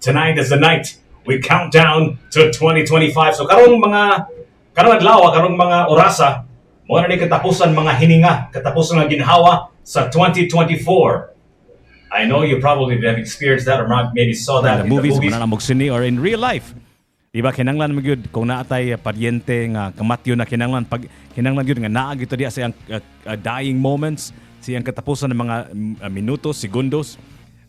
Tonight is the night. We count down to 2025. So karong adlaw, karong mga orasa, mo na ni katapusan mga hininga, katapusan nga ginhawa sa 2024. I know you probably have experienced that or maybe saw that in the movies, movies. mananamog sini or in real life. Diba kinanglan mo gyud kung naatay paryente nga kamatyo na kinanglan gyud nga naa gyud diya sa dying moments, siyang katapusan ng mga minutos, segundos.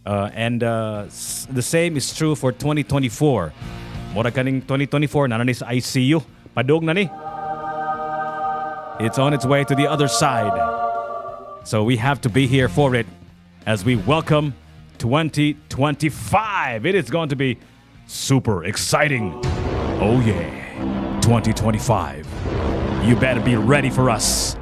The same is true for 2024. Mura kaning 2024 na ni sa ICU. Padung na ni. It's on its way to the other side. So we have to be here for it as we welcome 2025. It is going to be super exciting. Oh yeah, 2025. You better be ready for us.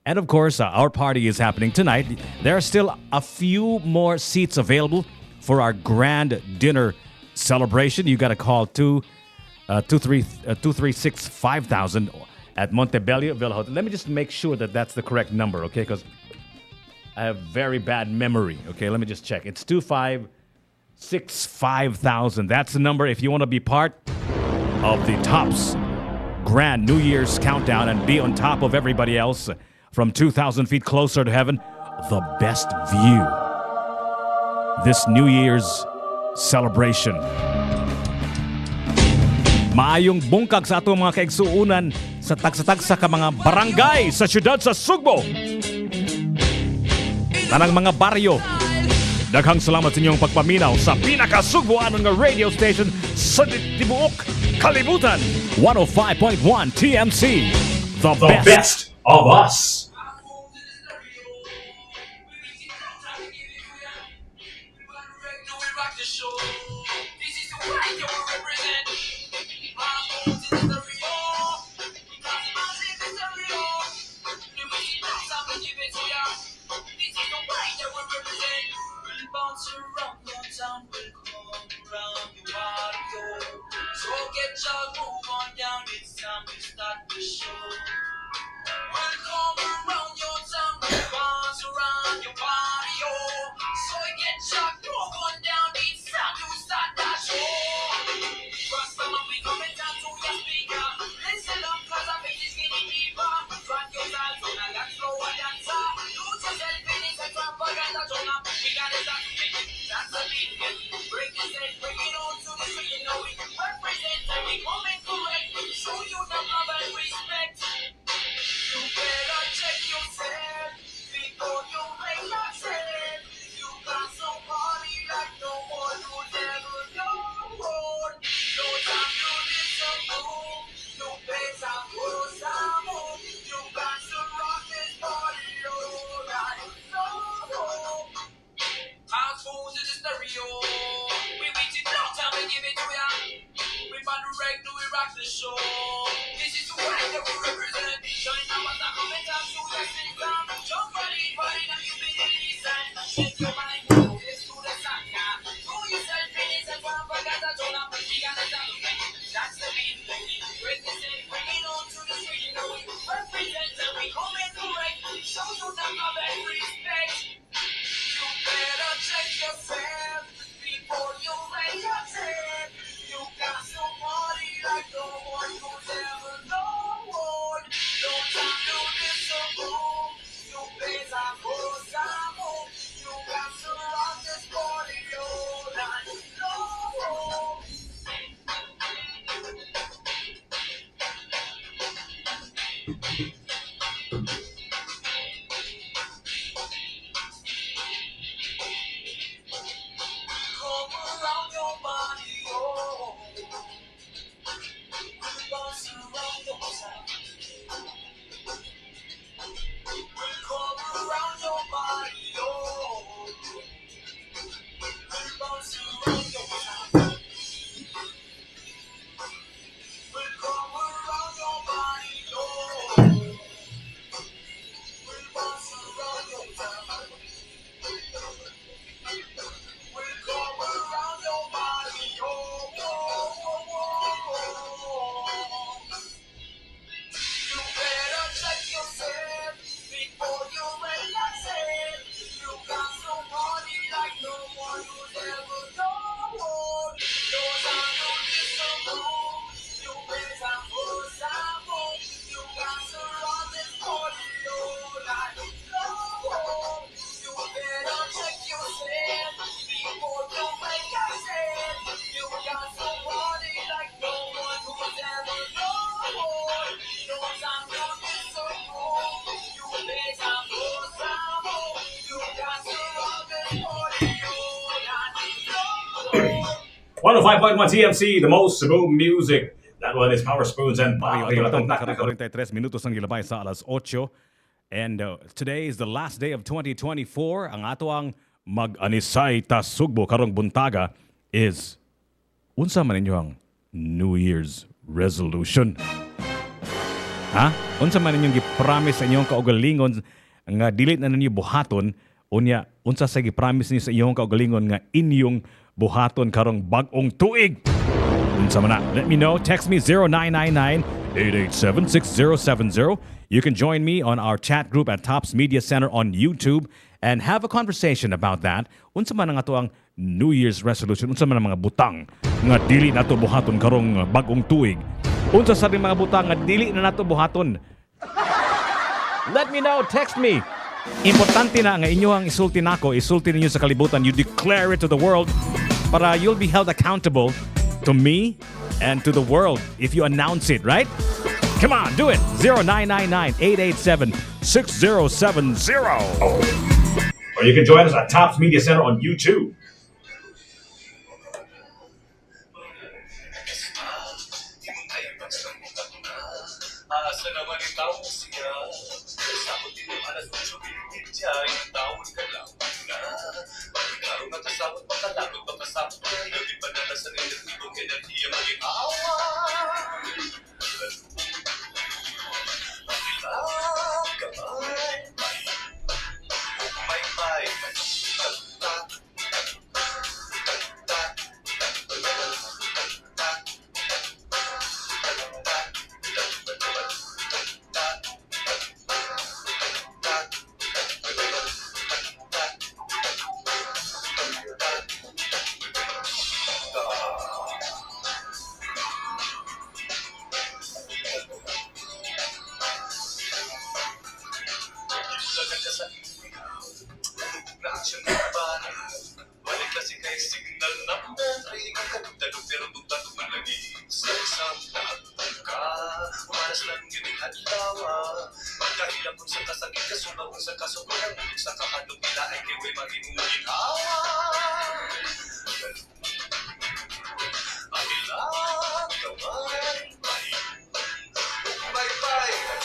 And of course, our party is happening tonight. There are still a few more seats available for our grand dinner celebration. You got to call 236-5000 at Montebello Villa Hotel. Let me just make sure that that's the correct number, okay? Because I have very bad memory. Okay, let me just check. It's 256-5000. That's the number if you want to be part of the Tops Grand New Year's Countdown and be on top of everybody else from 2,000 feet closer to heaven. The best view. This New Year's celebration. Maayong bungkag sa atong mga kaigsuunan sa tagsa-tagsa ka mga barangay sa siyudad sa Sugbo. Tanang mga baryo. Daghang salamat sa inyong pagpaminaw sa pinaka-Sugboanon nga radio station sa tibuok kalibutan. 105.1 TMC. The best of us. 105.1 TMC, the most Cebu music. That one is Power Spoons and Okay, Bali. itong nakarang 43 minutos ang gilabay sa alas 8. And today is the last day of 2024. Ang ato ang mag-anisay ta sugbo karong buntaga is unsa man ninyo ang New Year's resolution? Ha? Unsa man ninyong gi-promise sa inyong kaugalingon nga dili na ninyo buhaton, unya unsa sa gi-promise niyo sa inyong kaugalingon nga inyong buhaton karong bag-ong tuig? Unsa man na? Let me know. Text me 0999-887-6070. You can join me on our chat group at Tops Media Center on YouTube and have a conversation about that. Unsa man ang ato ang New Year's resolution? Unsa man ang mga butang nga dili nato buhaton karong bag-ong tuig? Unsa sa ring mga butang nga dili na nato buhaton? Let me know. Text me. Importante na nga inyo ang isulti nako, isulti ninyo sa kalibutan. You declare it to the world para you'll be held accountable to me and to the world if you announce it, right? Come on, do it. 0999-887-6070. Or you can join us at Tops Media Center on YouTube. Asa naman ikaw siya? Sabot din yung alas 8 binigit siya. Yung tawag ka lang na. Pagkakaroon at kasabot makalagot makasabot ka. Hindi pa nala sa negatibong enerhiya maging awa. Makilang kamay. May. Lagan ka sa ikaw. Na aksyon ng bala. Balik kasi kay signal number 3. Ang kadugtado pero dugtado man lagi. Sa isang nakatang ka. Umaras lang yun ang hadlawa. Magkahila kung sa kasakit ka. Sumba kung sa kasukulang. Sa kakadong pila ay kiway maging hawa. Makilang kamay. Bye-bye.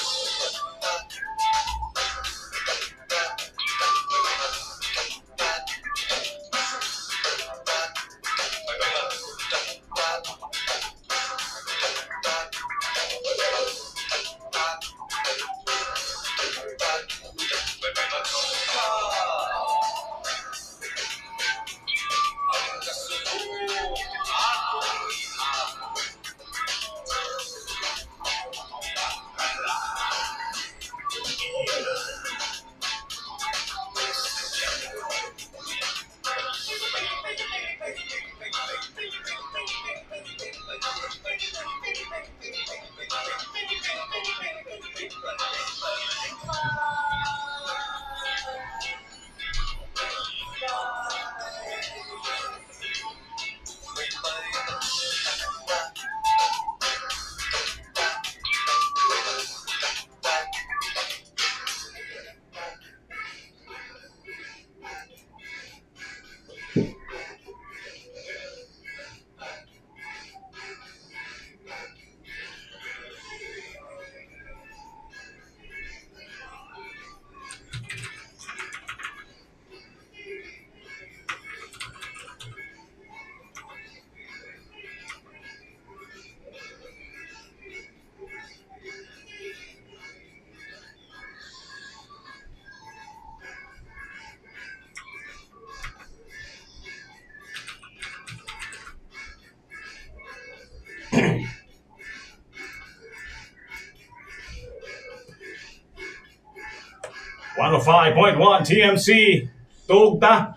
.1 TMC. Tugta,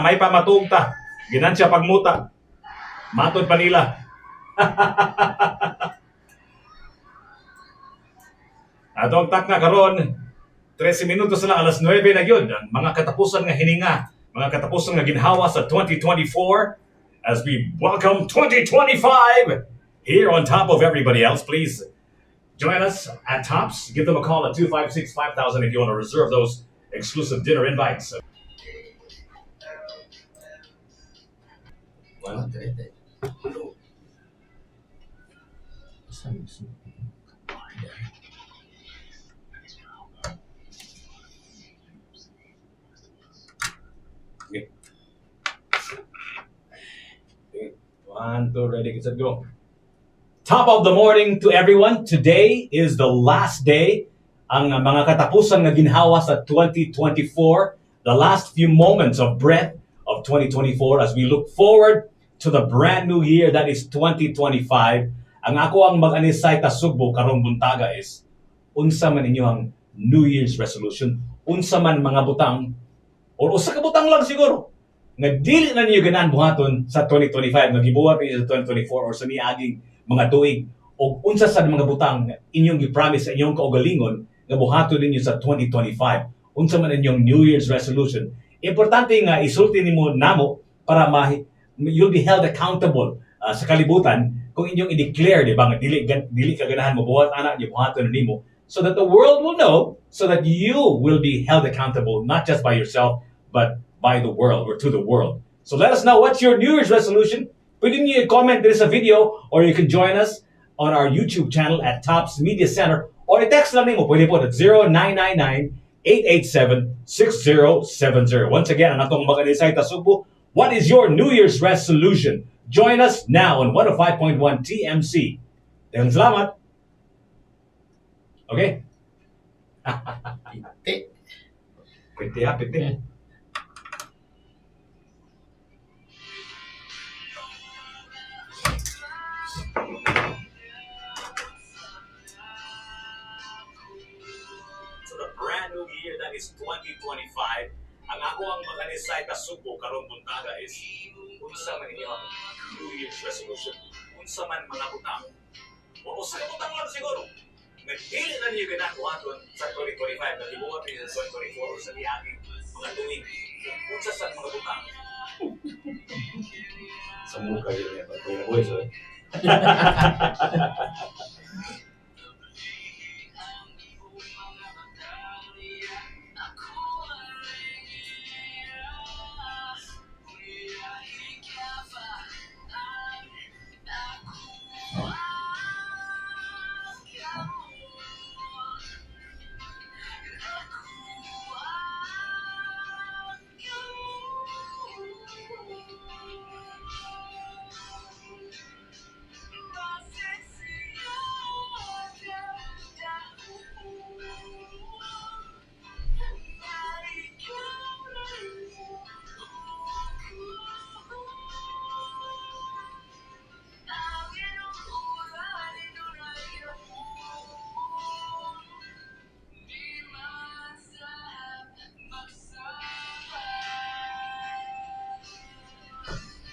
may pamatugta. Ginansya pagmuta. Matod pa nila. Atong tak na karon 13 minutos na lang, alas 9 na yun. Ang mga katapusan nga hininga, mga katapusan nga ginhawa sa 2024 as we welcome 2025 here on top of everybody else. Please join us at Tops. Give them a call at 256-5000 if you want to reserve those exclusive dinner invites. Well, Okay. Okay. 1, 2, ready, get set, go. Top of the morning to everyone. Today is the last day. Ang mga katapusan na ginhawa sa 2024. The last few moments of breath of 2024 as we look forward to the brand new year that is 2025. Ang ako ang mag-anisay kasugbo karong buntaga is unsa man inyo ang New Year's resolution, unsa man mga butang or usa ka butang lang siguro nga dili na niyo ganahan buhaton sa 2025 nga gibuhat niyo sa 2024 or sa niaging mga tuig o unsa sa mga butang nga inyong gi-promise sa inyong kaugalingon nga buhaton ninyo sa 2025 unsa man inyong New Year's resolution. Importante nga isulti nimo namo para you'll be held accountable sa kalibutan kung inyong i-declare di ba nga dili ka ganahan mo buhat ana di buhaton nimo so that the world will know, so that you will be held accountable not just by yourself but by the world or to the world. So let us know what's your New Year's resolution. Pwede niyo i-comment this a video or you can join us on our YouTube channel at Tops Media Center or i-text lang nimo pwede po at 0999-887-6070. Once again, ang atong mag-anisay Tasugbo, what is your New Year's resolution? Join us now on 105.1 TMC. Daghang salamat. Okay. Piti ha, piti. So the brand new year that is 2025, ang ako ang mag-anisay kasugbo karong buntaga is unsa man inyo ang New Year's resolution, unsa man mga butang, o usa ka butang lang siguro. Nga dili na niyo ganahan buhaton sa 2025 na gibuhat niyo sa 2024 o sa niaging mga tuig. Unsa sa mga butang? Sa mukha yun yan. Pag may voice, eh.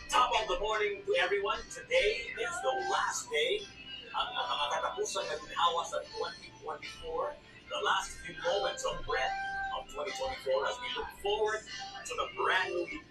Top of the morning to everyone. Today is the last day. Ang mga katapusan na ginhawa sa 2024. The last few moments of breath of 2024 as we look forward to the brand new year.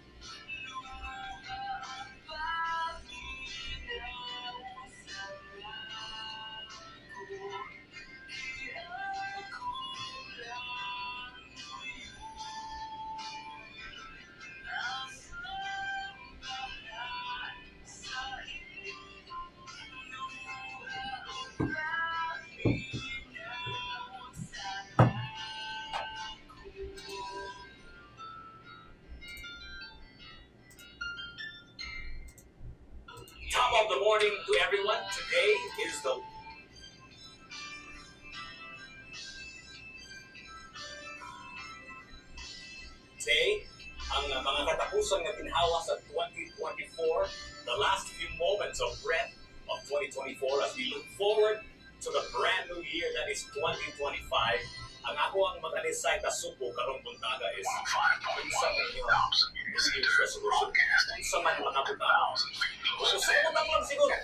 Top of the morning to everyone. Today is the ang mga katapusan na ginhawa sa 2024, the last few moments of breath of 2024 as we look forward to the brand new year that is 2025. Ang ako ang mag-anisay kasugbo karong buntaga is unsa man yung New Year's resolution, unsa man mga butang. Usa ka butang lang siguro.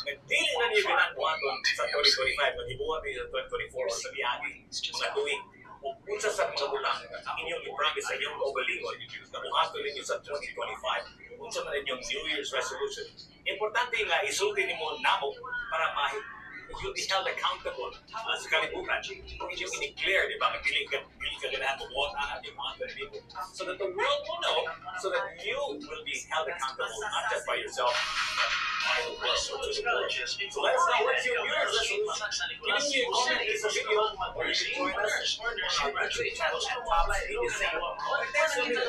Nagdili na niyo ganahan buhaton sa 2025, naghibuhat niyo sa 2024 o sa niaging mga tuig. O unsa sa mga butang inyong i-promise sa inyong kaugalingon na buhaton ninyo sa 2025, unsa man inyong New Year's resolution. Importante nga isulti nimo namo para you'll be held accountable sa kalibutan. Kung inyong i-declare, di ba, dili ka ganahan mo buhat ang ating mga kalibo. So that the world will know, so that you will be held accountable, not just by yourself, but by So let us know what's your New Year's resolution. Can you comment this video or you can join us on our YouTube channel at Top Media Center. Text me to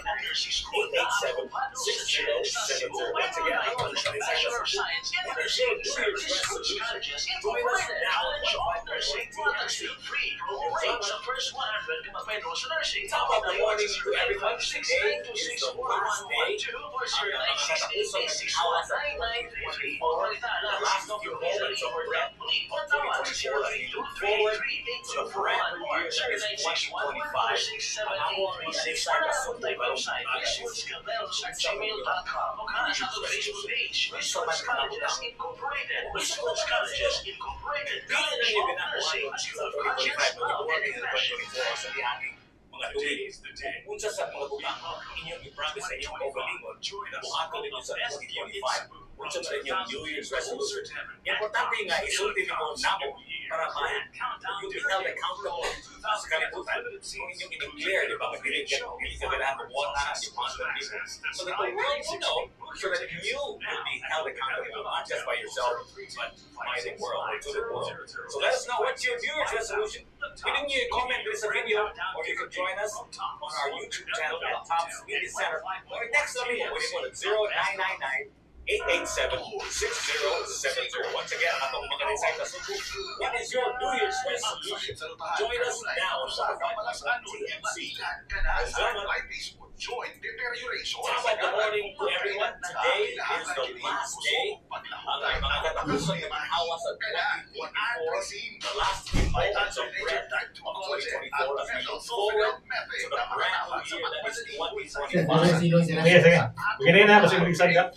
0999-887-6070. Once again, I want to say what is your New Year's resolution? Join us now on 5% TMC. Top of the morning to everyone. Today is the last day. The last of your moments of regret. 2024, look forward to the brand new year that is 2025. Ako ang mag-decide na sunday website at gmail.com. Gusto man ka na butang. Gusto ko na Bilang na yung ginagawa sa 2025 2024 sa lihaging mga tuwid. Unsa sa mga butang, inyong i-promise sa inyong kaugalingon, buhaton ninyo sa 2025. Unsa man yung New Year's resolution. Importante nga isulti mo namo para yung held accountable sa kalibutan. Kung inyong i-declare, di ba, mag-delete ka ganahan mo buwan na yung mga people. So that the world will know, so that you will be held accountable, not just by yourself, but by the world, to the world. So let us know what's your New Year's resolution. Pwede nyo i-comment this video, or you can join us on our YouTube channel at Tops Media Center, or text kami mo, pwede mo na 0999-887-6070. Once again, atong mga inside na subo, what is your New Year's resolution? Join us now sa TMC. Join deterioration. Top of the morning to everyone. Today is the last day. Ang mga katapusan ng mga hawa sa 2024, the last few moments of breath of 2024 as we look forward to the brand new year that is 2025. Sige, sige. Bigyan na, kasi mag-excited ka.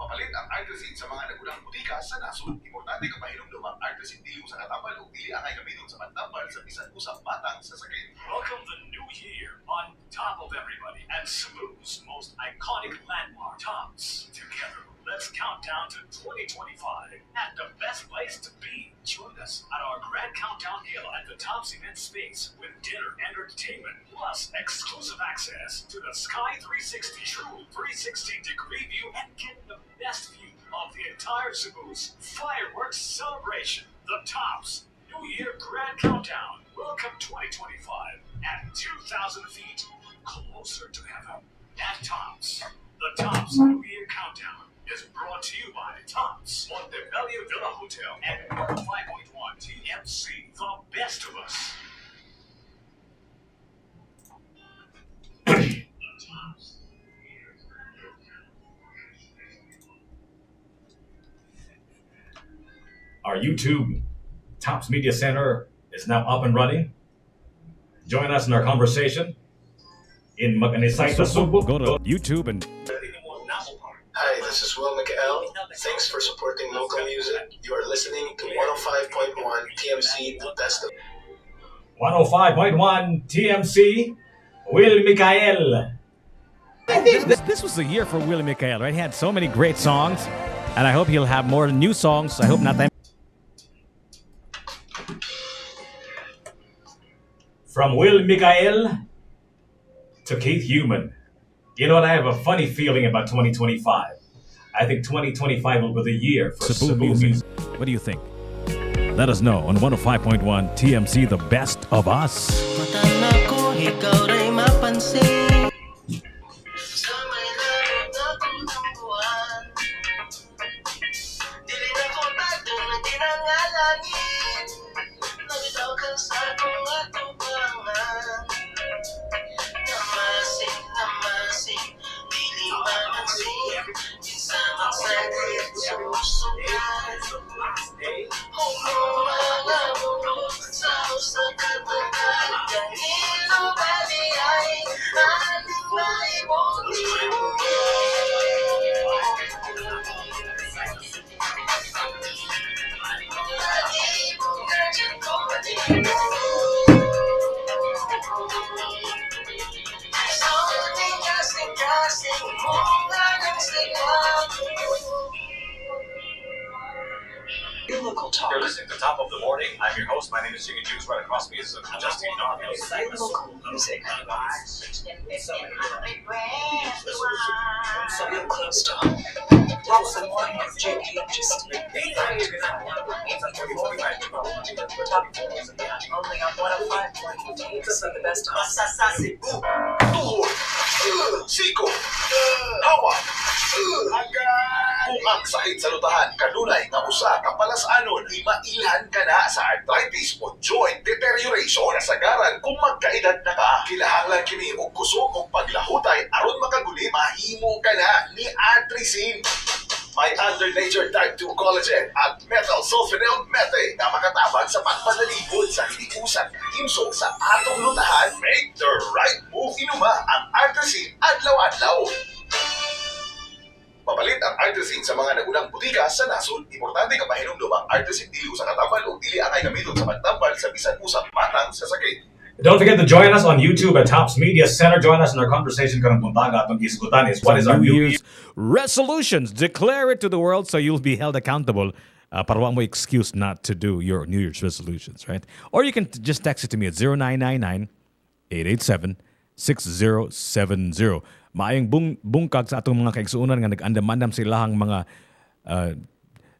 Papalit ang Artesin sa mga nagulang butika sa nasod. Importante ka pahinom ang Artesin dili mo sa katapal o dili ang ay gamiton sa pantapal sa bisan usap batang sa sakit. Welcome the new year on top of everybody and Cebu's most iconic landmark, Tops. Together, let's count down to 2025 at the best place to be. Join us at our grand countdown gala at the Tops event space with dinner, entertainment, plus exclusive access to the Sky 360 True 360-degree view and get the best view of the entire Cebu's fireworks celebration. The Tops New Year Grand Countdown. Welcome 2025 at 2,000 feet closer to heaven. At Tops, the Tops New Year Countdown is brought to you by Tops Montebello Villa Hotel and 5.1 TMC, the best of us. Our YouTube Tops Media Center is now up and running. Join us in our conversation in Maganisay Subo. Go to YouTube and Hi, this is Will McL. Thanks for supporting local music. You are listening to 105.1 TMC, the best of 105.1 TMC, Will Mikael. this was the year for Willie Michael, right? He had so many great songs, and I hope he'll have more new songs. I hope not that. From Will Mikael to Keith Human. You know what? I have a funny feeling about 2025. I think 2025 will be the year for Cebu Cebu music. music. What do you think? Let us know on 105.1 TMC, the best of us. Mata ko, ikaw rin mapansin. Sa may larot na kong buwan. Dili na ko tato na dinangalangin. Nagdaw ka sa akong atubangan. Namasing, dili mamansin. Minsan ang sakit sa puso'y humumangabulog sa usakatagal. Ganito bali ay aling maibuli mo. Lagi mo na dyan ko mo. Kasing mo nga ng sigado. You're listening to Top of the Morning. I'm your host. My name is Jiggy Juice. Right across me is Justin Darnell. Local music. Stop. Tuhod, siko, hawa, kung ang sakit sa lutahan kanunay nga usa ka palasanon, imailhan ka na sa arthritis o joint deterioration. Kasagaran kung magkaedad na ka, kilahanglan kini og kusog og paglahutay aron makaguli mahimo ka na ni Atricin. May under nature type 2 collagen at methyl sulfonyl methane na makatabang sa pagpanalipod sa hinikusan himso sa atong lutahan. Make the right move. Inuma ang Artacin adlaw-adlaw. Papalit ang Artacin sa mga nagunang butika sa nasod. Importante ka mahinumdum ang Artacin dili usa ka tambal o dili angay gamiton sa pagtambal sa bisan usang matang sa sakit. Don't forget to join us on YouTube at Tops Media Center. Join us in our conversation karang buntaga atong gisgutan is what is our New Year's resolutions. Declare it to the world so you'll be held accountable. Para wala mo excuse not to do your New Year's resolutions, right? Or you can just text it to me at 0999-887-6070. Maayong bungkag sa atong mga kaigsuunan nga nag-andam-andam silahang mga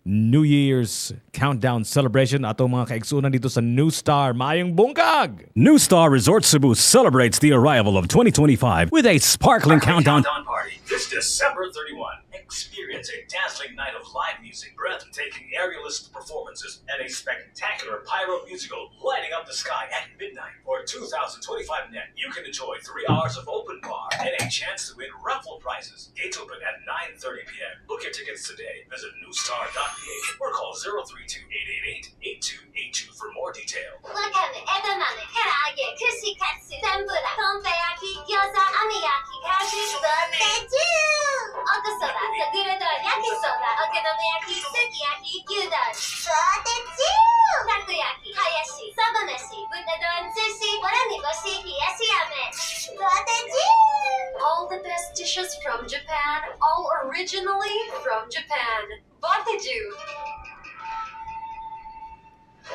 New Year's countdown celebration atong mga kaigsuunan dito sa New Star. Maayong bungkag! New Star Resort Cebu celebrates the arrival of 2025 with a sparkling countdown. Party this December 31. Experience a dazzling night of live music, breathtaking aerialist performances, and a spectacular pyro musical lighting up the sky at midnight. For 2025 net, you can enjoy 3 hours of open bar and a chance to win raffle prizes. Gates open at 9:30 p.m. Book your tickets today. Visit newstar.ph or call 032-888-8282 for more detail. わかめ、枝豆、唐揚げ、串カツ、天ぷら、とんぺ焼き、餃子、網焼き、かしそば、でちゅー。おこそば、さぐるどん、焼きそば、お好み焼き、すき焼き、牛丼、そうでちゅー。たこ焼き、はやし、そばめし、豚丼、寿司、わらみ干し、冷やし飴、そうでちゅー。All the best dishes from Japan, all originally from Japan. Botiju.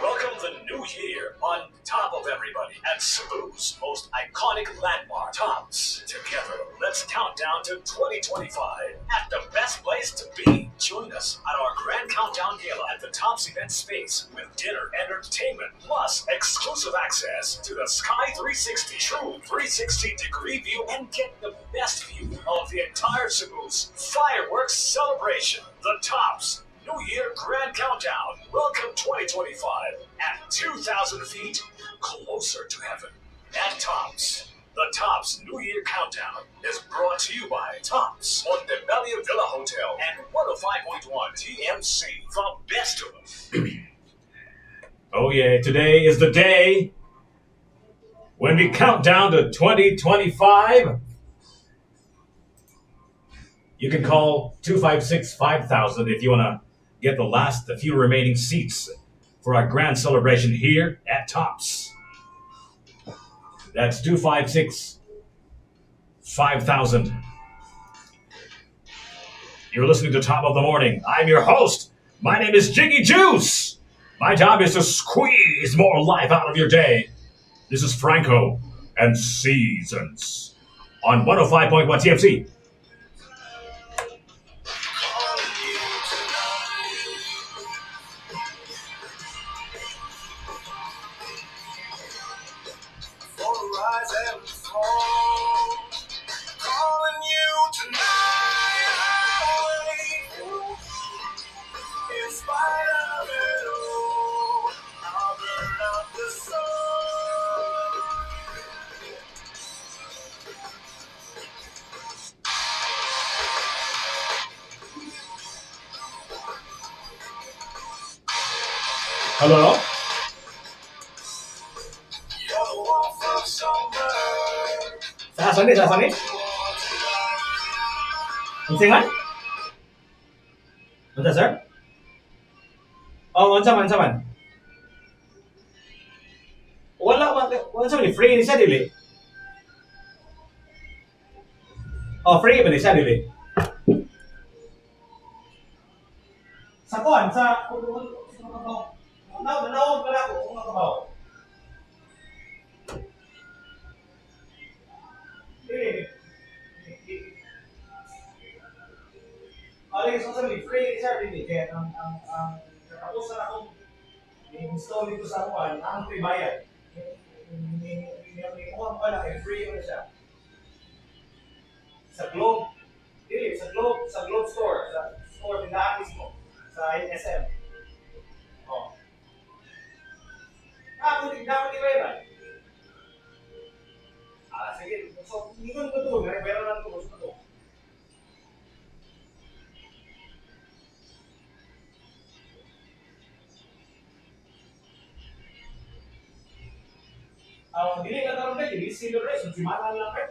Welcome the new year on top of everybody at Cebu's most iconic landmark, Tops. Together, let's count down to 2025 at the best place to be. Join us at our grand countdown gala at the Tops event space with dinner and entertainment, plus exclusive access to the Sky 360 true 360-degree view and get the best view of the entire Cebu's fireworks celebration. The Tops New Year Grand Countdown. Welcome 2025 at 2,000 feet closer to heaven. At Tops. The Tops New Year Countdown is brought to you by Tops on the Belia Villa Hotel and 105.1 TMC. The best of us. Oh yeah, today is the day when we count down to 2025. You can call 256-5000 if you want to get the few remaining seats for our grand celebration here at Tops. That's 256-5000. You're listening to Top of the Morning. I'm your host. My name is Jiggy Juice. My job is to squeeze more life out of your day. This is Franco and Seasons on 105.1 TMC. Hello? Saan ni? Ang singan? Unsa, sir? Oh, unsa man? Wala sa free ni siya dili. Oh, free ba ni siya dili? Sa kuan sa Now, wala ko kung nakabaw. Balik sa sabi, free sir, hindi. Kaya ang katapusan akong i-install dito sa kuwan, ang free bayad. Hindi mo pa lang, free mo siya. Sa Globe, sa Globe Store, sa store tindahan mismo, sa SM. Oh. Dapat i-bayad. Sige. So, hindi ko ito, pero lang ito, gusto ko. Dili ka naroon ka, hindi sila rin, so simana lang rin.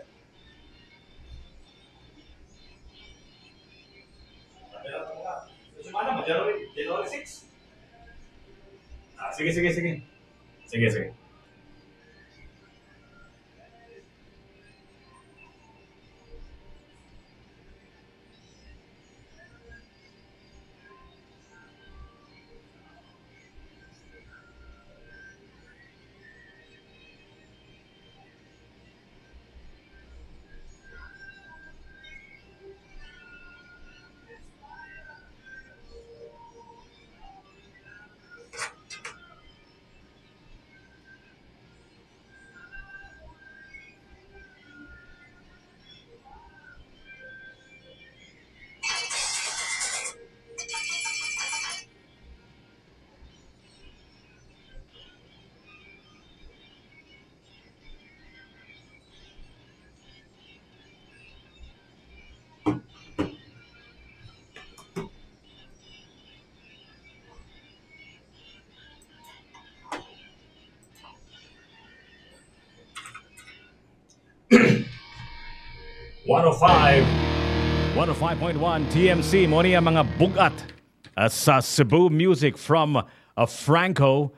So simana, January 6. Sige. Sige. .105 TMC mo niya mga bugat sa Cebu music from Franco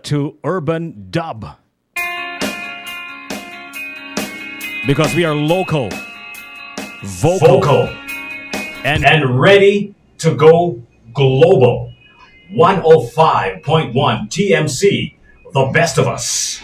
to urban dub. Because we are local, vocal, and ready to go global. 105.1 TMC, the best of us.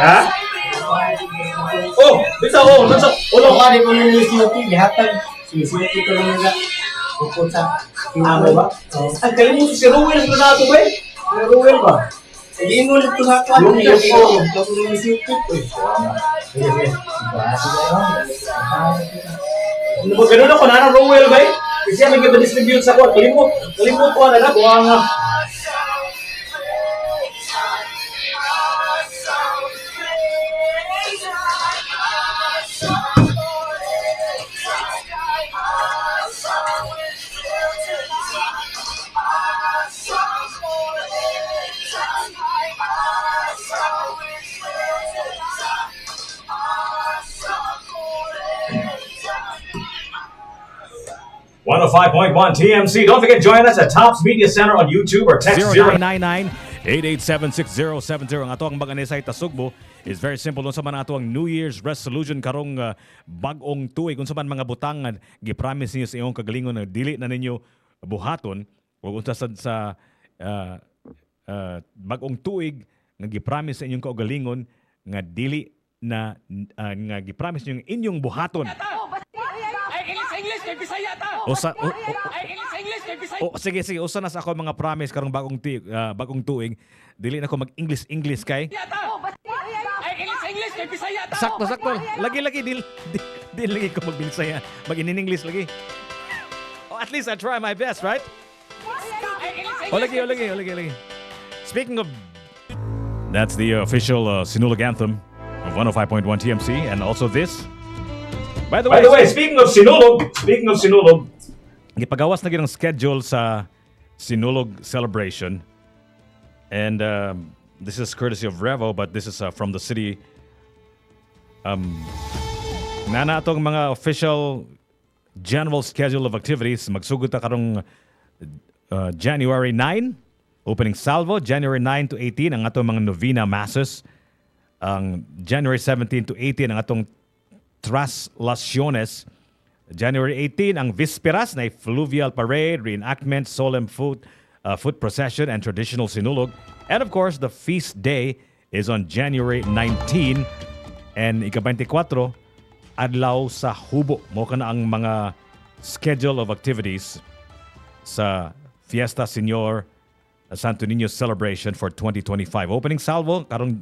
Ha? Oh, bisa ko. Ulo ka, di ko nung sinuti. Lihatag. Sinuti ko naman na. Bukod sa amo ba? Ang kayo mo si Ruel na nato ba eh? Si Ruel ba? Sige mo ulit ito sa kwan. Yung po. Tapos nung sinuti ko eh. Sige. Ano ba ganun ako? Nana Ruel ba eh? Kasi may distribute sa kwan. Kalimut ko na na. Buwang nga. 105.1 TMC. Don't forget, join us at Tops Media Center on YouTube or text 0999-887-6070. Ang ato ang mag-anisay tasugbo is very simple. Kung sa man ato ang New Year's resolution karong bagong tuig, kung sa man mga butang nga gipromise niyo sa iyong kagalingon na dili na ninyo buhaton, o kung sa bagong tuig nga gipromise sa inyong kaugalingon nga dili na nga gipromise niyo inyong buhaton. English kay Bisaya ta. English kay Bisaya. Sige, usa na sa ako mga promise karong bagong tuig, dili na ko mag-English kay. English kay Bisaya ta. Sakto. Lagi dili lagi ko mag-Bisaya. Mag-in-English lagi. At least I try my best, right? Lagi. Speaking of, that's the official Sinulog anthem of 105.1 TMC, and also this. By the way, speaking of Sinulog, gipagawas na gyud ang schedule sa Sinulog celebration. And this is courtesy of Revo, but this is from the city. Na atong mga official general schedule of activities. Magsugod ta karong January 9, opening salvo, January 9 to 18 ang atong mga novena masses. Ang January 17 to 18 ang atong traslaciones. January 18 ang Visperas na fluvial parade, reenactment, solemn foot procession, and traditional sinulog. And of course, the feast day is on January 19 and ika-24 adlaw sa Hubo. Mo ka na ang mga schedule of activities sa Fiesta Señor Santo Niño celebration for 2025. Opening salvo karong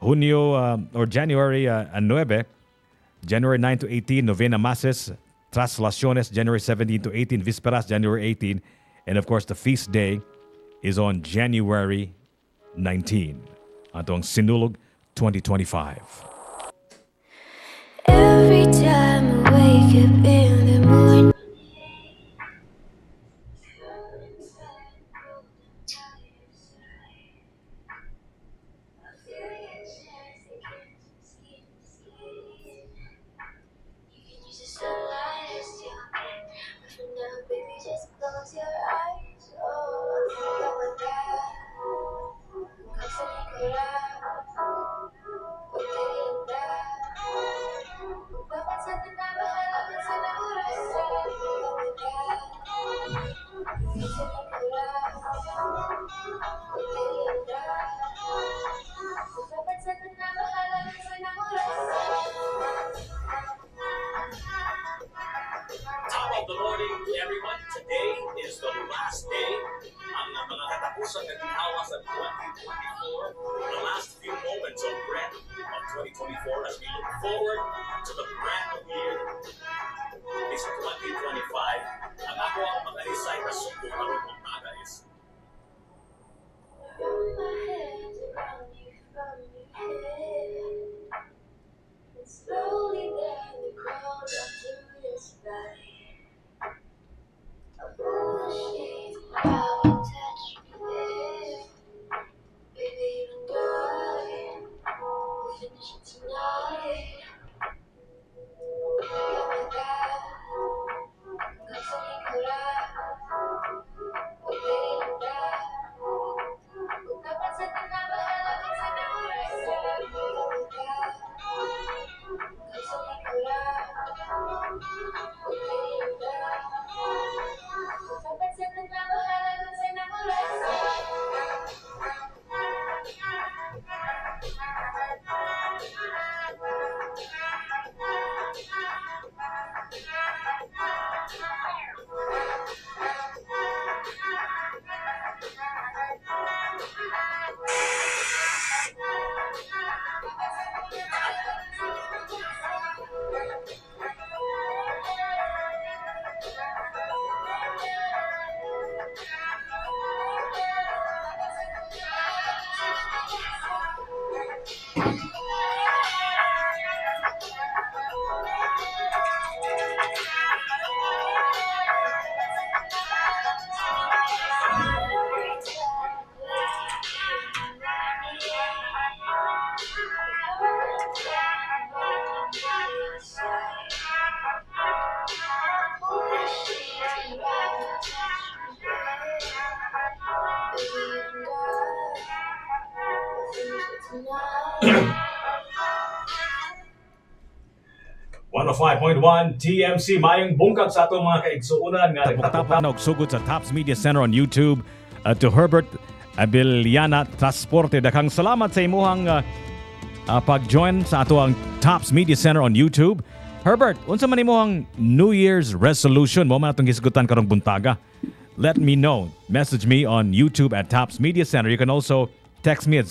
Hunyo or January 9, January 9 to 18, Novena Masses, Traslaciones, January 17 to 18, Visperas, January 18, and of course, the feast day is on January 19. Atong Sinulog 2025. Every time I wake up in the morning. Close your eyes, oh, think I would die. Cause I could dapat sa tinabahan ako sa naurasa. Dapat sa tinabahan ako sa naurasa. Top of the morning, everyone. Today is the last day. Ang mga katapusan na ginawa sa 2024, the last few moments of breath of 2024 as we look forward to the brand new year. This 2025, ang ako ang mag-anisay na suko ng mga is Run my hands around you from your head, and slowly then the crown up to your spine. I pull the shades of how you touch me there. Baby, even dying, we'll finish it tonight. 105.1 TMC mayong bungkag sa atong mga kaigsuunan nga Tapok-tapok na og sugod sa Tops Media Center on YouTube. To Herbert Abiliana Transporte, daghang salamat sa imuhang pag-join sa ato ang Tops Media Center on YouTube. Herbert, unsa man imuhang New Year's resolution mo man atong gisgutan karong buntaga? Let me know. Message me on YouTube at Tops Media Center. You can also text me at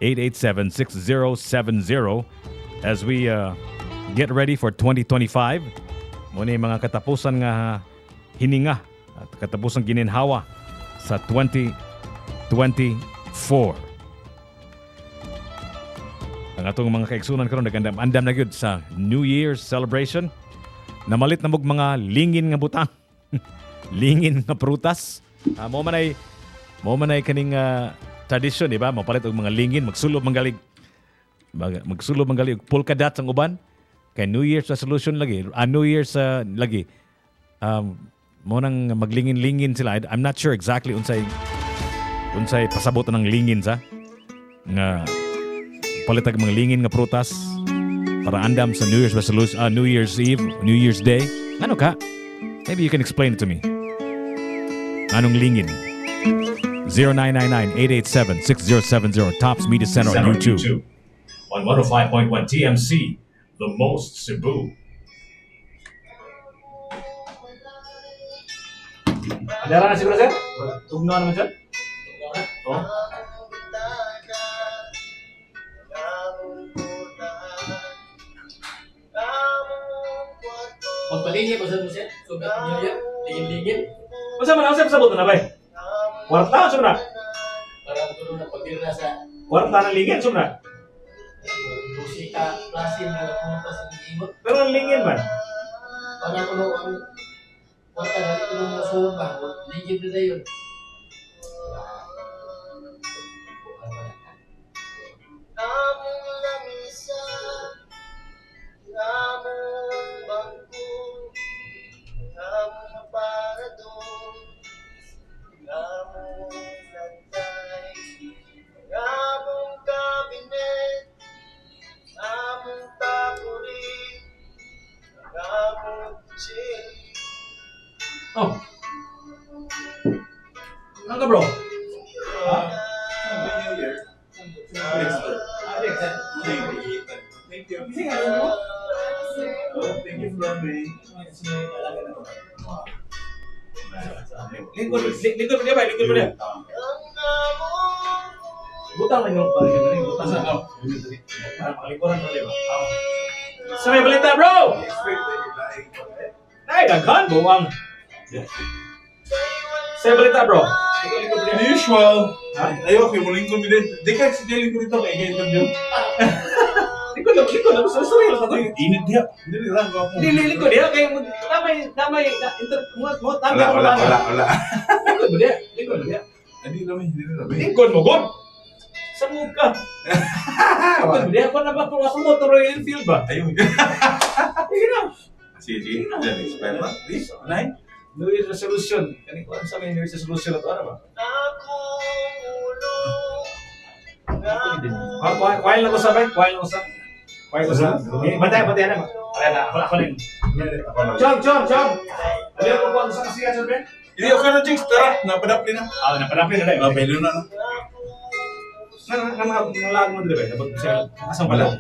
0999-887-6070 as we get ready for 2025. Muna yung mga katapusan nga hininga at katapusan gininhawa sa 2024. Ang atong mga kaigsunan karon nagandam-andam na gyud sa New Year's celebration. Namalit na mog mga lingin nga butang. Lingin nga prutas. Mo man ay kaning tradition, di ba? Mapalit og mga lingin, magsulob manggalig og polka dots ang uban. Kay New Year's resolution lagi, New Year's lagi. Mo nang maglingin-lingin sila. I'm not sure exactly unsay pasabot ng lingin sa nga palitag mga lingin nga prutas para andam sa New Year's resolution, New Year's Eve, New Year's Day. Ano ka? Maybe you can explain it to me. Anong lingin? 0999-887-6070 Tops Media Center on YouTube. On 105.1 TMC, the most Cebu. Ada na siguro, sir? Tugnaw naman, sir? Oh. Magpalingin ko sa mo siya. Sugat niyo yan. Lingin-lingin. Masa man ang sabot na ba? Kwarta sumra. Para tulong na pagdira sa Kwarta na lingin sumra. musika, klasin na pumunta sa imong. Pero ang lingin man. Para tulong ang wata na tulong na sulong ba. Lingin na yun. Among lamisa, among bangko, among parador, among lantay, among kabinet, among tapuri, among chill. Oh. Ano ka, bro? Ha? Thank you. Thank you for me. Lingkod mo dia ba? Lingkod mo dia. Butang lang yung balikan. Butang sa ako. Para makalikuran mo, di ba? Sa may balita, bro! Ay, daghan mo ang... Sa may balita, bro. Lingkod mo dia. The usual. Ayaw, okay, muling ko din. Di ka siya ko dito kay interview. Lingkod lang. Sorry lang ako. Init dia. Hindi lang ako. Lingkod dia. Kaya damay, mo tanda mo lang. Wala. Lingkod mo dia. Hindi namin. Lingkod mo, God. Sa muka. Lingkod mo dia. Kung na ba kung ako mo, Royal Enfield ba? Ayaw. Sige na. Sige. Then explain ba? Please. Nine. New Year's resolution. Kani ko sa may New Year's resolution na to, ano ba? Kuhain lang ko sa. Bantay na ba? Ako lang. Chong! Aliyo ko po sa kasiya, Sir Ben? Hindi, okay na, Jinx. Tara, napadapli na. Napadapli na rin. Nabelo na. Nalag mo dito ba? Asang pa daw?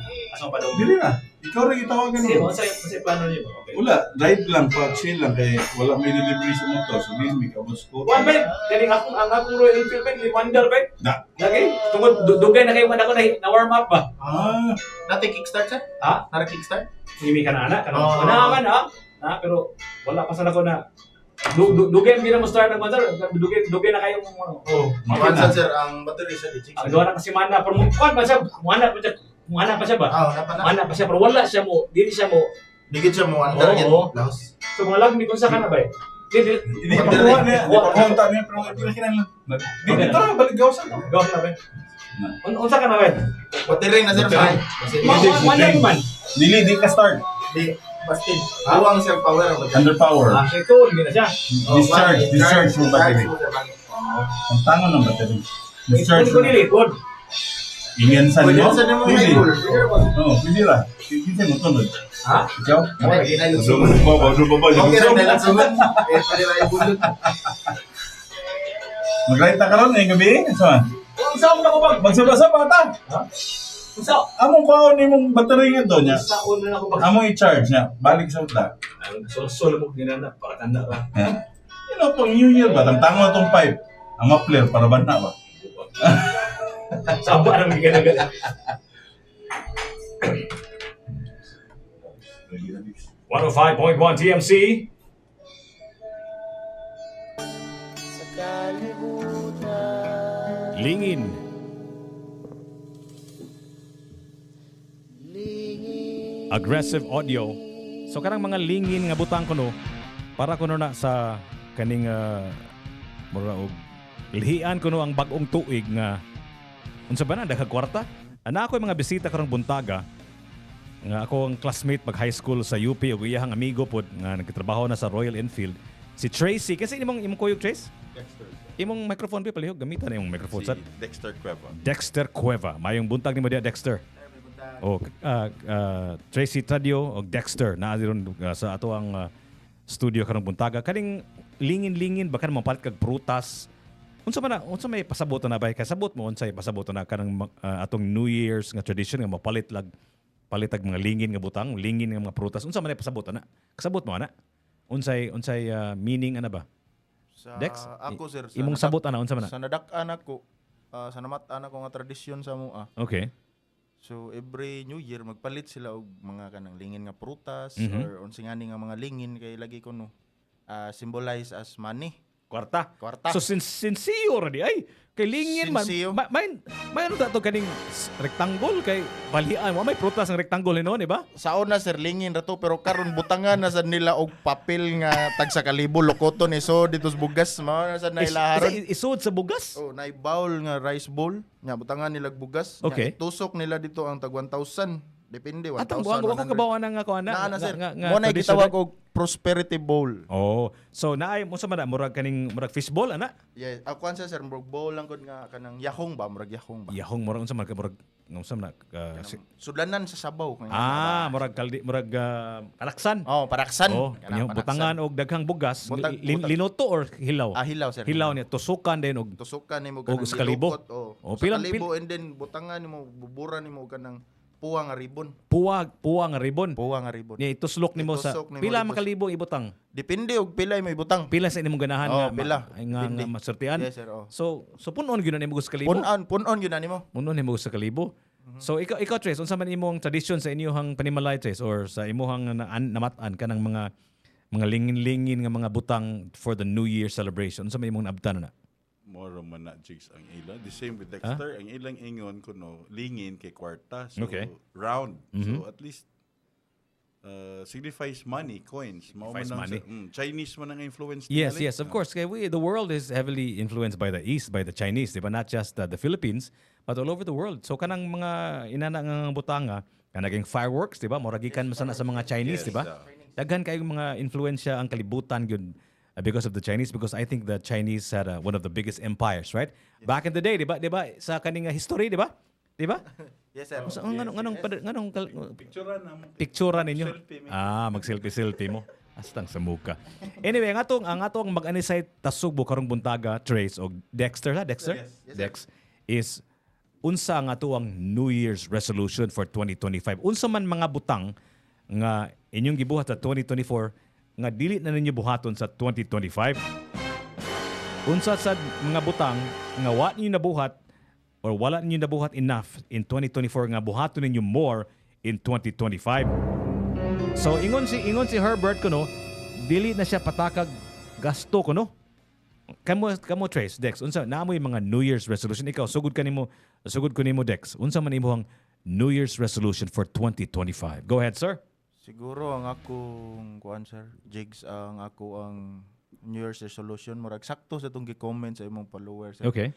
Dili na. Ikaw rin itawagan Sige, mo. kasi plano niyo ba? Okay. Wala, drive lang pa, chill lang kaya wala may delivery sa motor. So, din may kabos ko. One Ben! Kani ang akong Royal Enfield Ben, ni Wonder Ben? Na. Lagi? Tungod, dugay na kayo man ako na warm up ba? Natin kickstart sir? Ha? Nara kickstart? Hindi ka na anak. Naman ha? Pero wala pa sana ko na. Dugay ang mo start ng motor. Dugay na kayong Mapansan sir, ang battery sa digit. ang gawa na kasi mana. Pero kuwan pa siya. Muhanap pa siya ba? Muhanap pa siya. Pero wala siya mo. Dili siya mo. Digit siya mo, under yan. Laos. So mga lagmi kung sa ka na ba eh? Hindi, pakuha niya. Pakuha niya, pero pinakinan lang. Hindi, tara, balik gawas ako. Gawas na ba eh? Unsa ka na ba eh? Battery na sir, fine. Muhanap mo man. Dili, di ka start. Di, bastin. Huwag siyang power. Under power. Ito, hindi na siya. Discharge mo battery. Ang tangon ng battery. Discharge Ikon ko nilikod. Ingensan Pwede mo? sa nimo Pwede. high goal. Oo, pwede ra. Pwede mo tunod. Ha? Ikaw? Okay, Sunod ba? Okay, lang dahil sunod. Pwede lang ibulot. Mag-raita ka ron ngayong gabi? Saan? Saan na ko ba? Magsaba-saba ta. Ha? Saan? Among kaon imong battery nga to niya. Saan na ako ba? Among i-charge niya. Balik sa utak. Solo mo ginana para tanda ra. You know, pang New Year ba? Tangtangon itong pipe. Ang mapler para banda ba? Saba nang gigana-gana. 105.1 TMC. Lingin. Aggressive audio. So karang mga lingin nga butang kuno para kuno na sa kaning mura og lihian kuno ang bag-ong tuig nga unsa ba na daghang kwarta. Ana ako mga bisita karong buntaga nga ako ang classmate pag high school sa UP ug iyahang amigo pod nga nagtrabaho na sa Royal Enfield si Tracy kasi imong kuyog Trace? Dexter. Imong microphone pa palihog gamitan na imong microphone sa Dexter Cueva. Dexter Cueva. Mayong buntag nimo dia Dexter. O Tracy Tadio o Dexter na ron sa ato ang studio karong buntaga. Kaning lingin-lingin baka mapalit kag prutas. Unsa may pasaboto na ba kay sabot mo unsay pasaboto na kanang atong New Year's nga tradition nga mapalit palitag mga lingin nga butang, lingin nga mga prutas. Unsa man ay pasabot na? Kasabot mo ana? Unsay meaning ana ba? Sa Dex, ako sir, imong sabot ana unsa man na? Sa nadak-an ako, sa namat-an ako nga tradisyon sa mua. Okay. So every New Year magpalit sila og mga kanang lingin nga prutas or unsing ani nga mga lingin kay lagi ko no symbolize as money. Kwarta. Kwarta. So sinsiyo ra di ay kay lingin man. Sinsiyo. May ano dato kaning rectangle kay balian wa may prutas ang rectangle no, di ba? Sa una sir lingin ra to pero karon butangan na sad nila og papel nga tag sa kalibo lokoton iso dito sa bugas mao na sad nailaharon. Isod sa bugas? Oh, na bowl nga rice bowl nya butangan nila og bugas. Okay. Nya, itusok nila dito ang tag 1,000. Depende 1,000. Atang buwan ko kabawa na nga ko ana. Na sir. Mo na gitawag og prosperity bowl. Oh. So naay mo sa mana murag fishball ana? Yeah, ako sa sir murag bowl lang kod nga kanang yahong ba, murag yahong ba. Yahong murag unsa man murag unsa man sudlanan sa sabaw kay. murag paraksan. Oh, paraksan. Oh, butangan og daghang bugas, linuto or hilaw? Hilaw sir. Hilaw niya tusukan din og tusukan nimo kanang sa kalibo. Oh, sa kalibo and then butangan nimo buburan nimo kanang puwa nga ribon. Puwa nga ribon. Puwa nga ribon. Ni ituslok nimo sa pila makalibo ibutang. Depende og pila mo ibutang. Pila sa imong ganahan nga pila. nga masertian. Yes sir. Oh. So punon gyud nimo sa kalibo. Punon gyud nimo. Punon nimo sa kalibo. So ikaw Trace, unsa man imong tradition sa inyong panimalay Trace or sa imong namatan kanang mga lingin-lingin nga mga butang for the New Year celebration? Unsa man imong naabtan na? More man na jigs ang ila. The same with Dexter. Ang ilang ingon ko no, lingin kay kwarta. So round. So at least signifies money, coins. Signifies money. Chinese man ang influence. Yes, of course. Kaya the world is heavily influenced by the East, by the Chinese, di ba? Not just the Philippines, but all over the world. So kanang mga inana nga butanga, kanaging fireworks, di ba? Moragikan masana sa mga Chinese, di ba? Daghan kayong mga influensya ang kalibutan yun because of the Chinese, because I think the Chinese had one of the biggest empires, right? Yes. Back in the day, di ba? Sa kaning history, di ba? Di ba? Yes, sir. So, nganong picturean ninyo? Mag-selfie mo. Astang sa muka. Anyway, ang atong mag-anisay tasugbo karong buntaga, Trace o Dexter, Dexter? Yes, Dex is unsa ang ato ang New Year's resolution for 2025. Unsa man mga butang nga inyong gibuhat sa 2024 nga dili na ninyo buhaton sa 2025. Unsa sad mga butang nga wa ninyo nabuhat or wala ninyo nabuhat enough in 2024 nga buhaton ninyo more in 2025. So ingon si Herbert kuno, dili na siya patakag gasto kuno. Kamo Trace, Dex, unsa naamoy mga New Year's resolution? Ikaw sugod ko nimo Dex. Unsa man imong New Year's resolution for 2025? Go ahead, sir. Siguro ang akong sir, Jigs, ang New Year's resolution murag sakto sa itong gi-comment sa imong followers. Okay.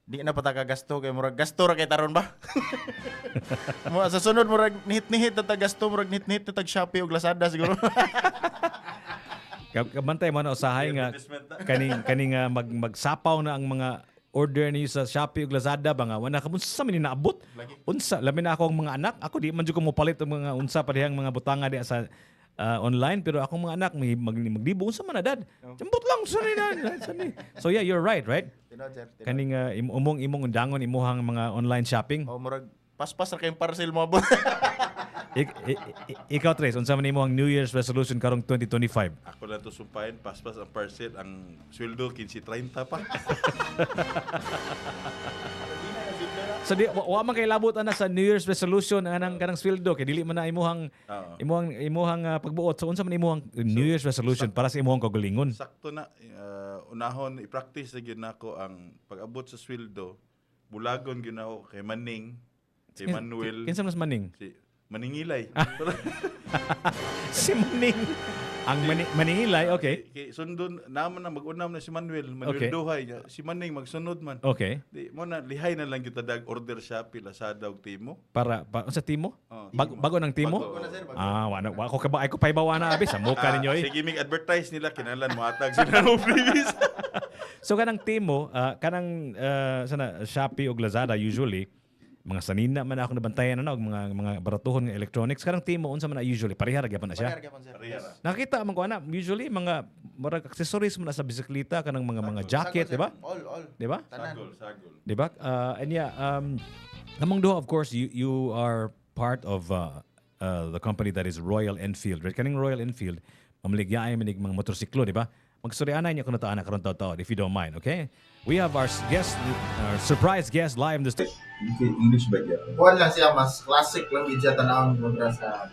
Di na pataka gasto kay murag gasto ra kay taron ba? Sa sunod murag nihit-nihit ta gasto, murag nihit-nihit ta Shopee ug Lazada siguro. Kabantay man usahay nga kaning magsapaw na ang mga order niyo sa Shopee ug Lazada ba nga wala ka unsa man ni naabot? Unsa labi na ako ang mga anak. Ako di man jud ko mo palit og mga unsa parehang mga butanga di sa online pero akong mga anak may maglibo unsa man na dad. Jambot lang sa ni So yeah, you're right? Tinod, sir. Tinod. Kaning imong undangon imuhang mga online shopping. O murag paspas ra kayong parcel mo abot. Ikaw Tres, unsa man imong New Year's resolution karong 2025? Ako lang to sumpahin, paspas ang parcel, ang sweldo 15-30 pa. So di wa man kay labot ana sa New Year's resolution anang kanang sweldo kay dili man na imuhang pagbuot. So unsa man imong New Year's resolution para sa imong kagalingon? Sakto na unahon i-practice na gyud nako ang pag-abot sa sweldo. Bulagon gyud ako kay Maning, kay Manuel. Kinsa mas Maning? Si Maningilay. Si Maning. Ang Maningilay, okay. Kay sundon naman na mag-unam na si Manuel Okay. Duhay. Si Maning magsunod man. Okay. Di mo na lihay na lang kita dag order Shopee, Lazada ug Timo. Para sa Timo? Timo. Bago ng Timo? Bago na, sir, bago. Wa ako ka ba ako paibawa na abi sa muka ninyo eh. Sige mig advertise nila kinalan mo atag sila no previous. So kanang Timo, kanang sana Shopee ug Lazada usually mga sanina man ako nabantayan og mga baratuhon nga electronics karang Timo unsa man na usually pareha ra gyapon na siya. Nakita man ko ana usually mga murag accessories man na sa bisikleta kanang mga jacket, di ba? All. Di ba? Sagol. Di ba? And yeah, among duha of course you are part of the company that is Royal Enfield. Right? Kaning Royal Enfield, mamaligyaay manig mga motorsiklo, di ba? Magstoryanan niyo kuno taana karon taw if you don't mind, okay? We have our guest, our surprise guest live in the stage. English ba yan? Kuhan lang siya, mas classic lang gidya tanawang kontra sa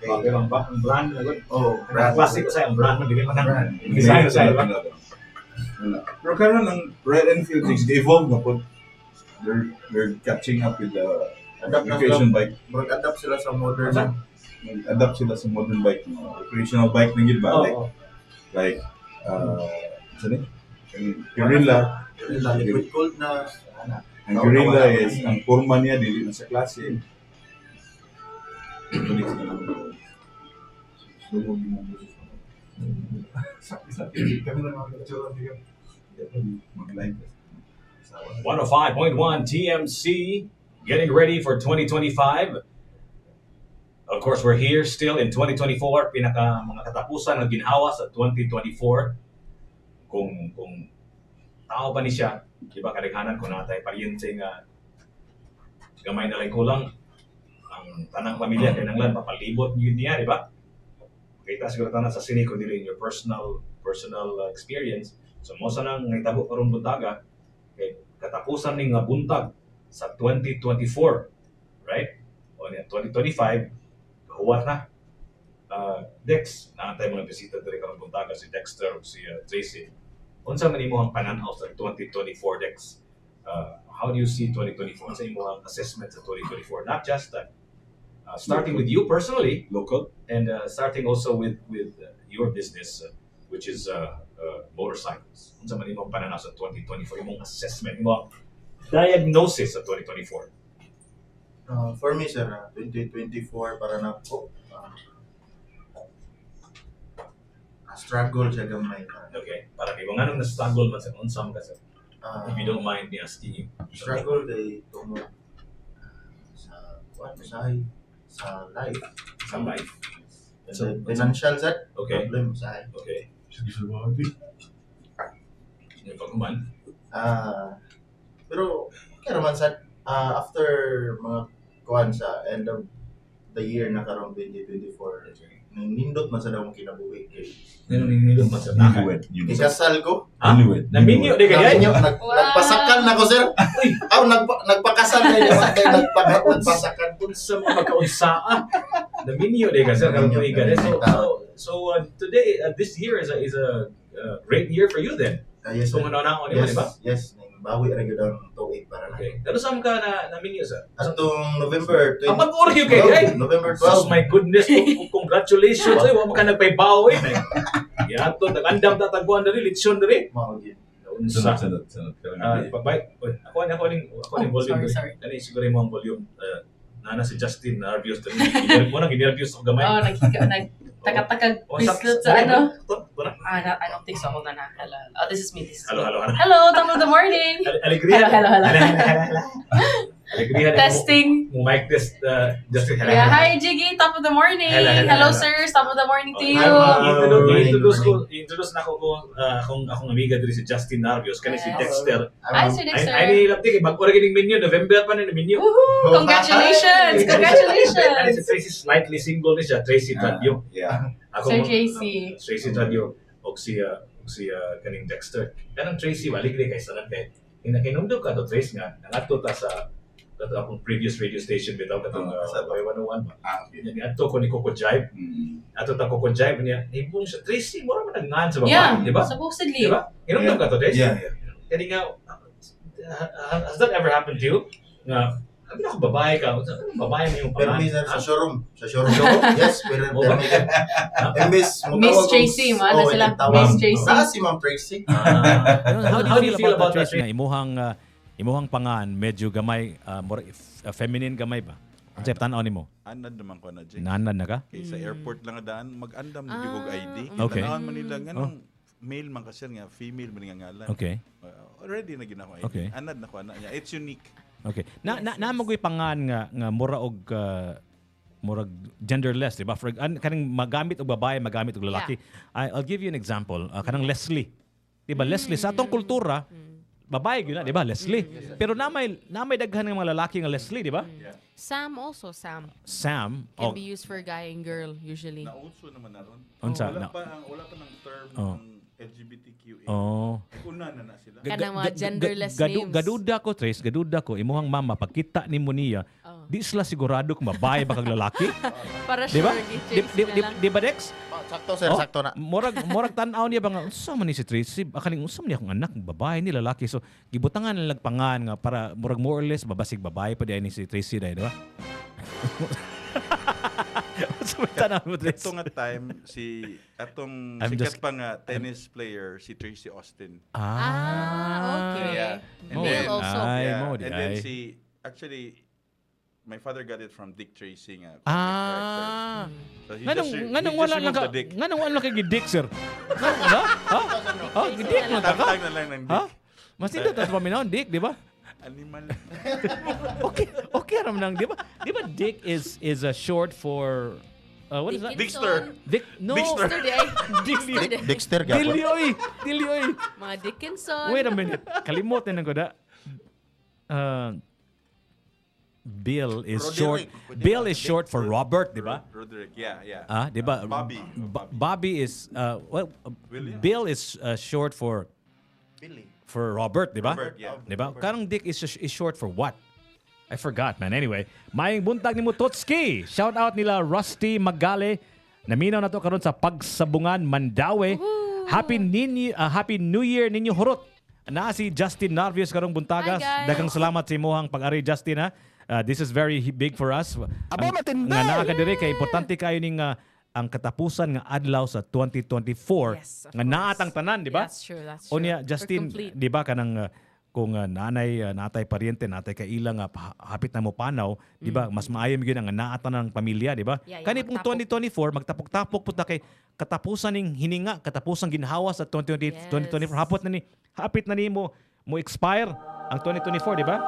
Okay, ang brand na good. Oh, Brand classic sa ang brand mo dili man ang design sa iba. Pero karon ang Royal Enfield things evolve na po. They're catching up with the recreation bike. Mag-adapt sila sa modern. Adapt sila sa modern bike. Recreational bike na gid ba? Like saan Guerrilla. Liquid cold na. Ang Guerrilla is, ang forma niya dili na sa klase. Kami na mag-live. 105.1 TMC, getting ready for 2025. Of course, we're here still in 2024. Mga katapusan ng ginhawa sa 2024. Kung tao pa ni siya, iba kadaghanan kung natay paryente nga gamay na lang kulang ang tanang pamilya kinahanglan mapalibot yun niya, di ba? Kita siguro tanan sa sini kung dili in your personal experience. So mo sa nang nagtabo karon buntaga kay katapusan ning nga buntag sa 2024, right? O niya 2025 huwat na. Dex, naantay mga bisita diri karon buntaga si Dexter ug si Tracy. Unsa man imo ang pananaw sa 2024 Dex? How do you see 2024? Unsa imo ang assessment sa 2024? Not just starting with you personally, local, and starting also with your business, which is motorcycles. Unsa man imo ang pananaw sa 2024? Imong assessment, imong diagnosis sa 2024? For me, sir, 2024 para na po. Struggle siya gamay. Okay. Para kay kung anong na-struggle man sa unsam kasi. If you don't mind me asking you. Struggle kay tungo sa life. Sa life. So, financial set, okay. Problem sa okay. Yung pagkuman. Pero, okay naman sa after mga kuhan sa end of the year na karong 2024, nindot man sa daw mong kinabuhi kay nindot man sa nakawet. Ikasal ko. Naminyo di kaya? Nagpasakan na ko, sir. Nagpakasal na yun. Nagpasakan po sa mga kaunsaan. Naminyo di ka, sir. So today, this year is a great year for you then. Yes, kung ano-ano, di ba? Yes, bawi rin yun ang tuwid para na. Okay. Pero saan ka naminyo, sir? Atong November 20. Mag-org kayo kay? November 12. Oh my goodness, congratulations. Ay, wala ka nagpaybaw eh. Yato, nag-andam tatagpuan na rin, litsyon na rin. Unsa. Sanot. Pabay. Ako ni volume. Sorry. Ano siguro mo ang volume. Nana si Justin, nervous. Mo na ginervous og gamay. Oh, Takag-takag What's up? bislot sa ano. Ito na. I don't think so. Hold on. Hello. Oh, this is me. Hello. Hello, top of the morning. Alegría. Hello. Alegría. Testing. Mo mic test. Just Yeah, hi Jiggy, top of the morning. Hello, sirs, top of the morning to you. I-introduce na ako akong amiga diri si Justin Narvios kani si Dexter. Hi, Sir Dexter. Ay lapti kay bag-ora gining menu November pa ni menu. Woohoo! Congratulations! Ani si Tracy slightly single ni siya, Tracy Tadio. Yeah. Sir JC. Tracy Tadio og si kaning Dexter. Kanang Tracy waligre kay sanad kay Kinumdog ka to Trace nga nangadto ta sa akong previous radio station bitaw katong sa 101 ba. Yan adto ko ni Coco Jive. Ato ta Coco Jive niya. Ibong sa Tracy mo ra man ngan sa babae, di ba? Supposedly. Di ba? Kinumdog ka to Tracy. Yeah. Kani nga has that ever happened to you? Nga abi ako babae ka. Ano babae mo yung Pero pangalan? minsan sa showroom. Yes, pero Miss Tracy, man. Sila. Miss Tracy. Si Ma'am Tracy. How do you feel about that, Tracy? Imuhang pangan medyo gamay, more feminine gamay ba? Ang sa tanaw nimo? Anad naman ko na, Jay. Nanad na ka? Kaya sa airport lang daan, mag-andam na yung ID. Okay. Tanawan man nila, ganong male man kasi nga, female man nga ngalan. Okay. Already na ginawa ID. Okay. Anad na ko na. It's unique. Okay. Na magoy pangan nga mura og murag genderless, di ba? For kaning magamit og babae, magamit og lalaki. I'll give you an example. Kanang Leslie. Di ba? Leslie sa atong kultura, babae gyud na, di ba? Leslie. Pero namay daghan ng mga lalaki nga Leslie, di ba? Sam also, Sam. Sam Can be used for guy and girl usually. Na-also naman na ron. Unsa? Wala pa ng term ng LGBTQA. Una na sila. Kanang mga genderless names. Gaduda ko, Trace, imuhang mama, pagkita ni mo niya, di sila sigurado kung babae ba kag lalaki. Para di ba? sure, Di ba, Dex? Sakto, sir, sakto na. Murag tanaw niya ba nga, unsa man ni si Tracy? Akaling unsa man niya akong anak, babae ni lalaki. So, gibutangan na pangan nga para murag more or less babasig babae pa di ni si Tracy dai, di ba? Ito nga time, sikat pa nga tennis player, si Tracy Austin. Okay. Yeah. Male also. And then actually, my father got it from Dick Tracy nga. So Nganong wala kay Dick, sir? Dick na ta ka? Tagtag na lang ng Dick. Masita ta paminaw Dick, di ba? Animal. Okay ram nang, di ba? Di ba Dick is a short for what is that? Dexter. Dexter Dilioy. Mga Dickinson. Wait a minute. Kalimutan na ko da. Bill is short for Robert, di ba? Roderick, yeah. Di ba? Bobby is Bill is short for Billy. For Robert, di ba? Robert, yeah. Di ba? Karang Dick is short for what? I forgot, man. Anyway, maing buntag ni mo Totski. Shout out nila Rusty Magale. Naminaw na to karon sa Pagsabungan, Mandaue. Happy New Year ninyo hurot. Na si Justin Narvios karong buntagas. Daghang salamat sa imuhang pag-ari, Justin, ha. This is very big for us. Nga naa ka dire kay importante kayo ning ang katapusan nga adlaw sa 2024 nga naatang tanan, di ba? That's true. Onya Justin, di ba kanang kung natay pariente, natay kailang hapit na mo panaw, di ba? Mas maayo mi gyud ang naatan ng pamilya, di ba? Kani pong 2024 magtapok-tapok pud ta kay katapusan ning hininga, katapusan ginhawa sa 2024 hapit na nimo mo expire ang 2024, di ba?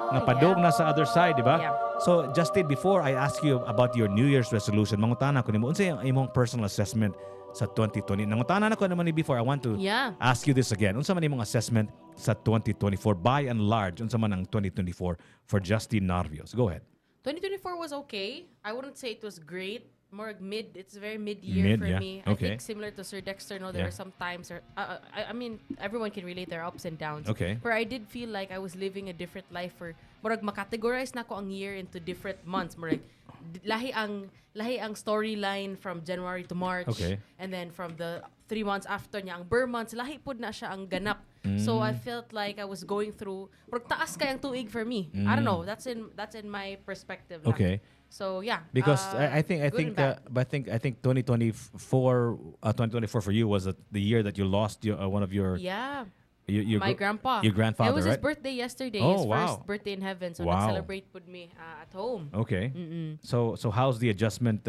Nga padog na sa other side, di ba? So, Justin, before I ask you about your New Year's resolution, mangutana ko nimo unsa imong personal assessment sa 2020. Nangutana na ko naman ni before. I want to ask you this again. Unsa man imong assessment sa 2024 by and large? Unsa man ang 2024 for Justin Narvios? Go ahead. 2024 was okay. I wouldn't say it was great. More mid. It's a very mid-year for me. I think similar to Sir Dexter, there are some times, I mean, everyone can relate their ups and downs. Okay. Where I did feel like I was living a different life for, murag makategorize na ko ang year into different months. Murag, lahi ang storyline from January to March. Okay. And then from the 3 months after niya, ang Burr months, lahi pod na siya ang ganap. So I felt like I was going through, murag taas kayang tuig for me. I don't know. That's in my perspective. Okay. So yeah. Because I think 2024 for you was the year that you lost one of your My grandpa. Your grandfather, It was his right? birthday yesterday. Oh, his wow. first birthday in heaven. So Wow. celebrate with me at home. Okay. Mm-mm. So how's the adjustment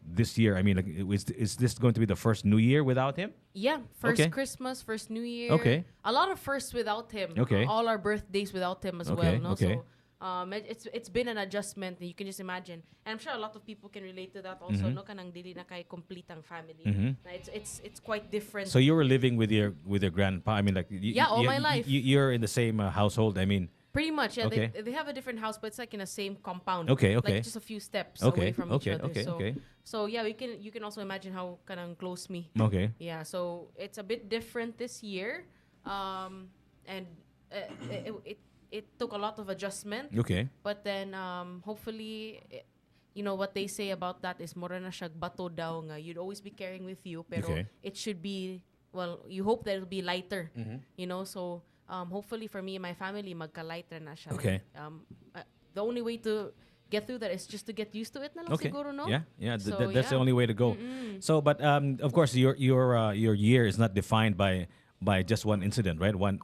this year? I mean, like, is this going to be the first New Year without him? Yeah, first Okay. Christmas, first New Year. Okay. A lot of firsts without him. Okay. All our birthdays without him as Okay, well. No? okay. So it's been an adjustment. You can just imagine, and I'm sure a lot of people can relate to that also. Mhm. No, kanang dili na kay complete ang family. Mhm. Na it's quite different. So you were living with your grandpa. I mean, like Yeah, all my life. You're in the same household. I mean, Pretty much, yeah. Okay. They have a different house, but it's like in the same compound. Okay, okay. Like just a few steps Okay, away from okay, each other. okay, so, okay. so yeah, you can also imagine how kanang close me. Okay. Yeah, so it's a bit different this year, and it took a lot of adjustment. Okay. But then hopefully. You know what they say about that is mura na siya bato daw nga you'd always be carrying with you pero Okay. it should be you hope that it'll be lighter. Mhm. You know, so hopefully for me and my family magka-lighter na siya. Okay. The only way to get through that is just to get used to it na lang Okay. siguro, no? Yeah, yeah. So, That's the yeah. only way to go. Mm-mm. So, but of course, your year is not defined by just one incident, right? One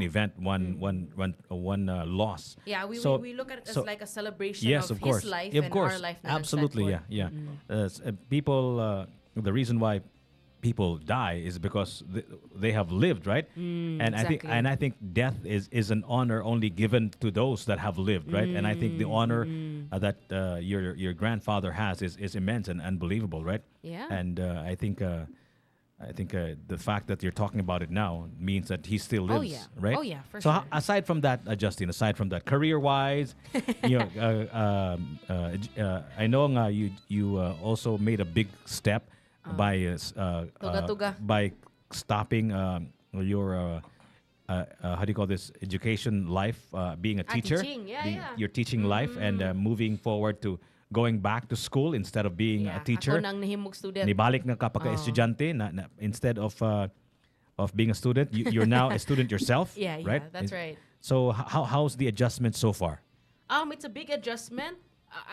event, one loss. Yeah, we So- look at it as so- like a celebration yes, of course. his life Yeah, of and course. our life. na Absolutely, yeah, nagset yeah. People, the reason why people die is because they have lived, right? And exactly. I think death is an honor only given to those that have lived, right? And I think the honor that your grandfather has is immense and unbelievable, right? Yeah. And I think the fact that you're talking about it now means that he still Oh, lives, yeah. right? Oh, yeah, for so sure. aside from that, Justin, aside from that, career-wise, you know, I know you also made a big step Tuga-tuga. by stopping your how do you call this education life, being a teacher, teaching. Yeah, yeah. your teaching life, and moving forward to going back to school instead of being a teacher. Ako nang nahimog student. Nibalik na kapag estudyante na instead of being a student, you're now a student yourself. Yeah, right? that's right. So how's the adjustment so far? It's a big adjustment.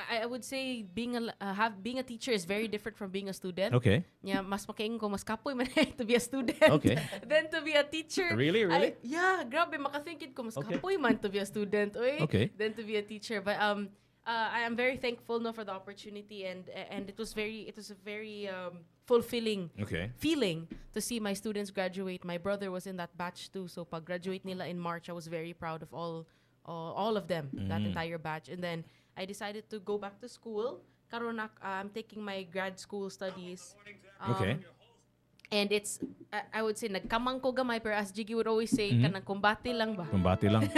I would say being a teacher is very different from being a student. Okay. Yeah, mas makaingon ko mas kapoy man to be a student Okay. than to be a teacher. Really? Yeah, grabe makathinkid ko mas Okay. kapoy man to be a student, oy, Okay. than to be a teacher. But I am very thankful for the opportunity and it was a very fulfilling Okay. feeling to see my students graduate. My brother was in that batch too, so pag graduate nila in March, I was very proud of all of them, that entire batch. And then I decided to go back to school. Karon I'm taking my grad school studies. Okay. And it's, I would say, nagkamang ko gamay, pero as Jiggy would always say, kanang kumbati lang ba? Kumbati lang.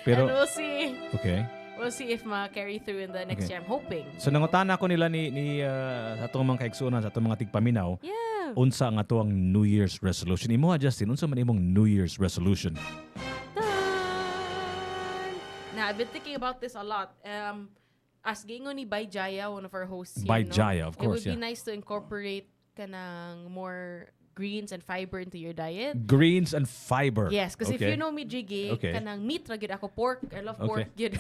And we'll see. Okay. We'll see if ma-carry through in the next Okay. year. I'm hoping. So nangutana ko nila ni sa atong mga kaigsuonan, sa atong mga tigpaminaw. Yeah. Unsa ang atong New Year's resolution? Imo Justin, unsa man imong New Year's resolution? Now, I've been thinking about this a lot. As gingon ni Bai Jaya, one of our hosts here, Bai no? Jaya, of It course, would be yeah. nice to incorporate kanang more greens and fiber into your diet. Greens and fiber. Yes, because if Okay. you know me, Jiggy, Okay. kanang meat ra gyud ako, pork. I love pork Okay. gyud.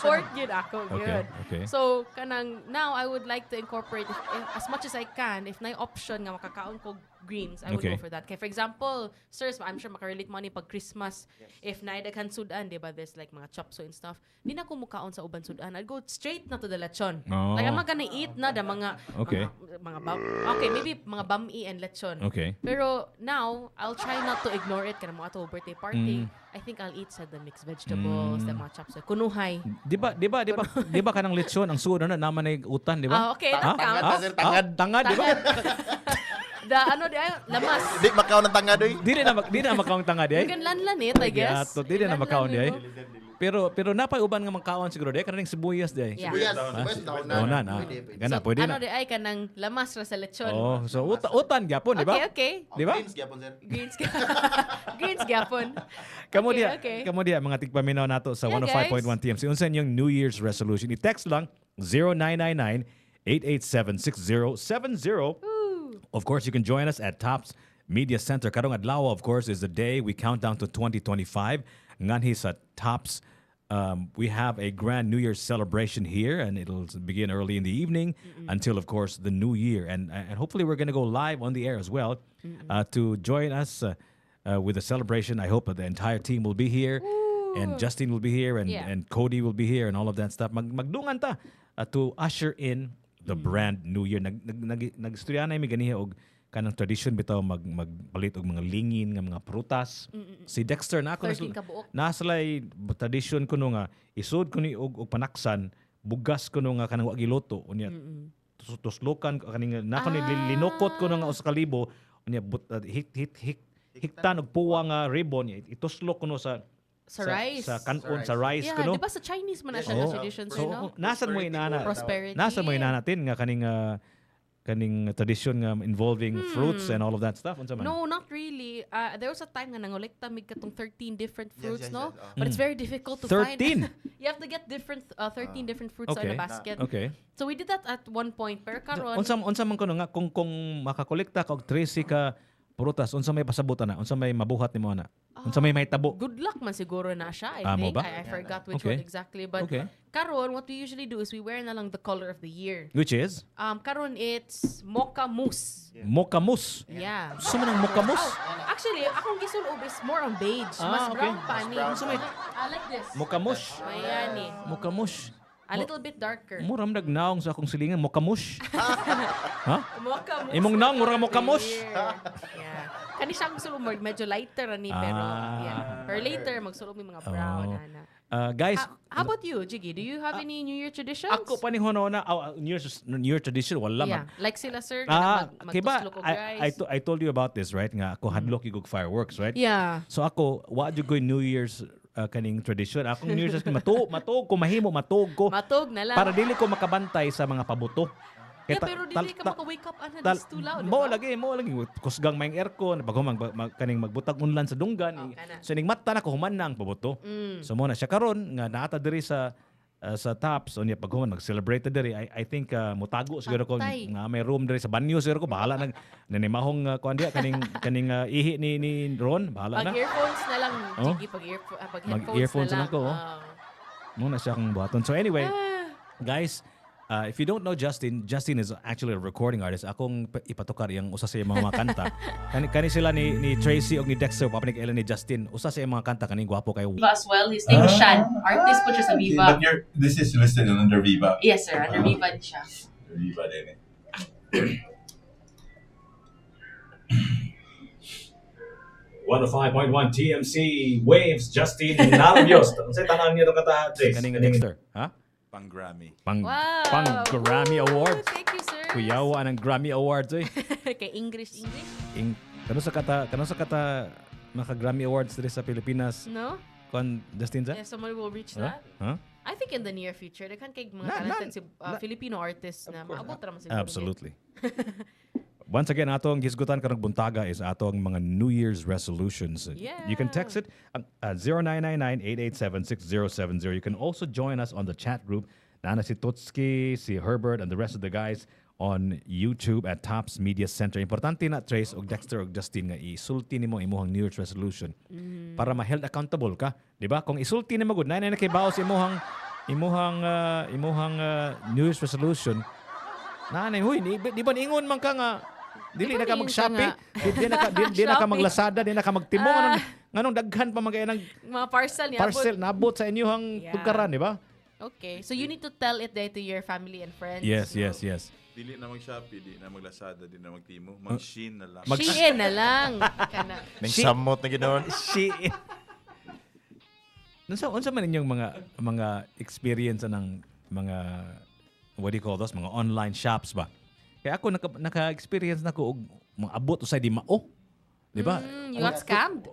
Pork gyud ako, Okay, gyud. okay. So, kanang now I would like to incorporate as much as I can. If na option nga makakaon ko greens, I would Okay. go for that. Okay, for example, sirs, I'm sure makarelate mo ni pag Christmas, if naidaghan sudan, di ba, there's like mga chopso and stuff, di na ko mukaon sa uban sudan. I'd go straight na to the lechon. Oh. Like, I'm not gonna eat na the mga, Okay. okay, maybe mga bami and lechon. Okay. Pero now, I'll try not to ignore it. Kana mo ato birthday party, I think I'll eat sa the mixed vegetables, the mga chopso. Kunuhay. Di ba kanang lechon ang suod na naman ay utan, di ba? Okay, Ha? that counts. Ha? Tangad. Tangad, di ba? Lamas. Di makaw ng tangad oy. Di na makaong tangad You ay. can lanlanit, I guess. Yato, di na makaon di ay. Lanlan mo. Pero napay uban nga makaon siguro di kanang sibuyas di ay. Yeah. Sibuyas, Ah, sibuyas, daunan, ah. Gana, So, pwede ano na. di ay kanang lamas ra sa lechon. Oh, so utan gyapon, di ba? Okay. Di ba? Greens, gyapon, sir. Greens gyapon. Kamo Okay, dia, okay. kamo dia mga tigpaminaw nato sa Yeah, 105.1 TMC. Unsa inyong New Year's resolution? I-text lang 0999-887-6070. Of course, you can join us at Tops Media Center. Karong adlaw, of course, is the day we count down to 2025. Nganhi sa Tops, we have a grand New Year's celebration here, and it'll begin early in the evening until, of course, the New Year. And hopefully we're going to go live on the air as well to join us with the celebration. I hope that the entire team will be here. And Justin will be here, and Cody will be here, and all of that stuff. Magdungan ta to usher in the brand new year. Nagstorya na mi ganiha og kanang tradition bitaw magpalit og mga lingin nga mga prutas. Si Dexter na ako nasalay tradition kuno nga isud kuno og panaksan, bugas kuno nga kanang wa giluto unya. Tuslokan kaning nako ni linokot kuno nga usa ka libo unya hiktan og puwa nga ribbon ituslok kuno sa rice. Sa kanon, sa rice yeah, kuno. Di ba sa Chinese man na siya na tradition so, nasan mo inana? Prosperity. Nasan mo inana natin nga kaning tradition nga involving fruits and all of that stuff? Unsa man? No, not really. There was a time nga nangolekta mig katong 13 different fruits, no? But it's very difficult to 13? find. You have to get 13 different fruits in a basket. Okay. So we did that at one point. Pero karon unsa man kuno nga kung makakolekta ka og 13 ka prutas, unsa may pasabutan na? Unsa may mabuhat nimo na? Unsa may tabo? Good luck man siguro na siya. I Mo think. ba? I forgot which one exactly. But karon, what we usually do is we wear na lang the color of the year. Which is? Karon it's mocha mousse. Mocha mousse? Yeah. Gusto mo ng mocha mousse? Actually, akong gisulob is more on beige. Mas brown pa ni. I like this. Mocha mousse? Ayan eh. Mocha mousse. A little bit darker. Muram nagnaong sa akong silingan, mocha mousse. Ha? Mocha mousse. Imong naong, murang mocha mousse. Yeah. Kani siya magsulong medyo lighter ani pero yeah. Or later magsulong may mga brown ana. Guys, how about you, Jiggy? Do you have any New Year traditions? Ako panihon na New Year tradition wala man. Like sila sir magtuslok og rice. I told you about this, right? Nga ako hadlok yung fireworks, right? Yeah. So ako wa jud ko New Year's kaning tradition. Akong New Year's matug ko mahimo matug ko. Matug na lang. Para dili ko makabantay sa mga pabuto. Pero dili ka maka-wake up ana this too loud. Mo lagi kusgang may aircon pag kaning magbutag unlan sa dunggan. So ning mata na ko human na ang pabuto. So mo na siya karon nga naata diri sa tops unya pag human mag-celebrate diri. I think mutago siguro ko nga may room diri sa banyo siguro ko bahala nang nanimahong kuan dia kaning ihi ni Ron bahala na. Pag earphones na lang Jiggy pag earphones na lang ko. Mo na siya kang buhaton. So anyway, guys, if you don't know Justin is actually a recording artist. Akong ipatukar yung usa sa mga kanta. Kani sila ni Tracy o ni Dexter, papanig ilan ni Justin. Usa sa mga kanta kaning gwapo kayo. Viva as well. His name is Shan. Artist po siya sa Viva. But this is listed under Viva? Yes, sir. Under Viva din siya. Under Viva din eh. 105.1 TMC Waves, Justin Nalabios. Unsay tanan niyo kata Trace? Kaning Dexter, ha? Pang-Grammy. Pang-Grammy Awards. Thank you, sir. Kuyawa anang Grammy Awards eh. Kay English. Kano sa kata maka-Grammy Awards diri sa Pilipinas? No? Kon Justin sa? Yeah, someone will reach that. Huh? I think in the near future, they can kay mga talented Filipino artists na maabot ra man siguro. Absolutely. Once again, atong gisgutan karong buntaga is atong mga New Year's resolutions. Yeah. You can text it at 0999-887-6070. You can also join us on the chat group. Nana si Totski, si Herbert, and the rest of the guys on YouTube at Tops Media Center. Importante na Trace og Dexter og Justin nga isulti nimo imong New Year's resolution para ma-held accountable ka, di ba? Kung isulti nimo gud na kay baos imong New Year's resolution. Nanay, huy, di ba ingon man ka nga dili na ka mag-Shopee, di na ka mag-Lazada, di na ka mag-Timo, nganong daghan pa magay ng mga parcel nabot sa inyong tugkaran, di ba? Okay, so you need to tell it there to your family and friends. Yes. Dili na mag-Shopee, di na mag-Lazada, di na mag-Timo, mag-Shein na lang. Shein na lang. Nang samot na ginoon. Shein. Unsa man inyong mga experience ng mga what do you call those, mga online shops ba? Kaya ako naka-experience na ko og mga abot usay di mao. Di ba? You got scammed?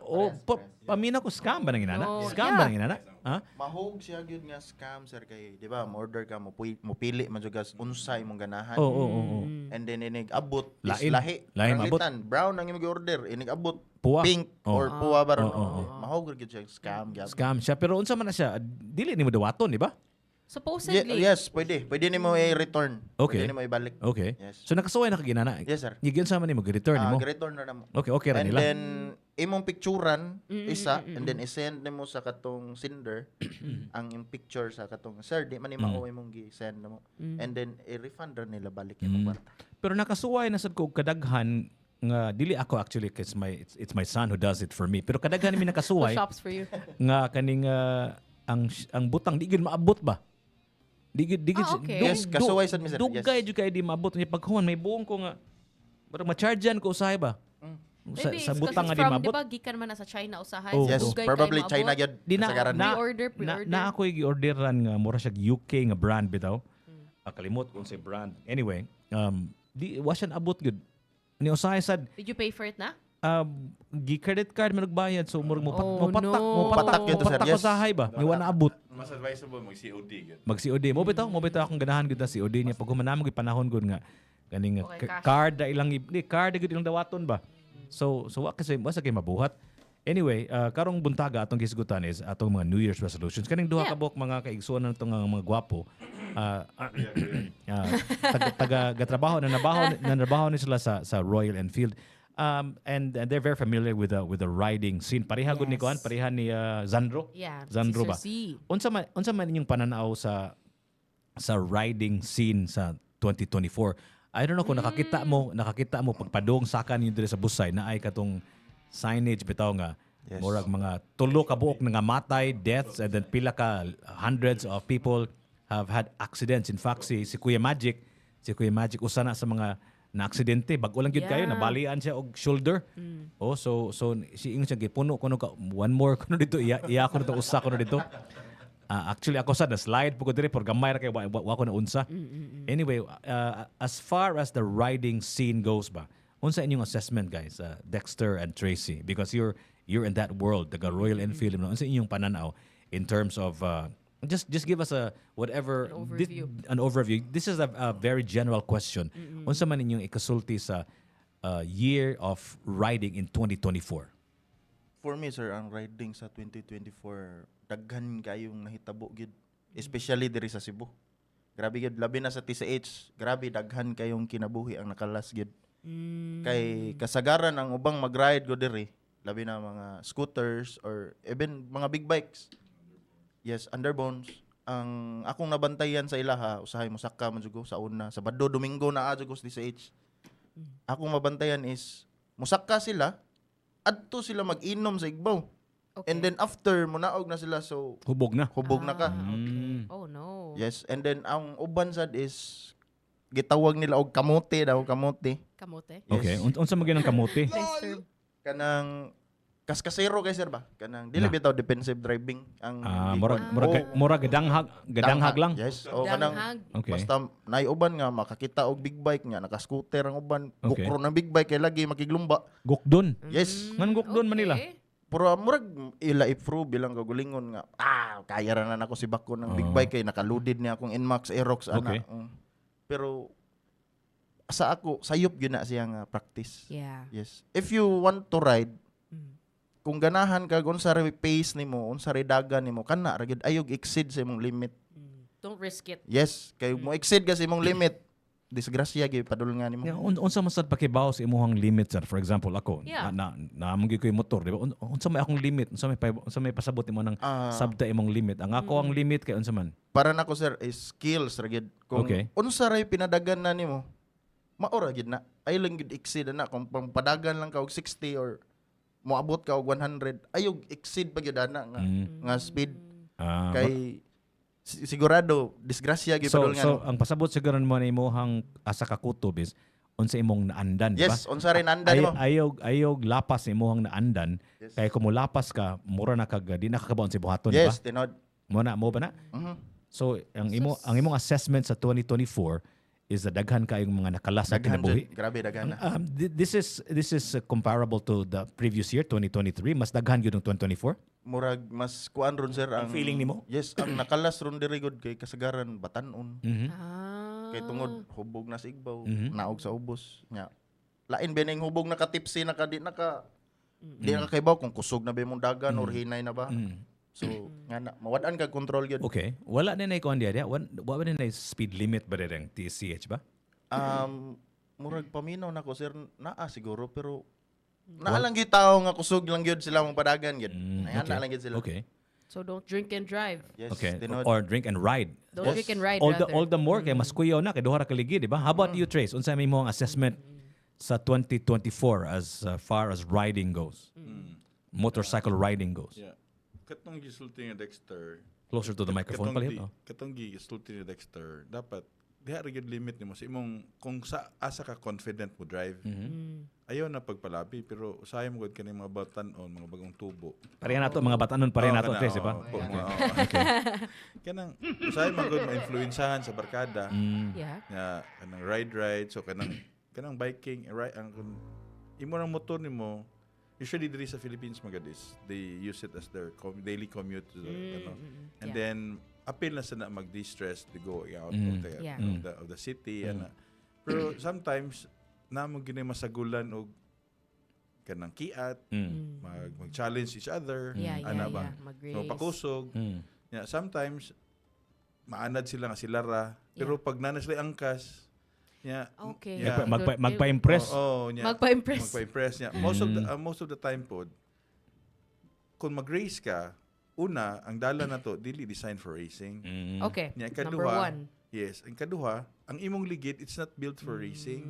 Pamina ko scam ba nang inana? Scam ba nang inana? Ha? Mahog siya gyud nga scam sir kay, di ba? Order ka mo pili man jud unsa imong ganahan. Oo. And then inig abot lain abot. Brown ang imong order, inig abot puwa. Pink or puwa baron. Mahog gyud siya scam gyud. Scam siya pero unsa man na siya? Dili nimo dawaton, di ba? Supposedly. Yes, pwede. Pwede nimo i-return. Okay. Pwede nimo ibalik. Okay. Yes. So nakasuway na kaginana. Yes, sir. Gigyan sa man nimo gi-return nimo. Gi-return na namo. Okay ra nila. And then imong picturean isa and then i-send nimo sa katong sender ang picture sa katong sir di man ni mao imong gi-send namo. And then i-refund ra nila balik imong kwarta. Pero nakasuway na sad ko kadaghan nga dili ako actually cause it's my son who does it for me. Pero kadaghan mi Who nakasuway shops for you? nga kaning ang butang di gyud maabot ba? Di gyud okay. Yes, kasuway sad mi sir. Dugay jud kay di maabot niya paghuman may buong ko nga parang ma-chargean ko usahay ba? Maybe Sa it's butang nga because di from, maabot. di ba, gikan man na sa China usahay. Oh, Yes, dugay probably kay China maabot. gyud Di na kasagaran. Pre-order. na ako gi-orderan nga mura siya UK nga brand bitaw. Kalimot kung sa brand. Anyway, di wa siya abot gud. Ni usahay sad Did you pay for it na? gi-credit card man nagbayad so murag mo Oh, patak no. mo patak Patak yun to, sir. patak Yes. usahay ba? Ni wa na abot. Mas advisable mag-COD gyud. Mag-COD. Mo bitaw akong ganahan gud na COD niya pag humanamo gid panahon gud nga kaning Okay, cash. card da ilang card gud ilang dawaton ba. So wa kasi wasa kay mabuhat. Anyway, karong buntaga atong gisgutan is atong mga New Year's resolutions. Kaning duha ka Yeah. buok mga kaigsuonan natong mga gwapo. Taga gatrabaho na nabaho ni sila sa Royal Enfield. And they're very familiar with the riding scene. Pareha gud ni Kuan, pareha ni Zandro. Yeah. Zandro Sister ba? Unsa man inyong pananaw sa riding scene sa 2024? I don't know kung nakakita mo pagpadong sakan niyo diri sa busay na ay katong signage bitaw nga Yes. murag mga tulo ka buok nga matay, deaths, and then pila ka hundreds of people have had accidents. In fact, si Kuya Magic usa na sa mga na aksidente bag-o lang gyud kayo Yeah. nabalian siya og shoulder. Oh, so si ingon siya gipuno kuno ka one more kuno dito iya ko dito usa kuno dito. Actually ako sa na slide pugod diri por gamay ra kay wa ko na unsa. Anyway, as far as the riding scene goes ba, unsa inyong assessment guys, Dexter and Tracy, because you're in that world, the Royal Enfield, unsa inyong pananaw in terms of just give us a whatever an overview. This is a very general question. Unsa man inyong ikasulti sa year of riding in 2024? For me sir, ang riding sa 2024 daghan kayong nahitabo gid, especially diri sa Cebu. Grabe gid, labi na sa TCH, grabe daghan kayong kinabuhi ang nakalas gid. Kay kasagaran ang ubang mag-ride go diri, labi na mga scooters or even mga big bikes. Yes, underbones. Ang akong nabantayan sa ilaha, usahay mo sakka man jugo sa una, Sabado, Domingo na jugo sa TCH. Akong mabantayan is musakka sila, adto sila mag-inom sa igbaw. Okay. And then after munaog na sila, so Hubog na. na ka. Okay. Oh no. Yes, and then ang uban sad is gitawag nila og kamote daw, kamote. Kamote. Okay, unsa man gyud ang kamote? Nice term. Kanang kaskasero kay sir ba? Kanang dili bitaw defensive driving ang murag gadanghag lang. Yes. O kanang Okay. basta nay uban nga makakita og big bike nga naka-scooter ang uban, Okay. gukro ng big bike kay lagi makiglumba. Gukdon. Yes. Ngan gukdon man nila. Pero murag ila i-prove bilang kagulingon nga kaya ra na nako si bako ng big bike kay naka-loaded niya akong Nmax Aerox ana. Okay. Pero sa ako sayop gyud na siya nga practice. Yeah. Yes. If you want to ride, kung ganahan ka unsa ra pace nimo, unsa ra dagan nimo, kana ra gyud ayog exceed sa imong limit. Don't risk it. Yes, kay mo exceed ka sa imong limit, disgrasya gyud padulngan nimo. Unsa man sad pakibaw sa imong limit sir? For example ako, Yeah. na mong ko yung motor, di ba? Unsa may akong limit? Unsa may pasabot nimo ng sabta imong limit? Ang ako ang limit kay unsa man? Para nako sir is skills ra gyud. Kung Okay. unsa ra pinadagan na nimo, maora gyud na. Ay lang gyud exceed na kung padagan lang ka og 60 or moabot ka og 100, ayog exceed pa gyud na nga speed. Kay sigurado disgrasya gyud So padulngan. ang pasabot siguro mo na imong asa ka kutob is unsa imong naandan, di ba? Yes, unsa rin naandan mo. Ayog lapas imong naandan. Yes. Kay kung mulapas ka, mura na kag di nakakabaon si buhaton, di ba? Yes, tinod. Mo ba na? So ang imong assessment sa 2024 is the daghan kayong mga nakalas na Daghan kinabuhi. jud, grabe daghan na. This is comparable to the previous year 2023, mas daghan gyud ng 2024. Murag mas kuan ron sir ang feeling nimo? Yes, ang nakalas ron diri gud kay kasagaran batan-on. Ah. Kay tungod hubog na sa igbaw, naog sa ubos nya. Lain bening hubog na ka tipsy na ka di na ka di na ka kaybaw kung kusog na ba imong dagan or hinay na ba. So nga na mawad-an ka control gyud. Okay. Wala na na ikuan diya. Wala na na speed limit ba rin TCH ba? Murag paminaw nako sir naa siguro pero naa lang gyud tao nga kusog lang gyud sila mong padagan gyud. Ayan na lang gyud sila. Okay. So don't drink and drive. Yes, Okay. tinod. Or drink and ride. Don't drink and ride All rather. the more kay mas kuyaw na kay duha ra ka ligi, di ba? How about you, Trace? Unsa may imong assessment sa 2024 as far as riding goes? Motorcycle riding goes. Yeah. Katong gisulti nga Dexter. Closer to the microphone pala yun. Katong gisulti nga Dexter, dapat diha ra gyud limit nimo sa imong kung sa asa ka confident mo drive. Ayaw na pagpalabi pero usahay mo gud kani mga batanon, mga bagong tubo. Pareha nato mga batanon, pareha nato Trace, di ba? Kanang usahay mo gud ma-influensahan sa barkada. Yeah. Nga kanang ride so kanang biking ang imo ang motor nimo. Usually diri sa Philippines magadis, they use it as their daily commute to the, and then appeal na sana mag-de-stress to go out of the city pero sometimes namo gini masagulan og kanang kiat mag-challenge each other ba so pakusog sometimes maanad sila nga sila ra pero pag nanas sila angkas magpa-impress. Magpa-impress niya. Most of the time po kung mag-race ka, una ang dala na to dili designed for racing. Okay. Number one. Yes, ang kaduha, ang imong ligid it's not built for racing.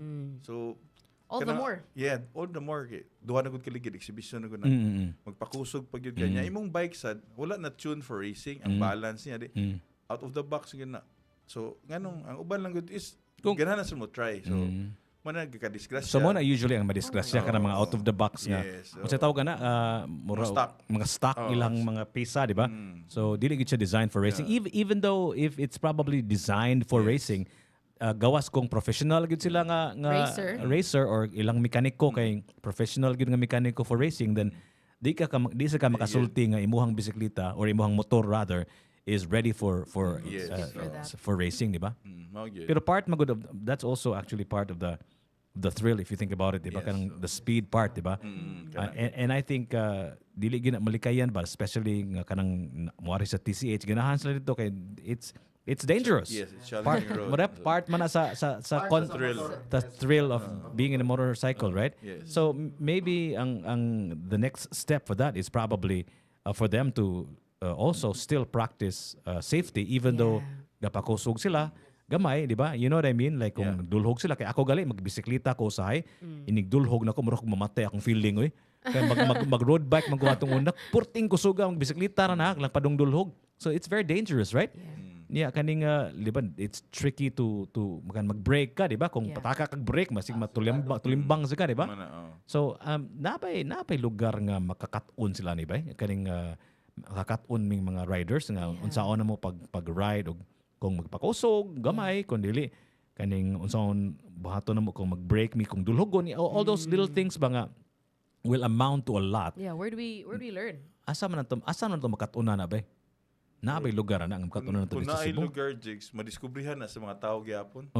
So all the more. Yeah, all the more. Duha na gud ka ligid exhibition na gud na. Magpakusog pag yun kanya. Imong bike sad wala na tune for racing. Ang balance niya out of the box gid na. So nganong ang uban lang gud is ganahan na mo try. So mana gika-disgrasya. So mo na usually ang madisgrasya ka ng mga out of the box nga. Kung sa tawag na mga stock ilang mga pisa, di ba? So dili gid siya designed for racing. Even though if it's probably designed for racing, gawas kung professional gid sila nga racer or ilang mekaniko kay professional gid nga mekaniko for racing, then di sa ka makasulti nga imuhang bisikleta or imuhang motor rather is ready for racing, di ba? Pero that's also actually part of the thrill if you think about it, di ba? Kanang the speed part, di ba? And I think dili gina malikayan ba, especially nga kanang muari sa TCH ganahan sila dito kay it's dangerous. Yes, it's challenging road. Part man na sa thrill of being in a motorcycle, right? Yes. So maybe ang the next step for that is probably for them to also still practice safety even though gapakusog sila gamay, di ba? You know what I mean? Like kung dulhog sila kay ako gali magbisikleta ko usahay, inig dulhog na ko murag mamatay akong feeling oy. Kay mag road bike magkuhatong undak, purting kusuga magbisikleta ra na lang padung dulhog. So it's very dangerous, right? Yeah, kaning di ba, it's tricky to mag-brake ka, di ba? Kung pataka kag brake masig tulimbang sa ka, di ba? So napay lugar nga makakat-on sila ni ba? Kaning makakat-on ming mga riders nga unsaon na mo pag-ride og kung magpakusog gamay kung dili kaning unsaon buhaton na mo kung mag-brake kung dulhogon all those little things ba nga will amount to a lot. Yeah, where do we learn? Asa man to makatuna na ba? Naabay lugar na ang makatuna na to dito sa Cebu. Kung lugar jigs madiskubrihan na sa mga tao gyapon.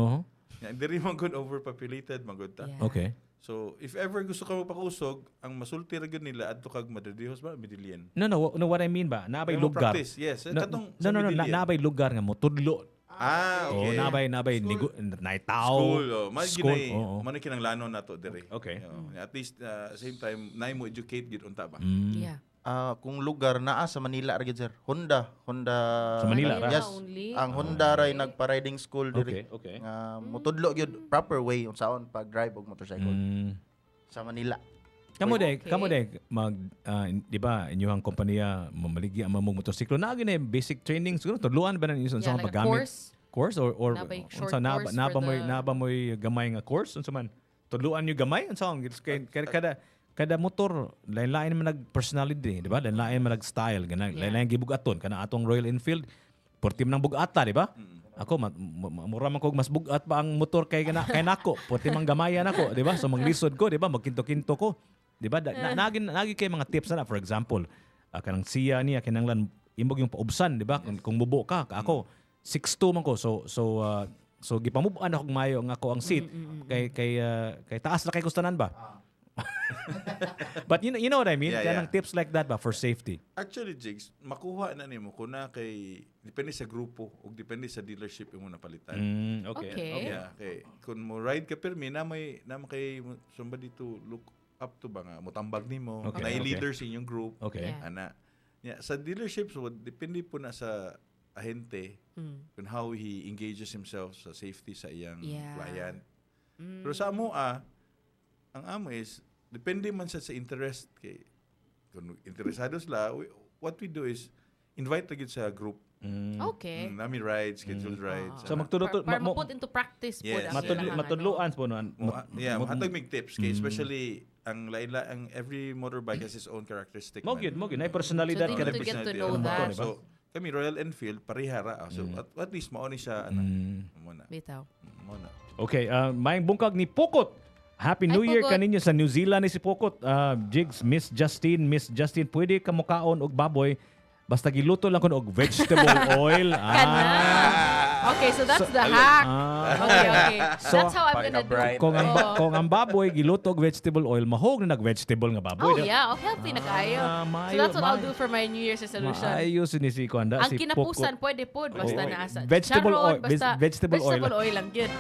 Diri man gud overpopulated magud ta. Okay. So, if ever gusto ka magpakusog, ang masulti ra gud nila adto kag Madridihos ba, Midillian. No, what I mean ba, naabay lugar. Practice, yes. No, naabay lugar nga mo tudlo. Okay. Nabay naitaw. School. Mano kinanglanon nato dire. Okay. At least same time nay mo educate gid unta ba. Yeah. Kung lugar naa sa Manila ra gid sir. Honda sa Manila ra. Yes. Ang Honda ray nagpa-riding school diri. Okay. Mutudlo gyud proper way unsaon pag drive og motorcycle sa Manila. Kamo de di ba inyong kompanya mamaligi ang mamong motorsiklo na gini basic training siguro tudluan ba nang isun sa paggamit course or unsa na ba moy gamay nga course unsa man tudluan niyo gamay unsa kada motor lain-lain man nag personality di ba lain-lain man nag style lain-lain gibugaton kana atong Royal Enfield portim nang bugata di ba ako mura man kog mas bugat pa ang motor kay nako portim ang gamayan ako di ba so maglisod ko di ba magkinto-kinto ko di ba nagi kay mga tips na for example kanang siya niya kinanglan imog yung paubsan di ba kung bubo ka ako 6'2 man ko so gipamubuan ako mayo nga ako ang seat kay taas na kay kustanan ba. But you know what I mean? Kanang tips like that ba for safety? Actually, Jigs, makuha na nimo kuna kay depende sa grupo o depende sa dealership yung napalitan. Okay. Yeah, okay. Kung mo ride ka permi na may kay somebody to look up to ba nga motambag nimo, na leader sa inyong group. Okay. Ana. Yeah, sa dealerships depende po na sa ahente kung how he engages himself sa safety sa iyang client. Pero sa amo ang amo is, depende man sa interest kay kung interesado sila, what we do is invite agad sa group. Okay. Nami rides, scheduled rides. So magtudlo Para put into practice po Yes, matudluan po no. hatag mig tips kay especially ang every motorbike has its own characteristic. Mo gyud ay personalidad So they need to get to know that. So kami Royal Enfield parihara. So at least mauni siya muna. Bitaw. Muna. Okay, maayong bungkag ni Pukot. Happy New Year Pukot. kaninyo sa New Zealand ni si Pukot. Jigs, Miss Justine, pwede ka mukaon og baboy basta giluto lang kun og vegetable oil. Okay, so that's the hack. Okay. So, That's how I'm gonna do it. Kung ang baboy giluto og vegetable oil, mahog na nag-vegetable nga baboy. Oh yeah, okay, healthy na kayo. So that's what I'll do for my New Year's resolution. Ayos ni si Kuanda. Ang si kinapusan Pukot. pwede po basta naasa. Vegetable Charon, oil, basta vegetable oil. lang yun.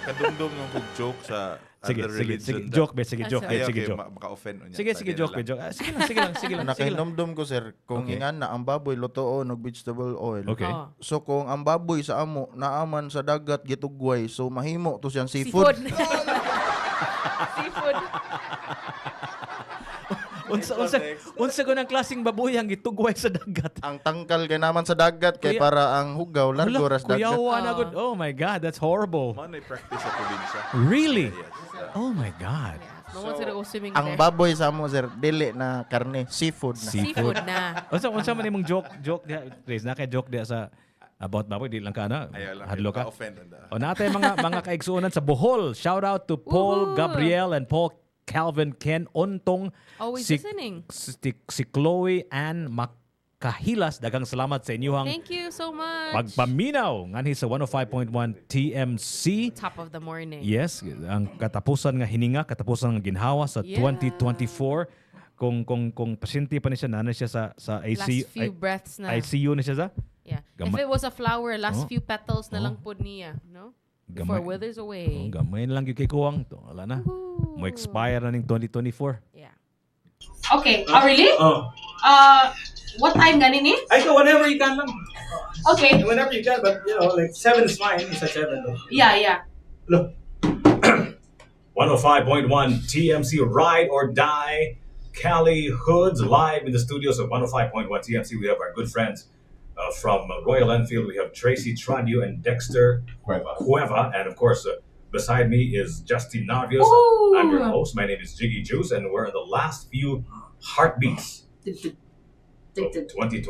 Kadumdum ng joke sa Sige, other sige, religion. sige, joke, bet, sige, joke, bet, sige, joke. Maka-offend unya. Sige, joke, bet, joke. Sige lang. Nakahinomdom ko, sir, kung ingan na ang baboy lutoon og vegetable oil. Okay. So kung ang baboy sa amo naaman sa dagat gitugway, so mahimo to siyang seafood. Seafood. Unsa ko ng klaseng baboy ang gitugway sa dagat. Ang tangkal kay naman sa dagat kay para ang hugaw largo ras dagat. Kuyawa na gud. Oh my God, that's horrible. Manay practice sa probinsya. Really? Yes. Oh my God. No one's gonna go swimming Ang there. baboy sa amo, sir, dili na karne, seafood na. Seafood na. Unsa man imong joke dia, Grace, na kay joke dia sa about baboy di lang kana. Ayaw lang. Hadlo ka. Offend. O natay mga kaigsuonan sa Bohol. Shout out to Paul Woohoo! Gabriel and Paul Calvin Ken Ontong. Always si, listening. si Chloe Ann Makahilas. Dagang salamat sa inyong Thank you so much. pagpaminaw nganhi sa 105.1 TMC. Top of the morning. Yes, ang katapusan nga hininga, katapusan nga ginhawa sa Yeah. 2024. Kung pasyente pa ni siya, nanay siya sa ICU. Last few breaths na. ICU ni siya sa? Yeah. Gama- If it was a flower, last Oh. few petals na Oh. lang po niya, no? Before it withers away. Gamay na lang yung kay Kuwang. Wala na. Mo expire na ning 2024. Yeah. Okay. Oh, really? What time ganin eh? I go whenever you can lang. Okay. Whenever you can, but you know, like 7 is fine. It's at 7 though. Yeah. Look. 105.1 TMC Ride or Die. Cali Hoods live in the studios of 105.1 TMC. We have our good friends from Royal Enfield. We have Tracy Tradio and Dexter Cueva. And of course, beside me is Justin Navios. Ooh. I'm your host. My name is Jiggy Juice, and we're in the last few heartbeats of 2024.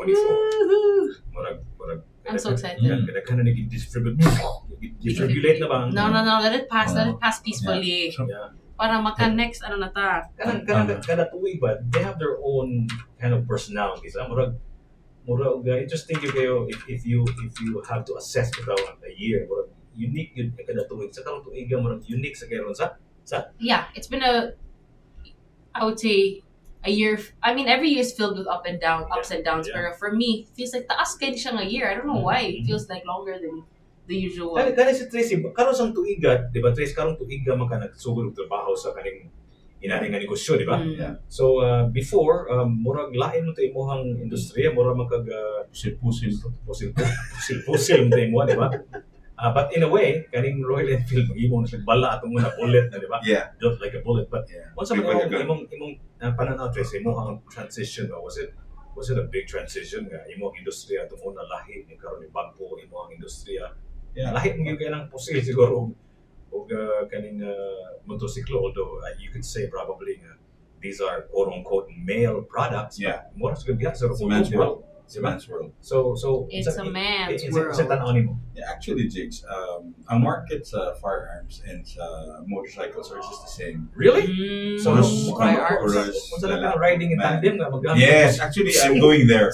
I'm so excited. Kind of distribute na ba? No. Let it pass. Let it pass peacefully. Yeah. Para maka-next ano na ta. Kada tuig ba, they have their own kind of personalities. Murag interesting yung kayo if you have to assess ito a year. Murag unique yun kada tuig. Sa karong tuig murag unique sa kayo sa Yeah, it's been I would say a year. I mean, every year is filled with ups and downs. Yeah. Pero for me, it feels like taas kayo siyang a year. I don't know why. It feels like longer than the usual. Kani si Tracy, karon sang tuiga, di ba Tracy, karong tuiga man ka nagsugod og trabaho sa kaning inani nga negosyo, di ba? Yeah. So before murag lain mo to imong industriya, murag magkag pusil mo mo, di ba? But in a way, kaning Royal Enfield mag-imong siya bala atong mga bullet na, di ba? Yeah. Built like a bullet. But once Big like a gun. imong pananaw, Tracy, imong transition, was it a big transition nga imong industriya itong una lahi ni karon ni bagpo imong industriya? Yeah. Lahi mo kay lang pusil siguro og kaning motorsiklo, although you could say probably these are quote unquote male products. Yeah. More sa gabi sa It's a man's world. It's a man's world. So It's a man's world. Sa tanaw nimo. Yeah, actually, Jigs, ang market sa firearms and sa motorcycles are just the same. Really? So, Firearms. Unsa lang ka riding in tandem nga magamit? Yes, actually, I'm going there.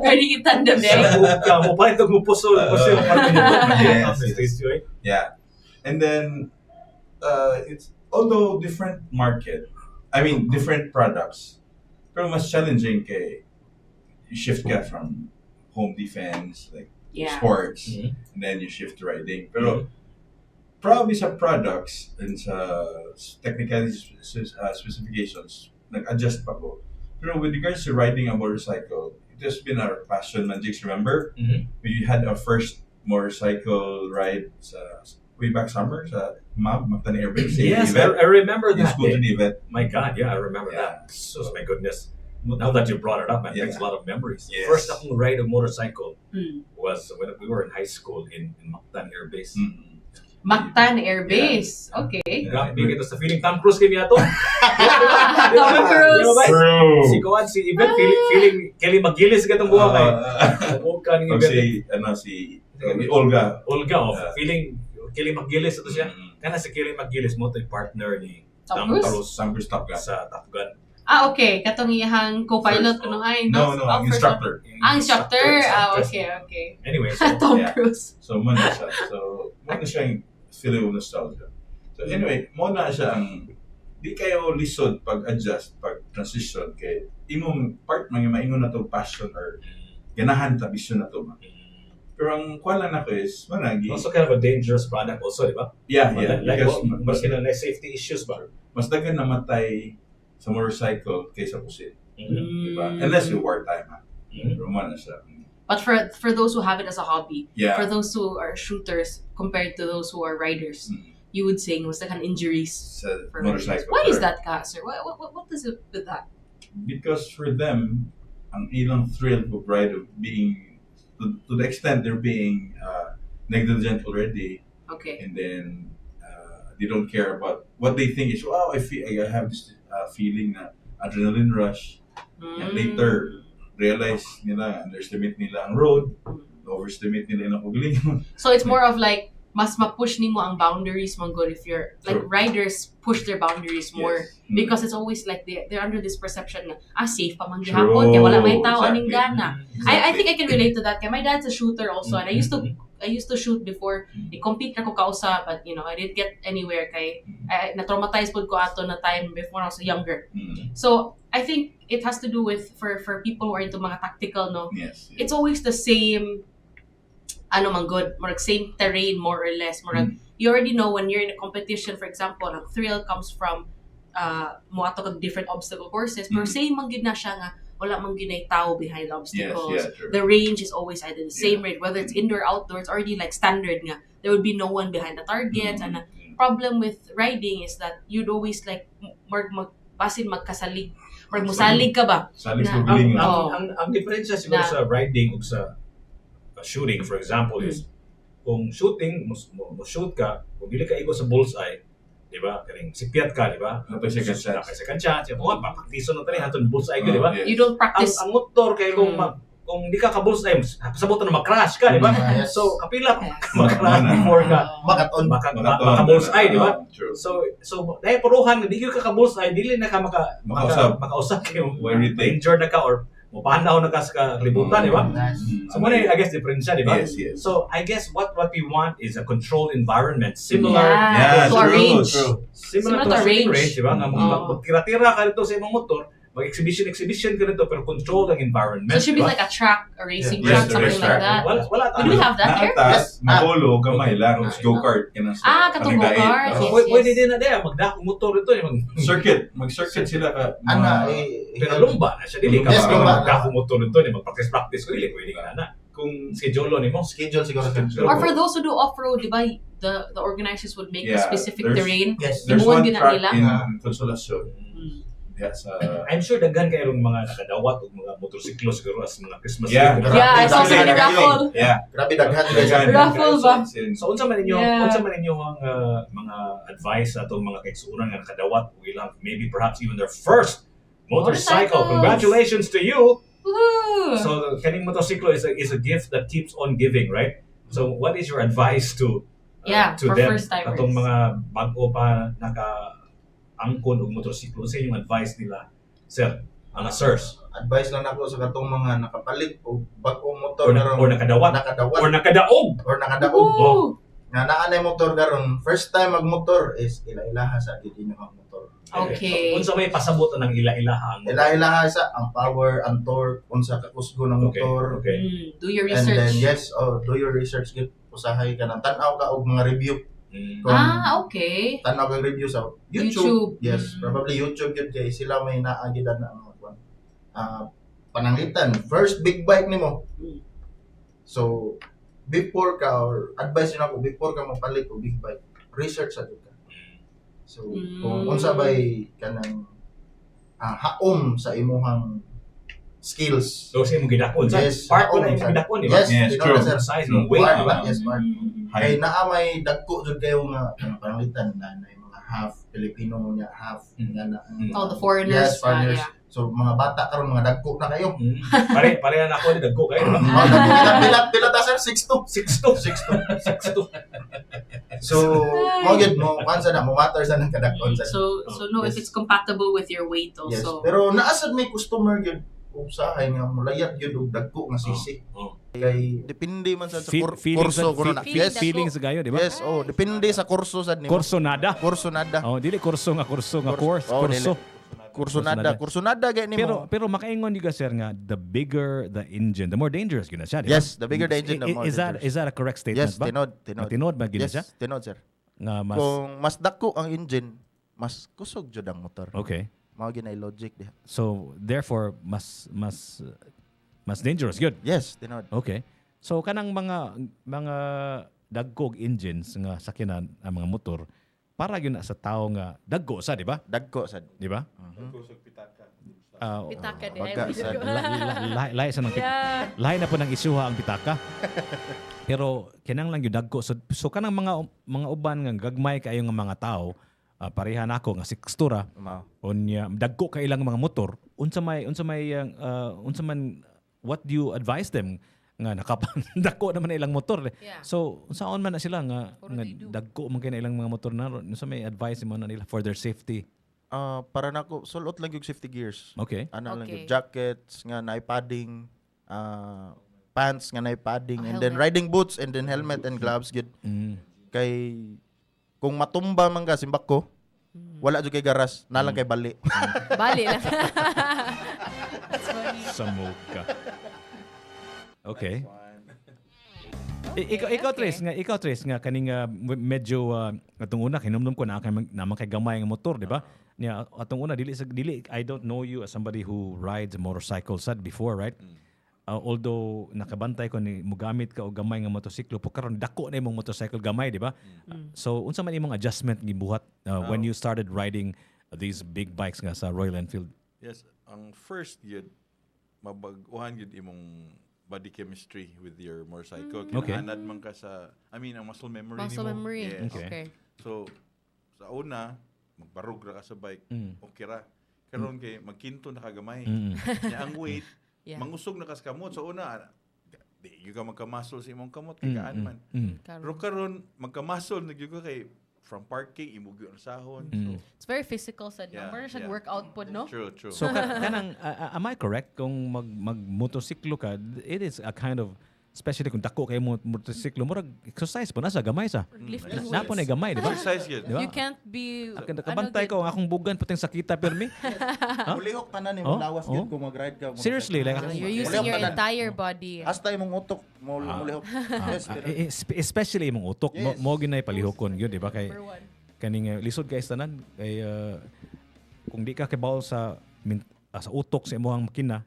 Ready in tandem there. Mo pa ito mo puso Yes. Yeah. And then, it's although different market, I mean, different products, pero mas challenging kay you shift ka from home defense, like Yeah. sports, and then you shift to riding. Pero probably sa products and sa technical specifications, nag-adjust pa ko. Pero with regards to riding a motorcycle, it has been our passion, man. Jigs, remember? We had our first motorcycle ride sa way back summer sa Mactan Air Base. Yes, event. I remember Yung that school day. to the event. My God, yeah, I remember that. So, my goodness. Now that you brought it up, it brings a lot of memories. Yes. First akong ride a motorcycle was when we were in high school in Mactan Air Base. Mactan Air Base. Okay. Grabe kita sa feeling Tom Cruise kami ato. Tom Cruise. Di ba ba? True. Si Kuan, si Event, feeling Kelly McGillis katong buha kay. Huwag ka ng Event. Si Olga. Olga, feeling Kelly McGillis ito siya. Kana si Kelly McGillis mo ito yung partner ni Tom Cruise? Tom Cruise Top Gun sa Top Gun. Ah, okay. Katong iyang co-pilot ko nung ay. No, ang instructor. Instructor. Okay. Anyway, Tom Cruise. So, muna siya. So, muna siya yung feeling of nostalgia. So, anyway, muna siya ang di kayo lisod pag-adjust, pag-transition kay imong part mga maingon na to passion or ganahan ta vision na to. Pero ang kuha lang ako is, managi. Also kind of a dangerous product also, di ba? Yeah. Like, Because mas safety issues ba? Mas dagan namatay sa motorcycle kaysa pusit. Diba? Unless you wartime, ha? Pero man na siya. But for those who have it as a hobby, Yeah. for those who are shooters compared to those who are riders, you would say was like an injuries Sa for motorcycle. riders. Why is correct. that, ka, sir? What is it with that? Because for them, ang ilang thrill of ride of being, to the extent they're being negligent already, Okay. and then they don't care about what they think is, I have this feeling na adrenaline rush. And later, realize nila, underestimate nila ang road, overestimate nila ang kagalingon. So it's more of like mas ma-push nimo ang boundaries mo good if you're like True. riders push their boundaries more because it's always like they're under this perception na safe pa man gihapon kaya wala may tao aning gana. I think I can relate to that kaya my dad's a shooter also and I used to shoot before i-compete na ko kausa but I didn't get anywhere kay na-traumatized pud ko ato na time before I was younger. So I think it has to do with for people who are into mga tactical Yes. it's always the same good, more like same terrain more or less. More like, you already know when you're in a competition, for example, ang thrill comes from moato kag different obstacle courses. Pero same man gid na siya nga wala man ginay tao behind the obstacles. Yes, true. The range is always either the same range, whether it's indoor, outdoor, it's already like standard nga. There would be no one behind the targets. And the problem with riding is that you'd always like basin magkasalig or musalig ka ba? Salig Na- sa galingon. Ang diferensya siguro Na- sa riding ug sa shooting, for example, is kung shooting, mo shoot ka, kung dili ka igo sa bullseye, di ba? Kaning sipiat ka, di ba? Napay second chance. Second chance. Mo paktiso na tani hantud bullseye ka, di ba? Yes. You don't practice. Ang motor kay kung di ka ka-bullseye, sabot na mag-crash ka, di ba? Yes. So kapila mag-crash before ka Makaton. maka-bullseye, di ba? True. So dahil puruhan di ka ka-bullseye, dili na ka makausap kay injured na ka or mapanaw na ka sa kalibutan, di ba? So muna I guess diferensya, di ba? Yes. So I guess what we want is a controlled environment similar Yeah, to a range. similar to a shooting range, di ba? Nga magtira-tira ka dito sa imong motor, mag-exhibition ka dito pero controlled ang environment. So it should be di ba? like a track, a racing Yes, track, something racetrack. like that. Wala Do we have that here? Naatas, mabolo, gamay lang, go-kart. Katong go-kart. So, Yes, pwede yes. din na din, magdakong motor ito. Mag-circuit sila ka. Pero lumba na siya, dili ka Yes, lumba. magdakong motor ito, mag-practice ko, dili pwede ka na. Kung schedule ni mo. Schedule siguro. Or for those who do off-road, di ba, the organizers would make a specific terrain. Yes. There's Imuwan one gina track nila. in Consolacion. Yeah, sa... I'm sure daghan kayo ng mga nakadawat o mga motorsiklo siguro as mga Christmas Yeah. gift. Yeah, I saw sa Grabe, raffle. Yeah. Grabe daghan Daghan. Raffle ba? So unsa man ninyo, Yeah. ang mga advice atong mga kaigsuonan nga nakadawat will have maybe perhaps even their first motorcycle. Motorcycles. Congratulations to you. Woohoo! So kaning motorsiklo is a gift that keeps on giving, right? So what is your advice to for them first-timers. atong mga bag-o pa angkon og motorsiklo sa inyong advice nila, sir, mga sirs, Advice lang ako sa katong mga nakapalit o bag-o motor or nakadawat or nakadaog. nakadaog. Ooh. Nga naa na yung motor karon, first time magmotor is ila-ilaha sa gid inyong motor. Okay. So, unsa may pasabot ng ila-ilaha ang Ila-ilaha sa ang power, ang torque, unsa ka kusgo ng Okay, motor. okay. Do your And then research. do your research gid usahay ka nang tan-aw ka og mga review. Kung Okay. tan-aw ka review sa YouTube. Yes, probably YouTube yun kay sila may naagidan na mga pananglitan. First big bike nimo. So before ka, or advice yun ako, before ka mapalit o big bike, research sa ka. So, kung unsa ba'y kanang haom sa imuhang skills. So, sa imong gidakon. Yes. Part ko na imong gidakon, di ba? Yes, true. sir. Size, weight, di ba? Yes, part. Kay naa may dagko jud kayo nga panglitan na yung mga half Filipino niya, half nga na. The foreigners. Yes, foreigners. So, mga bata karon mga dagko na kayo. Pare na ako ni dagko kayo. Pila ta sir? 6'2". 6'2". So, mo gid mo kansa na mo matter sa nang kadakon sa. So no, if it's compatible with your weight Yes. also. Pero naasad may customer gyud usahay nga mulayat gyud og dagko nga sisi. Kay depende man sa feelings kurso kuno na. Yes, feelings gayo, di ba? Yes, depende sa kurso sad nimo. Kurso nada. Kurso nada. Oh, dili kurso nga course. Kurso nada gay nimo. Pero makaingon di ka sir nga the bigger the engine, the more dangerous gyud na siya, di ba? Yes, the bigger the engine, the more dangerous. Is that a correct statement yes, ba? Tinod ba gyud yes, siya? tinod sir. Nga mas kung mas dako ang engine, mas kusog jud ang motor. Okay. Mao ginay logic diha. So therefore mas dangerous gyud. Yes, tinod. Okay. So kanang mga dagkog engines nga sakyanan ang mga motor para gyud na sa tao nga dagko sa, di ba? Dagko sad, di ba? Pitaka din. Lahi sa nang lahi na po nang isuha ang pitaka. Pero kinang lang yung dagko. So kanang mga uban nga gagmay kayo nga mga tao, pareha nako nga sikstura. Unya dagko ka ilang mga motor. Unsa man what do you advise them nga nakapandako naman na ilang motor. Yeah. So unsaon man na sila nga dagko man kay na ilang mga motor na unsa may advice mo na nila for their safety? Para nako sulot lang yung safety gears. Okay. Ano lang yung jackets nga na padding, pants nga na padding, and then riding boots, and then helmet and gloves gid. Kay kung matumba man ka simbak ko, wala jud kay garas, nalang kay bali. Bali lang. Samog ka. Okay. Ikaw Tres nga kaning medyo atong una kinumdum ko na naman kay gamay nga motor, di ba? Nya atong una dili I don't know you as somebody who rides a motorcycle sad before, right? Although nakabantay ko ni mugamit ka og gamay nga motorsiklo pero karon dako na imong motorcycle gamay, di ba? So unsa man imong adjustment gibuhat when you started riding these big bikes nga sa Royal Enfield? Yes, ang first yun mabag-uhan yun imong body chemistry with your motorcycle. Okay. Kinahanad man ka sa, ang muscle memory Muscle nimo. memory. Yes. Okay. So, sa una, magbarog ra ka sa bike, okay ra. Karon kay magkinto na kagamay. Nya ang weight, mangusog na kas kamot. Sa una, di yung ka magkamuscle sa imong kamot, kay kaan man. Pero karon, magkamuscle, nagyugo kay from parking, imugyo ang sahon. So, it's very physical sa number siya workout pod, no? True. So kanang am I correct kung mag-motorsiklo ka, it is a kind of, especially kung dako kay motorsiklo, murag exercise po na sa gamay sa. Lifting Napo na gamay, di ba? Exercise yun. Diba? You can't be Nakabantay ko ang akong bugan puting sakita permi. Ulihok tanan nimo lawas gyud kung mag-ride ka. Seriously, like you're using your entire body. Hasta imong utok mo ulihok. Yes. Especially imong utok, Yes. mo ginay palihokon gyud, di ba? Kay kaning lisod guys tanan kay kung di ka kibaw sa utok sa imong makina,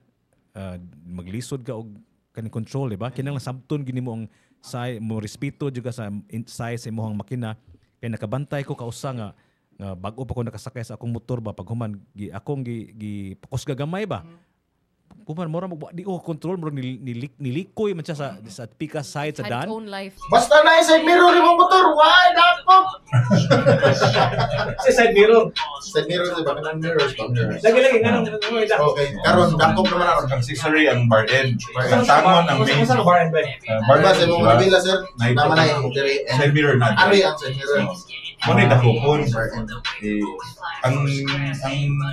maglisod ka og kaning control, di ba? Kinahanglan sabton gini mo ang mo respeto juga sa size sa imong makina. Kay nakabantay ko kausa nga bag-o pa ko nakasakay sa akong motor ba pag human akong gi pakos gagamay ba. Kuman mura di ko control mura nilikoy man siya sa pika side sa Had its dan. own life. Basta na side mirror imong motor, why dako? Sa side mirror. Side mirror sa bakang mirrors, mirrors. Lagi nga Okay, karon dako naman ako. Ang accessory ang bar end. Ang tangon ang main. Saan bar end ba? Bar Diba sa end. imong nabila sir? Naman na yung Side mirror na. Ano yung side mirror? Muna yung dakopon. Ang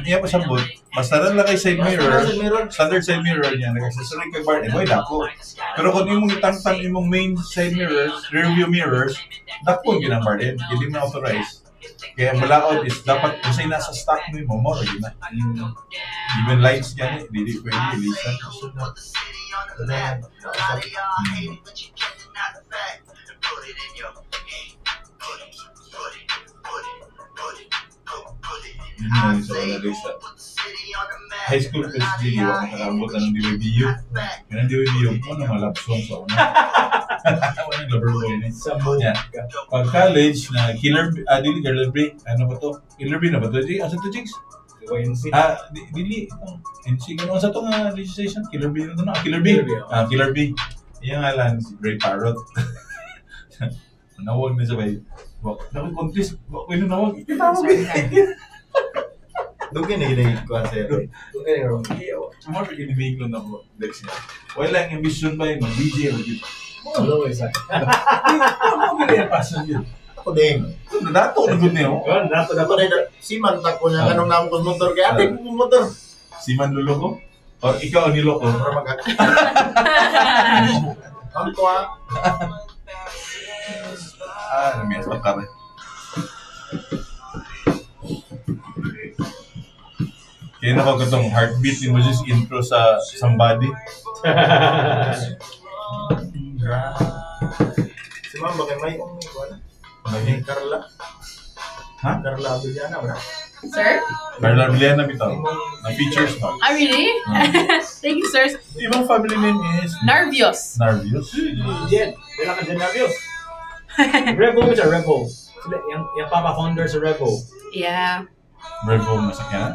iya pa sabot, basta na kay side mirror, standard side mirror niya, nag-accessory kay bar end, may dako. Pero kung imong itangtang imong main side mirrors, rear view mirrors, dako yun ang bar end, hindi mo authorize. Kaya balaod is dapat kung sa'yo nasa stock mo mo, yun na. Even lights yan, hindi pwede, ilisan. Yun sa wala guys sa high school kasi di ba makakabot ng DWBU. Yan ang DWBU mo na malab song sa una. Walang number one. Sabog. Yeah. Pag college, na dili Killer Bee, ano ba to? Killer Bee na ba to? Asa to, Jigs? YNC. Dili, itong NC, ano sa to nga legislation? Killer Bee na to na? Killer Bee. Killer Bee. Yung ngalan, si Gray Parrot. Nawag na siya ba? Nag-contest, wala nawag. Itawag. Dugin na gina ko sir. More pinibiglo na po. Dex niya. Wala yung ambition ba yung mag-DJ o dito? Hello, isa. Ano yung passion yun? Ako din. Dato na gud niyo. Dato na si man tako niya kanong namo ko motor kay ate ko motor. Si man luloko? O ikaw ang niloko? Para mag Ang tuwa. Namiyas na kare. Kaya na ko itong heartbeat ni mo just intro sa somebody. Si ma'am bakit may wala? May Carla. Ha? Carla Abellana wala. Sir? Carla Villena bitaw. Na features pa. Really? Thank you, sir. Ibang family name is Narvios. Narvios. Jen, wala ka dyan Narvios. Revo mo siya, Revo. Sila, yung Papa founder sa Revo. Yeah. Revo masakyan?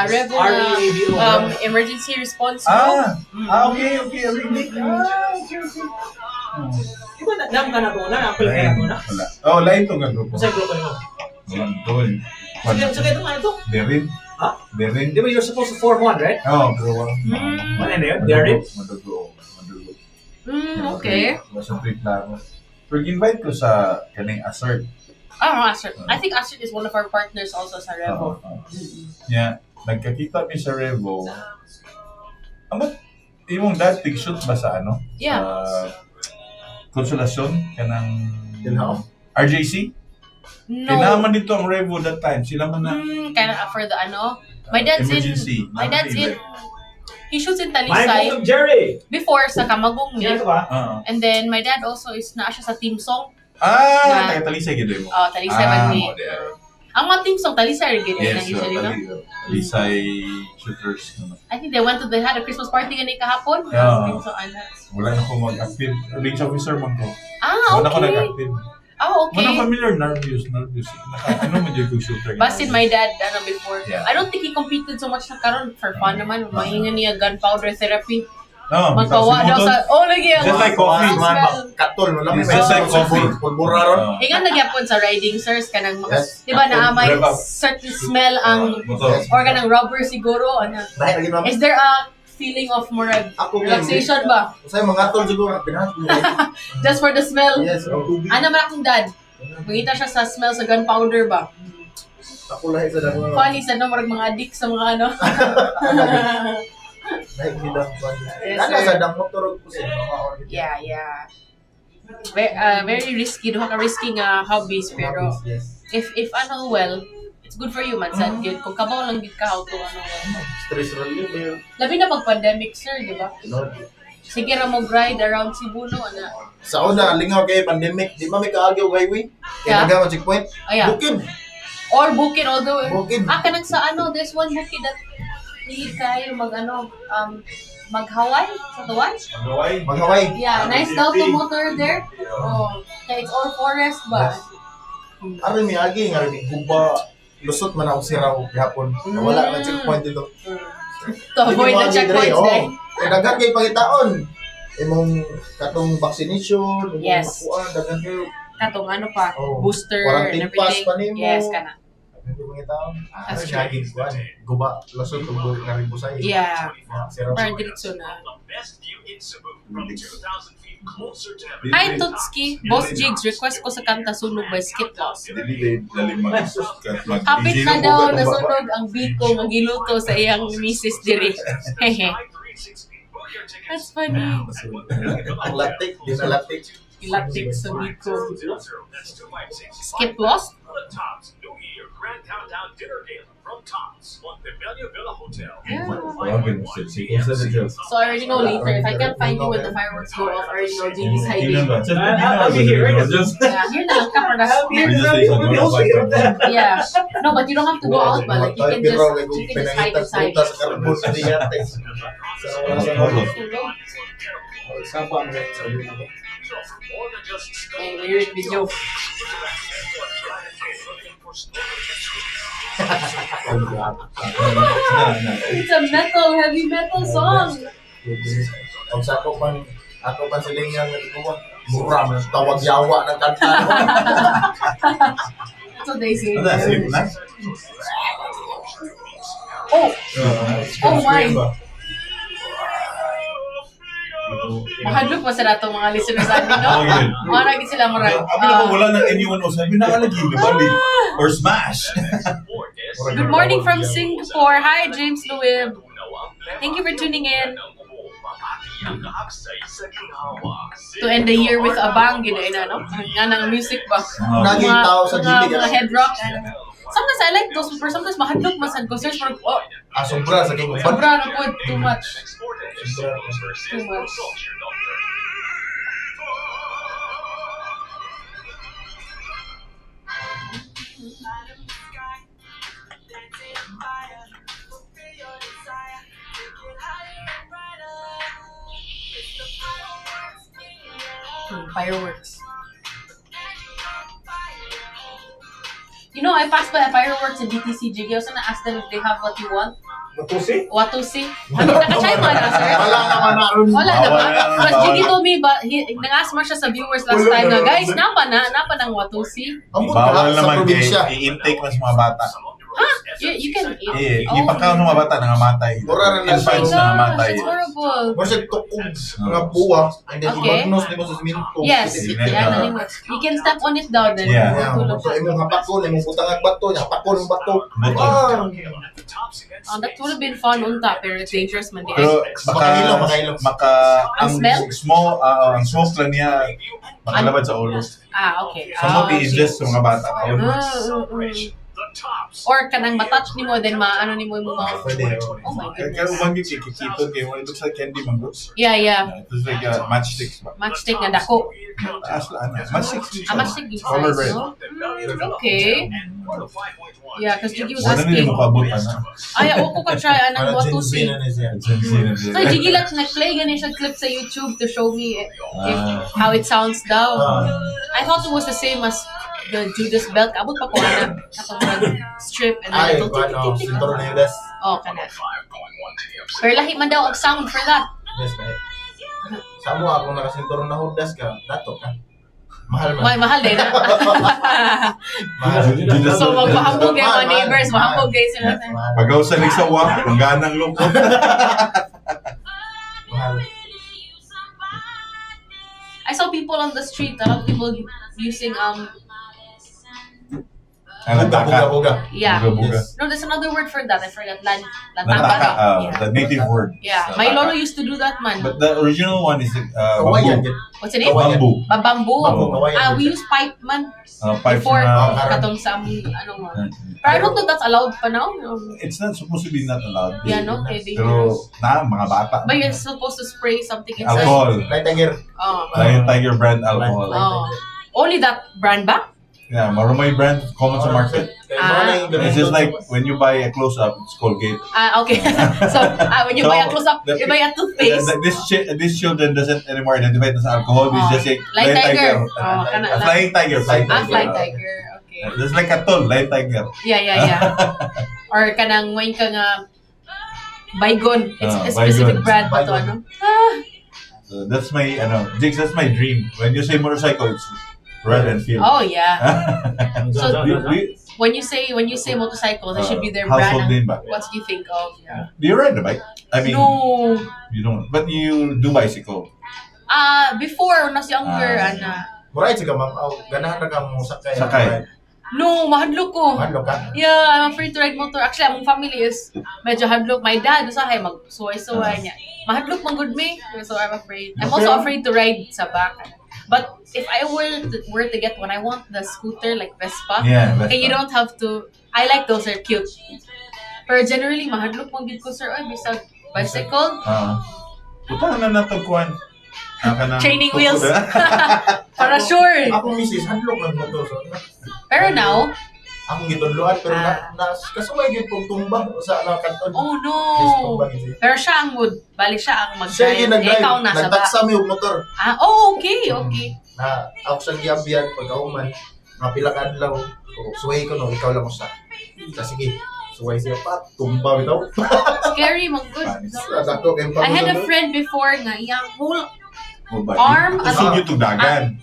Revo REAVO. emergency response group. Okay. Really? Okay. Di ba nam ka na ito na? Apple ka na ito na? Wala. Oh, lain to nga grupo. Masay grupo nyo? Wala doon. Sige, ito nga ito. Derin. Ha? Derin. Di ba you're supposed to form one, right? Oo, pero wala. Ano na yun? Derin? Madugo. Okay. Mas ang trip na ako. Pero invite ko sa kaning assert. Assert. I think Assert is one of our partners also sa Revo. Yeah, nagkakita mi sa Revo. Amot, imong dad shoot ba sa ano? Yeah. Sa Konsolasyon, kanang RJC? No. Kinaman dito ang Revo that time. Sila man na Kaya for the my dad's emergency. he shoots in My Talisay. Bong Jerry! Before sa Kamagong Yan ba? And then my dad also is na siya sa team song. Taga-Talisay gid mo. Talisay man ni. Ang mga team song Talisay gid na Yes, usually no. Talisay shooters. I think they had a Christmas party gani kahapon. Yeah. So ana. Wala na ko mag-active. Range officer man ko. Okay. Wala ko nag-active. Okay. Wala familiar Narvios. Ano man yung shooter? Basin my dad before. Yeah. I don't think he competed so much na karon for fun naman. Mahinga niya gunpowder therapy. No, magpawa daw sa lagi ang just like coffee man katol no lang just like coffee pulbura ron. Ingan nagyapon sa riding sirs kanang di ba naamay certain smell ang or kanang rubber siguro ana. Is there a feeling of more relaxation ba? Usay mga katol siguro pinat. Just for the smell. Yes, Ana man akong dad. Mangita siya sa smell sa gunpowder ba? Ako lahi sa dako. Funny sa no mga addict sa mga ano. Naik bidang Yes, Nana sir. sa dang motor ko sa mga Yeah. Very risky. Duha ka risky nga hobbies pero if it's good for you man sad good. Kung kabaw lang gid ka how to stress reliever. Labi na pag pandemic sir, di ba? Sige ra mo ride around Cebu no ana. Sa una lingaw kay pandemic, di ba may kaagyaw highway? Yeah. Kaya nagawa checkpoint. Yeah. Bukid. Or Bukid although Bukid. kanang sa there's one Bukid that hindi kayo mag-Hawaii sa tuwan? Mag-Hawaii. Yeah, nice daw to motor there. Kaya it's all forest ba? Aron mi agi nga rin guba lusot man ako siraw gihapon. Wala man checkpoint dito. To avoid the checkpoints eh. Kaya daghan kay pangitaon. Imong katong vaccination, imong Yes. makuan daghan kayo. Katong pa, booster and Quarantine pass everything. pa nimo. Yes, kana. Daghan kay pangitaon. That's Aron true. agi kuan. Guba lusot ug nga rin busay. Yeah. Siraw. Parang diretso na. The best view in Cebu from 2,000 feet closer to Hi, Tutski. Boss Jigs, request ko sa kanta Sunog by Skip Loss. Kapit na daw nasunog ang biko magiluto sa iyang misis diri. Hehe. That's funny. Ang latik, di na latik. Ilatik sa biko. Skip Loss? The Tops New Year Grand Countdown Dinner Gala from Tops on Pamelia Villa Hotel. So I already know later. If I can't find you when the fireworks go off, I already know Jimmy's hiding. I'll be here, right? Yeah, here na lang ka for Yeah. No, but you don't have to go out, but like you can just hide inside. for more than just May lyric video. It's a heavy metal song. Kung sa ako pang silingan na ito, mura man tawag yawa ng kanta. That's what they say. Ano na, sleep na? Oh! Oh my! Mahadlok pa sila itong mga listeners natin, no? Oh, yun. Maragin sila marag. Abi na wala nang anyone else. Sabi na alagi, nabali. Or smash. Good morning from Singapore. Hi, James Louis. Thank you for tuning in. To end the year with abang, gina no? Nga ng music ba? Naging tao sa gili. Mga head rock. Sometimes I like those, but sometimes mahadlok man sa concerts for sobra sa kong sobra na po, too much. Too much. Fireworks. You know, I passed by a fireworks in DTC Jiggy. I was gonna ask them if they have what you want. Watusi? Watusi? Nakatry mo na, sir? Wala naman naroon. Wala naman. But Jiggy told me, but nang-ask mo siya sa viewers last time na, guys, napa ng Watusi. Bawal naman i-intake mas mga bata. Huh? You can eat. Ipakaw ng mga bata nangamatay. Infants nangamatay. It's horrible. Kasi tukog mga buwa, and then ibagnos di mo sa siminto. Yes. You can step on it daw then. So imong hapakon, imong butang ang bato, hapakon ang bato. That would have been fun unta, pero it's dangerous man din. Pero Ang smell? Ang smoke lang niya makalabad sa ulo. Okay. Some is just sa mga bata. Or kanang matouch nimo then maano nimo yung mga oh my Kaya goodness. umangit kikikito kayo. It looks like candy mango. Yeah. It looks like matchsticks. Matchstick na dako. Matchsticks. Matchstick is Color nice, red. no? Okay. Yeah, because Jiggy was Wala na asking. yung makabutan. Ay, ako ko try anang Watusi. So So Jiggy lang nag-play ganin siya clip sa YouTube to show me how it sounds daw. I thought it was the same as the Judas Belt. Abot pa ko na katong strip and then Sinturo na Judas. Oh, kana. Pero lahi man daw ang sound for that. Yes, right. Sa mo ako nakasinturo na Judas ka, dato ka. Mahal man. Mahal din. So magpahambog kayo mga neighbors, mahambog kayo sila. Pagaw sa ligsawa, pangganang lungkot. Mahal. I saw people on the street, a lot of people using Buga. yeah. Buga. No, there's another word for that. I forgot. Nataka, Lantaka. the native word. Yeah. My lolo used to do that, man. But the original one is Kawayan. bamboo. What's the name? Bamboo. Bamboo. Kawayan. We use pipe, man. Pipe Before na, katong sa ano man. But I don't know that's allowed pa now. it's not supposed to be not allowed. Yeah, no? Okay, Pero mga bata. But you're supposed to spray something inside. Alcohol. Light tiger. Oh. Lion Tiger brand alcohol. Oh. Only that brand ba? Yeah, marumay brand common sa market. It's just like when you buy a close-up, it's Colgate. Okay. So, when you buy a close-up, you buy a toothpaste. This children doesn't anymore identify it as alcohol. They just say Lion Lion Tiger. Tiger. Flying Tiger. Flying Tiger. Okay. It's like a toll, Lion Tiger. Yeah. Or kanang wine ka nga Baygon. It's a Baygon. specific brand pa to, ano? That's my, Jigs, that's my dream. When you say motorcycle, it's red and field. Oh, yeah. So, we, when you say motorcycle, that should be their household brand. name ba? What do you think of? Yeah. Do you ride the bike? I mean, No. You don't. But you do bicycle. Before, when I was younger, Murad siya ma'am, ganahan na ka mo sakay. Sakay. No, mahadlok ko. Mahadlok ka? Yeah, I'm afraid to ride motor. Actually, among family is medyo hadlok. My dad, usahay, mag-suway-suway niya. Mahadlok man good me, so I'm afraid. I'm also afraid to ride sa back. But if I were to get one, I want the scooter like Vespa. Yeah, Vespa. Okay, you don't have to. I like those, they're cute. Pero generally, mahadlok man gid ko, sir. Ay, bisag bicycle. Putang na natagkuhan. Training wheels. Para sure. Ako misis, handlock lang mo to. Pero now, Ang gitudloan pero na kasuway gyud kog tumba sa na kanton. Oh no. Yes, tumba gyud. Pero siya ang would, bali siya ang Siya mag-drive. yung nag-drive. Ikaw nasa ba? Nagtaksa mi og motor. Okay, okay. Na ako sa giabyan pagkauman, mga pila ka adlaw. Suway ko no, ikaw lang usa. Sige. Suway siya pa, tumba bitaw. Scary, mag good. Dako kay I had a friend before nga, iyang whole arm, Kusog yung tudagan.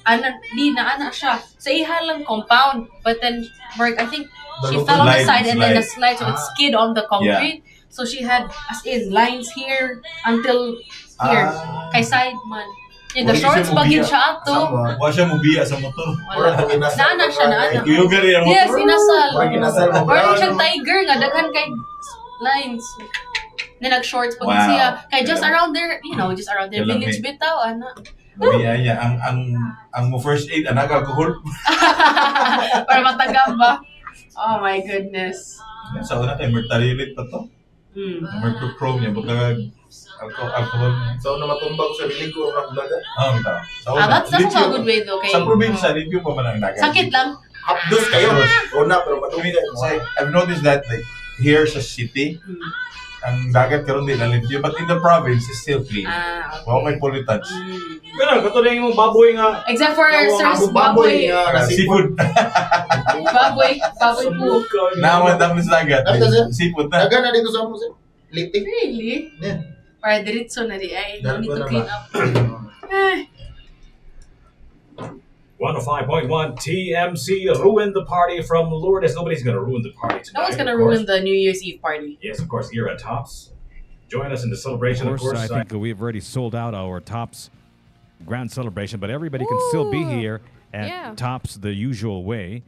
Di na ana siya. Sa iha lang compound, but then, I think she The fell on the slide, side and then the slide. slide, so it skid on the concrete. So she had, as in, lines here until here. Kay side man. Yung the shorts pag yun siya ato. Wa siya mubiya sa motor. Naana siya, naana. Kuyugan rin ang motor. Yes, inasal. Inasal mo. Or yung siyang tiger nga, daghan kay lines. Then nag-shorts pag Wow. siya. Kay just around there, just around their Kailan village may- bitaw, ana. Mubiya ang mo first aid anak alcohol. Para matagam ba? Oh my goodness. Sa una kay mertarilit pa to. Mercurochrome niya butang alcohol. So na matumba ko sa bilig ko ang dagat. Bitaw. That's also a good way though. Kay, Sa probinsya, review pa man ang dagat. sakit lang. Hapdos kayo. Una pero madumi kayo. So, I've noticed that like here sa city, ang dagat karon di na limpyo, but in the province it's still clean. Okay. Wow, may pollutants. Pero kato na yung baboy nga. Except for Sir's baboy baboy. Seafood. Baboy po. Naman dam sa dagat. Seafood na. Dagan na dito sa mo sir. Litik. Really? Yeah. Para diretso na di ay. No need to Dalawa na clean ba? up. Eh. 105.1 TMC ruined the party from Lourdes. Nobody's gonna ruin the party tonight. No one's gonna of course. ruin the New Year's Eve party. Yes, of course, here at Tops. Join us in the celebration, Of course, I think we've already sold out our Tops grand celebration, but everybody can still be here at Tops the usual way.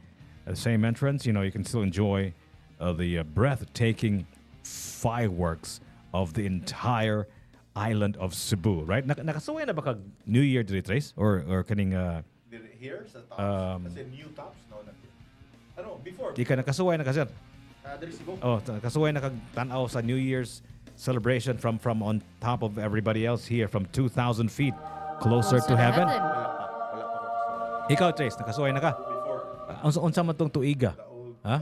Same entrance, you can still enjoy the breathtaking fireworks of the entire island of Cebu, right? Nakasuway na ba kag New Year diri, Trace? Or kaning Here sa Tops? Kasi new Tops? No, before. di ka nakasuway na ka, sir? Diri Cebu. Oh, nakasuway na kag tan-aw sa New Year's celebration from on top of everybody else here from 2,000 feet closer to heaven. Ikaw, Trace, nakasuway na ka? Unsa man tong tuiga? Ha?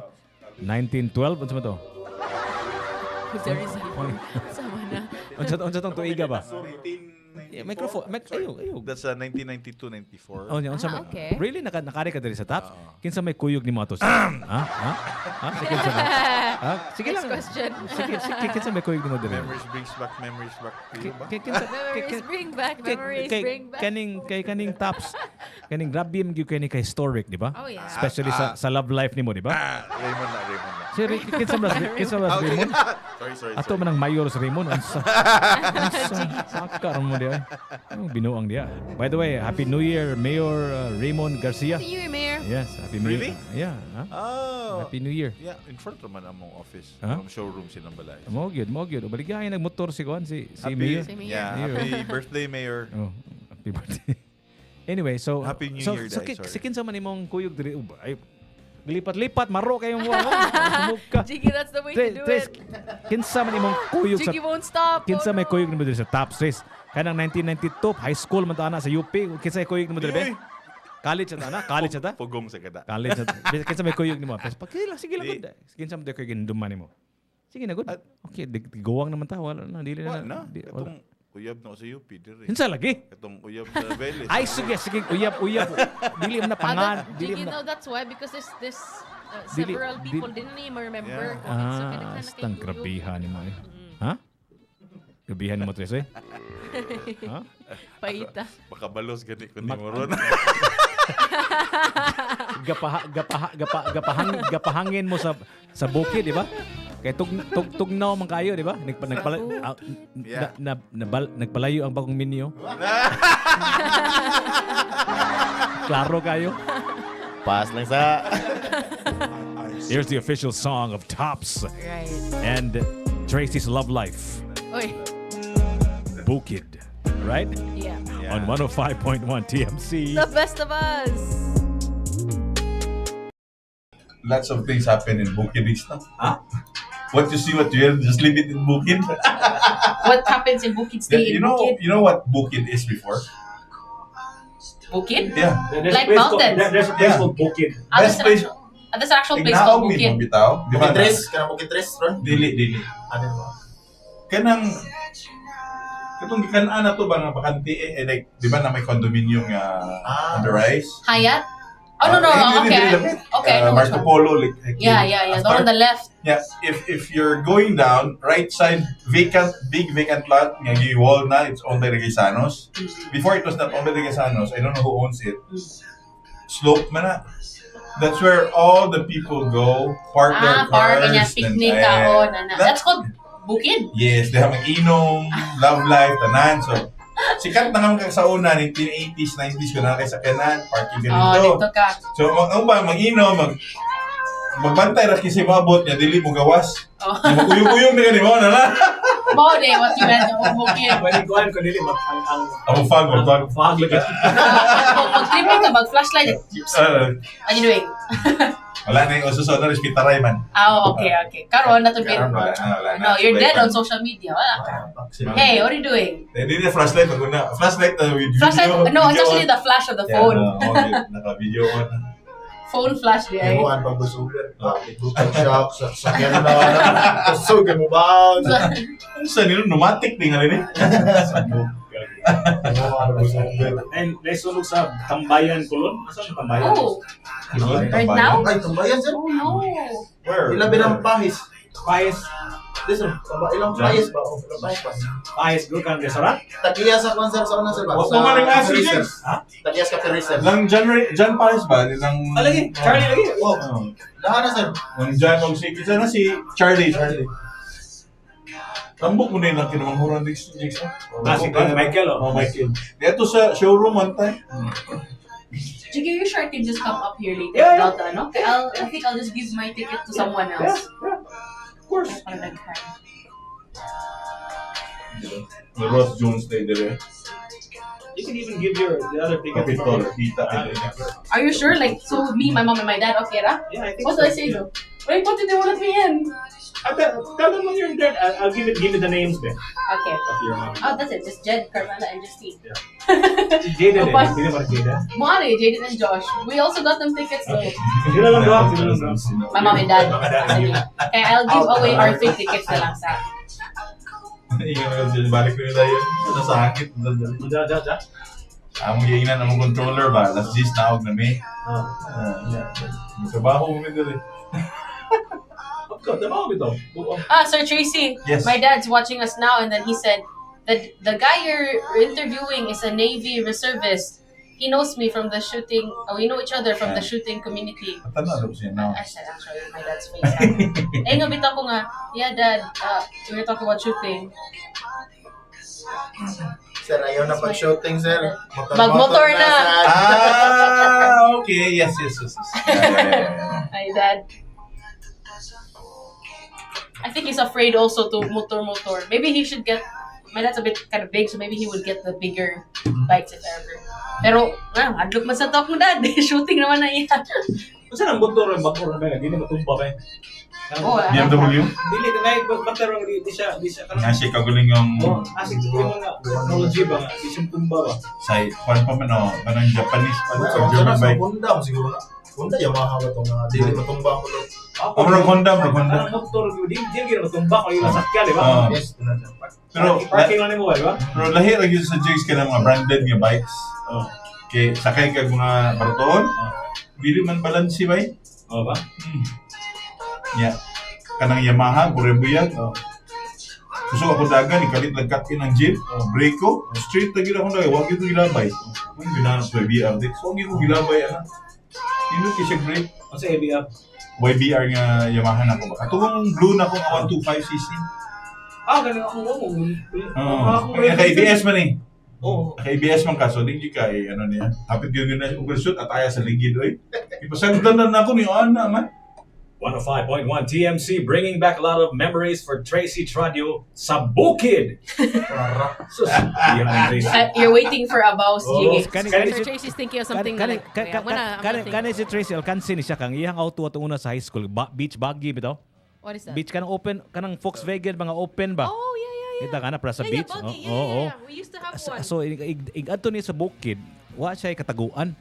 1912 unsa man to? Sama na. Unsa tong tuiga ba? Microphone. Ayo. That's 1992-94. Oh, unsa man? okay. Really nakari ka diri sa Tops? Kinsa may kuyog ni mo ato? Ha? Kinsa ba? Sige lang. Next question. Sige, kinsa may kuyog ni mo diri? Memories brings back to you ba? Memories bring back, memories bring back. Kaning Tops. Kaning grabe yung kay historic, di ba? Oh, yeah. Especially sa love life nimo, di ba? Raymond na. Si kinsa ba Raymond? Sorry. Ato man ang mayor sa Raymond. Sakar mo diya. Binuang dia. By the way, Happy New Year, Mayor Raymond Garcia. Happy New Year, Mayor. Yes, Happy New Year. Really? Yeah. Oh. Happy New Year. Yeah, in front naman ang mong office. Huh? Ang showroom silang balay. Mo gyud. Obaligay nagmotor si Mayor. Yeah, happy birthday, Mayor. Oh, happy birthday. Anyway, so Happy New Year, sorry. si kinsa man imong kuyog diri? Ay, lipat-lipat maro kayong sumog ka. Jiggy, that's the way to do it. Kinsa man imong kuyog sa Jiggy won't stop. kinsa may kuyog nimo diri sa Tops Race? Kanang 1992 high school man to ana sa UP. Kinsa may kuyog nimo diri? College ta ana? College ta? Pugong sa kada. College ta. Kinsa may kuyog nimo? Sige lang good. Kinsa man kuyog ginduman nimo? Sige na good. Okay, gawang naman ta wala na dili na. Itong uyab na sa UP diri. Kinsa lagi? Itong uyab sa Vélez. Ay sige uyab. Dili mo na pangan, dili Jiggy, mo na. no, that's why, because there's several people didn't even remember. Stang grabihan ni mo eh. Ha? Grabihan mo Tres eh? Ha? Paita. Baka balos gani kun di mo ron. Gapahangin mo sa bukid, di ba? Kay tugnaw man kayo, di ba? Nagpalayo ang bagong minyo. Klaro kayo. Pass lang sa... Here's the official song of Tops Right. and Tracy's Love Life. Oy. Bukid, right? Yeah. On 105.1 TMC. The best of us. Lots of things happen in Bukid no? Huh? What you see, what you hear, just leave it in Bukid. What happens in Bukid stay in Bukid? You know what Bukid is before? Bukid? Yeah. Like mountains. There's a place called Bukid. Best place. That's the actual place Tignaog called ni Bukid. mo bitaw. Di ba? Bukid Tres, kanang Bukid Tres, Ron? Dili. Ano ba? Kanang katong gikan-an na to ba nga bakanti like di ba na may condominium nga on the rise? Hyatt? Oh, no. Okay. I know which Marco one. Polo. Yeah. The one on the left. Yeah, if you're going down, right side, big vacant lot, nga gi-wall na, it's owned by Regisanos. Before it was not owned by Regisanos, I don't know who owns it. Slope man na. That's where all the people go, park their Park, cars. ganyan, picnic kaon. That's called Bukid. Yes, they have mag-inom, love life, tanan. So, sikat na naman sa una, 1980s, 90s, kung na kayo sa kanan, parking ganito. Dito ka. So, mag-inom, magbantay ra kasi maabot niya, dili mo gawas. Mag-uyong-uyong na ganun mo, na. Mo de, what you meant, Bukid. Pwede kuhan ko nili, Mag-fog. lagi. Mag-tripping ka, mag-flashlight. What you doing? Wala na yung ususunod na respitaray man. Okay. Karon na to be. Karon wala na. No, you're dead on social media. Wala ka. Hey, what are you doing? Hindi na flashlight. Flashlight with video. Flashlight? No, it's actually the flash of the phone. Naka-video on. Phone flash di ay. Imuan pag busugan. Itutan shock, sakyan na. Sugan mo ba? Saan yun? Pneumatic din nga rin eh. And naisulog sa Tambayan, Kulon. Asan ang Tambayan? Oh. Right now? Ay, Tambayan, sir. Oh no. Where? Ilang binang pahis. Pahis. Listen, ilang pahis ba? Ilang pahis ba? Pahis go kang restaurant? Tagiya sa konsert sa una, sir ba? Huwag mo nga rin acid, James. Tagiya sa Perisel. Lang John Paris ba? Lang... Lagi, Charlie lagi. Lahat na, sir. Ang John, isa na si Charlie. Tambok mo na yun ang kinamanghuran ni Jigs. Si Michael. Michael. Dito sa showroom one time. Jiggy, you sure I can just come up here later? Yeah. Without the, ano? I think I'll just give my ticket to someone else. Of course. The Ross Jones day there. You can even give the other ticket. Are you sure? Like, so me, my mom, and my dad, okay, ra? Yeah, I think What do I say though? Wait, what did they want me in? Tell them when you're there. I'll give you the names then. Okay. Of your mom. Oh, that's it. Just Jed, Carmela, and Justine. Jaden. Hindi ba Jaden? Mari, Jaden and Josh. We also got them tickets though. Sila lang daw. My mom and dad. Okay, I'll give away our free tickets na lang sa. Balik ko nila yun. Sa sakit. Ang iinan ng controller ba? Last G's naog na may. Trabaho mo nito eh. Sir Tracy. Yes. My dad's watching us now, and then he said that the guy you're interviewing is a Navy reservist. He knows me from the shooting. We know each other from the shooting community. Tanong siya now. I said, actually, my dad's face. Nga, bitaw ko nga, yeah, dad, we were talking about shooting. Sir, ayaw na pag-shooting, sir. Mag-motor na. Okay. Yes. Hi, dad. I think he's afraid also to motor. Maybe he should get, my dad's a bit kind of big, so maybe he would get the bigger bikes if ever. Pero, adlok man sa talk mo, dad. Shooting naman na yan. Saan ang motor ang bakor na ba? Hindi na matumba ba? BMW? Dili ka ngayon, magbatero, di siya. Nasi kaguling yung... Asik ko yung mga technology ba nga? Di siya tumba ba? Sa kwan pa man o, manang Japanese pa sa German bike. Honda siguro na. Honda, Yamaha ba itong dili matumba ko doon. Honda. Ang motor, di gina matumba ko yung nasakyan, di ba? Yes, pero parking lang mo, di ba? Pero lahi lang yun sa jigs ka ng mga branded nga bikes. Okay, sakay kag mga barutoon. Bili man balansi ba eh? Oo ba? Yeah. Kanang Yamaha, Burebuyag. Kusog ako dagan, ikalit nagkat-in ng jeep, brake ko, straight na gila ko na, huwag yung gilabay. Huwag yung ginanap sa BRD. So, huwag yung gilabay, Hindi ko siya brake. Ano sa ABR? YBR nga Yamaha na ko ba? Atong blue na ko nga 125cc. Ganun ako mo. Naka-ABS man eh. Oo. Naka-ABS man ka, so di ka niya. Hapit yun na overshoot at aya sa ligid, oy. Ipasagutan na ako ni Ana, man. 105.1 TMC bringing back a lot of memories for Tracy Tradio sa Bukid. You're waiting for a boss, Jiggy. Sir Tracy's thinking of something. Kani si Tracy Alcansin siya kang iyang auto at una sa high school beach baggy bitaw. What is that? Beach kanang open kanang Volkswagen mga open ba? Oh yeah. Kita kana para sa beach. Yeah. We used to have one. So ig adto ni sa Bukid, wa siya kataguan.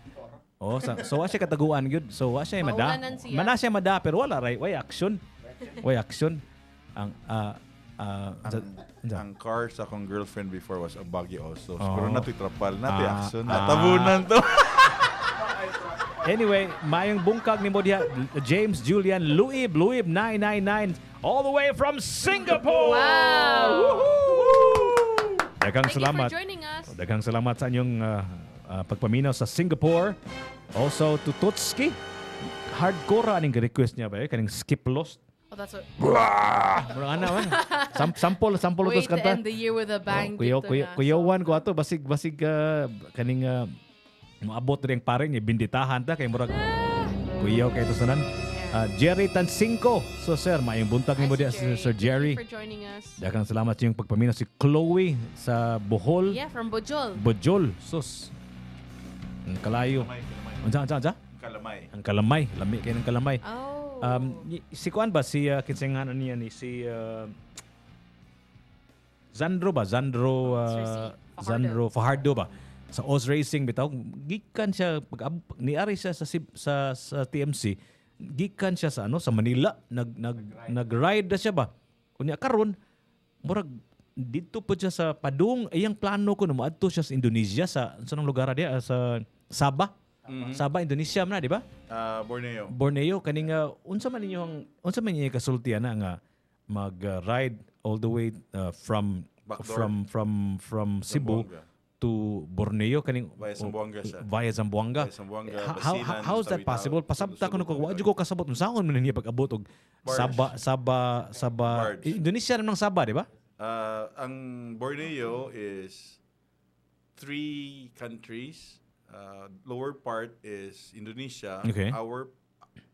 Oh, so wa siya kataguan gyud. So wa siya mada. Maulanan siya. Mana siya mada pero wala ray way action. Way action. Ang Ang car sa akong girlfriend before was a buggy also. Oh. Siguro natitrapal, action, natabunan to. Anyway, mayong bungkag ni mo diha James Julian Luib 999 all the way from Singapore. Wow! Woohoo! Daghang Thank salamat. you for joining us. Daghang salamat sa inyong pagpaminaw sa Singapore. Also to Tutski. Hardcore aning request niya ba kaning Skip Lost. Oh, that's what. Murang ana man. Sample Way utos to kanta. end the year with a bang. Kuyawan ko ato basig kaning moabot ring pare niya binditahan ta kay murag kuyaw kay to sanan. Jerry Tansinko. So sir, maayong buntag nimo diha Sir Jerry. Thank you for joining us. Daghang salamat sa iyong pagpaminaw si Chloe sa Bohol. Yeah, from Bojol. Bojol. Sus. Ang kalayo. Unsa? Ang kalamay. Lami kay ng kalamay. Oh. Si Kuan ba si kinsengan niya ni si Zandro Fajardo ba sa Oz Racing bitaw gikan siya niari siya sa TMC gikan siya sa sa Manila nag-ride na siya ba kunya karon murag dito po siya sa Padung iyang plano ko na moadto siya sa Indonesia sa nang lugar dia sa Sabah. Sabah, Indonesia man di ba? Borneo kaning unsa man niyo kasultian na nga mag-ride all the way from Cebu to Borneo kaning via Zamboanga. How is that possible? Pasabta ko wa jud ko kasabot unsaon man niya pag-abot og Sabah Indonesia namang Sabah di ba? Ang Borneo is 3 countries. Lower part is Indonesia. Okay. Our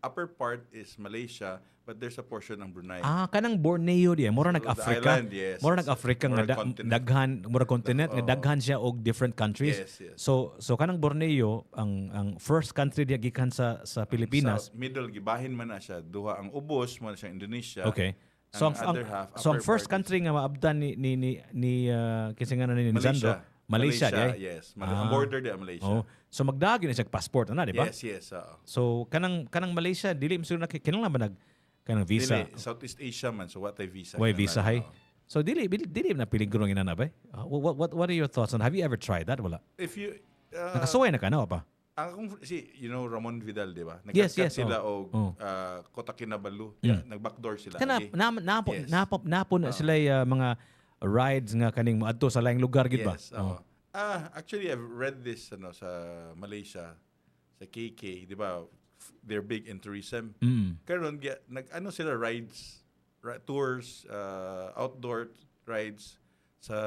upper part is Malaysia, but there's a portion ng Brunei. Kanang Borneo diya, mura nag-Africa. Island, yes. Mura nag-Africa nga daghan, mura continent nga daghan siya og different countries. Yes. So kanang Borneo ang first country diya gikan sa Pilipinas. Sa middle gibahin man na siya duha ang ubos man siya Indonesia. Okay. So ang other half, ang first country nga maabdan ni kinsa ni Zandro, Malaysia diya. Yes. Ang border diya Malaysia. Oh. So magdagi na siya passport ana, di ba? Yes. So kanang Malaysia dili misud na kinahanglan ba kanang visa? Dili, Southeast Asia man so what ay visa. Why visa hay? So dili na peligro ng inana ba? What are your thoughts on? Have you ever tried that? Wala. If you nakasuway na ka na pa? Ramon Vidal, di ba? Yes. Sila og Kota Kinabalu. Nag-backdoor sila. Napon sila mga rides nga kaning moadto sa laing lugar gid ba? Yes. Actually I've read this sa Malaysia sa KK, di ba? They're big in tourism. Karon sila rides, tours, outdoor rides sa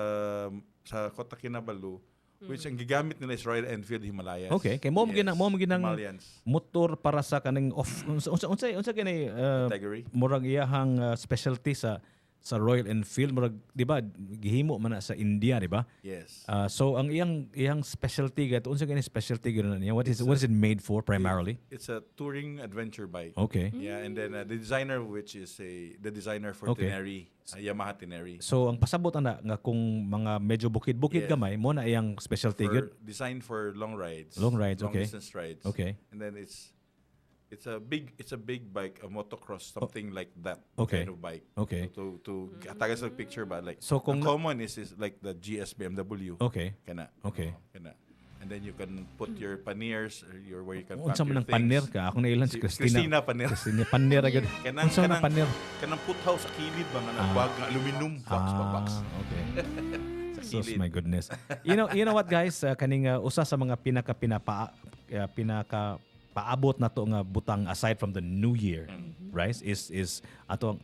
Kota Kinabalu. Which ang gigamit nila is Royal Enfield Himalayas. Okay, kay mo ginang motor para sa kaning unsa kini category. Murag iyahang specialty sa Royal Enfield murag di ba gihimo man na sa India di ba? Yes. So ang iyang specialty gat unsa kini specialty gano niya? What is it made for primarily? It's a touring adventure bike. Okay. Yeah, and then the designer which is the designer for Teneri, Yamaha Teneri. So ang pasabot ana nga kung mga medyo bukid-bukid gamay mo na iyang specialty gud. Designed for long rides. Long distance rides. Okay. And then it's a big bike, a motocross, something like that kind of bike. Okay. To tagas sa picture ba like so kung common is like the GS BMW. Okay. Kana. Okay. Kana. And then you can put your panniers or where you can pack unsa man your ang panir ka? Ako nailan si Christina Panir. Christina Panir agad. Unsa man panir? Kanang puthaw sa kilid ba nga nagbag nga aluminum box. Okay. So my goodness. You know what guys, kaning usa sa mga pinaka paabot na to nga butang aside from the New Year, right? Is ato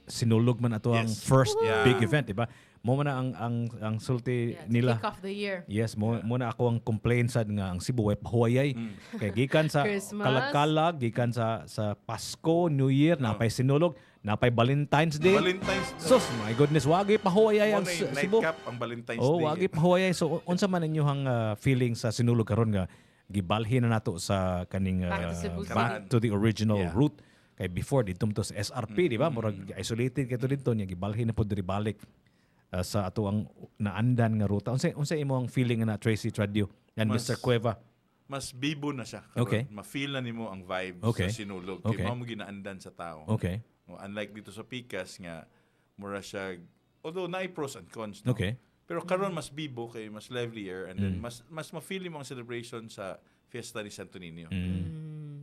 sinulog man ato ang first big event, di ba? Mo man na ang sulti nila. Kick off the year. Yes, mo na ako ang complaint sad nga ang Cebu ay pahuwayay. Kay gikan sa kalagkalag, gikan sa Pasko, New Year, napay sinulog, napay Valentine's Day. Sus, my goodness, wagi pahuwayay ang Cebu. Nightcap ang Valentine's Day. Wagi pahuwayay. So unsa man inyong feeling sa sinulog karon nga gibalhin na nato sa kaning back to the original route kay before dito to sa SRP di ba murag isolated kay to dito nya gibalhin na pud diri balik sa ato ang naandan nga ruta unsa imo ang feeling na Tracy Tradio and Mr. Cueva mas bibo na siya karon. Okay. Ma-feel na nimo ang vibe Okay. sa sinulog. Okay. Kaya mao mo ginaandan sa tao. Okay. Unlike dito sa Pikas nga mura siya, although naay pros and cons, no? Okay. Pero karon mas bibo kay mas livelier and then mas ma-feel mo ang celebration sa fiesta ni Santo Niño.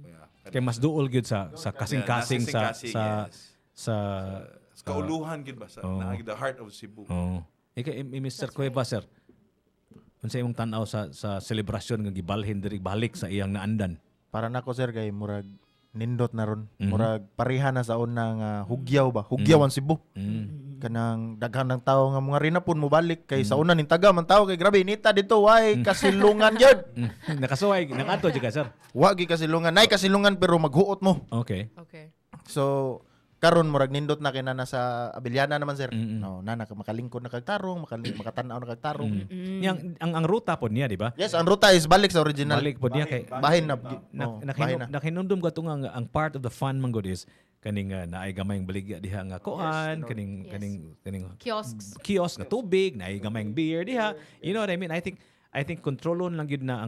Yeah. Kaya mas duol gyud sa kasing-kasing sa yes. sa kauluhan gid ba sa naagi the heart of Cebu. Mr. Cueva, sir. Unsa imong tan-aw sa selebrasyon nga gibalhin diri balik sa iyang naandan? Para nako sir kay murag nindot na ron. Murag pareha na sa unang hugyaw ba? Hugyaw ang Cebu. Kanang daghan ng tao nga mga rinapon mo balik kay sa una ning taga man tao kay grabe nita dito way kasilungan gyud. Nakasuway nakato jud ka sir. Wa gi kasilungan. Nay kasilungan pero maghuot mo. Okay. So karon murag nindot na kay na sa Abiliana naman sir. No, na makalingkod na kag tarong, makatan-aw na kag tarong. Yang ang ruta pod niya, di ba? Yes, ang ruta is balik sa original. Balik pod niya kay bahin na. Nakinumdum ko nga ang part of the fun man god is kaning naay gamayng baligya diha nga kuan, kaning kiosk nga tubig, naay gamayng beer diha. You know what I mean? I think kontrolon lang gyud na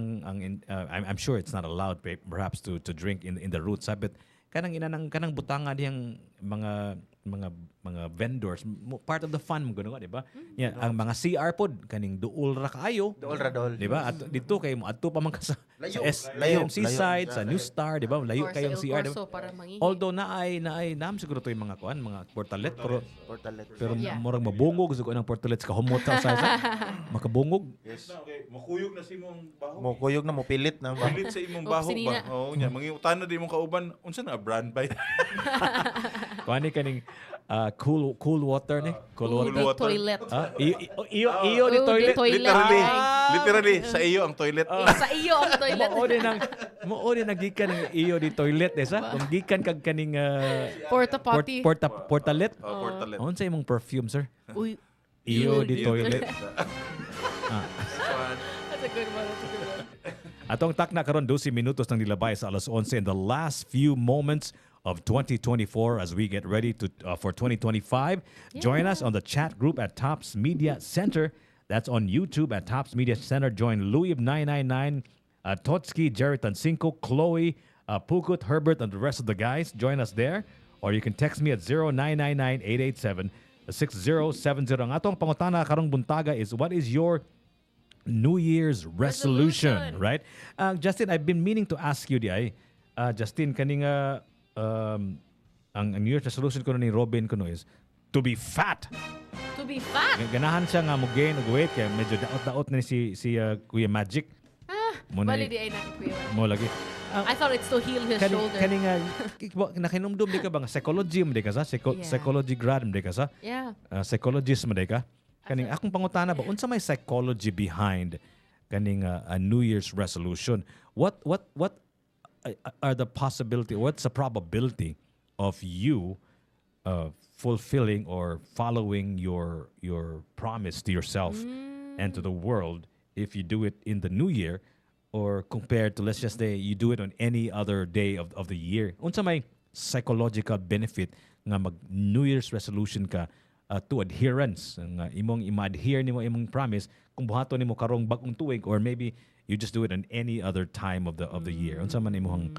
I'm sure it's not allowed perhaps to drink in the road side, but kanang butanga diyang mga vendors, part of the fun mo gano di ba? Yeah, ang mga CR pod kaning duol ra kaayo. Duol ra dol. Di ba? At dito kay mo adto pa man ka sa SMC side, sa New Star, di ba? Layo kayong CR. Diba? Although naay siguro to yung mga kuan, mga portalet pero murag mabungog siguro ng portalet sa kahumot sa makabungog. Yes. Okay, makuyog na si imong baho. Makuyog na mo pilit na ba? Pilit sa imong baho ba? Oo nya, mangiutan na di imong kauban unsa na brand ba? Kuani kaning cool water ni. Cool water. Toilet. Iyo di toilet. Literally sa iyo ang toilet. Sa iyo ang toilet. Mo din nagikan ng iyo di toilet sa. Kung gikan kag kaning porta potty. Portalet. Portalet. Unsa imong perfume sir? Uy. Iyo di toilet. That's a good one. Atong takna karon 12 minutos nang nilabay sa alas 11 in the last few moments of 2024 as we get ready for 2025. Join us on the chat group at Tops Media Center. That's on YouTube at Tops Media Center. Join Louis of 999, Totski, Jerry Tancinco, Chloe, Pukut, Herbert, and the rest of the guys. Join us there. Or you can text me at 0999-887-6070. Ang atong pangutana karong buntaga is, what is your New Year's resolution? Right? Justin, I've been meaning to ask you Justin, kaning ang New Year's resolution ko ni Robin ko is to be fat. To be fat? Ganahan siya nga mo gain og weight kaya medyo daot na si Kuya Magic. Bali di ay na Kuya. Mo lagi. I thought it's to heal his shoulder. Kani nga nakinumdum di ka ba nga psychology mo di ka sa psychology grad mo di ka sa? Yeah. Psychologist mo di ka? Kaning akong pangutana ba unsa may psychology behind kaning a New Year's resolution? What are the possibility? What's the probability of you fulfilling or following your promise to yourself and to the world if you do it in the New Year, or compared to, let's just say, you do it on any other day of the year? Unsa may psychological benefit nga mag New Year's resolution ka to adherence, nga imong ima-adhere nimo imong promise kung buhaton nimo karong bag-ong tuig, or maybe you just do it on any other time of the year? Unsa man imong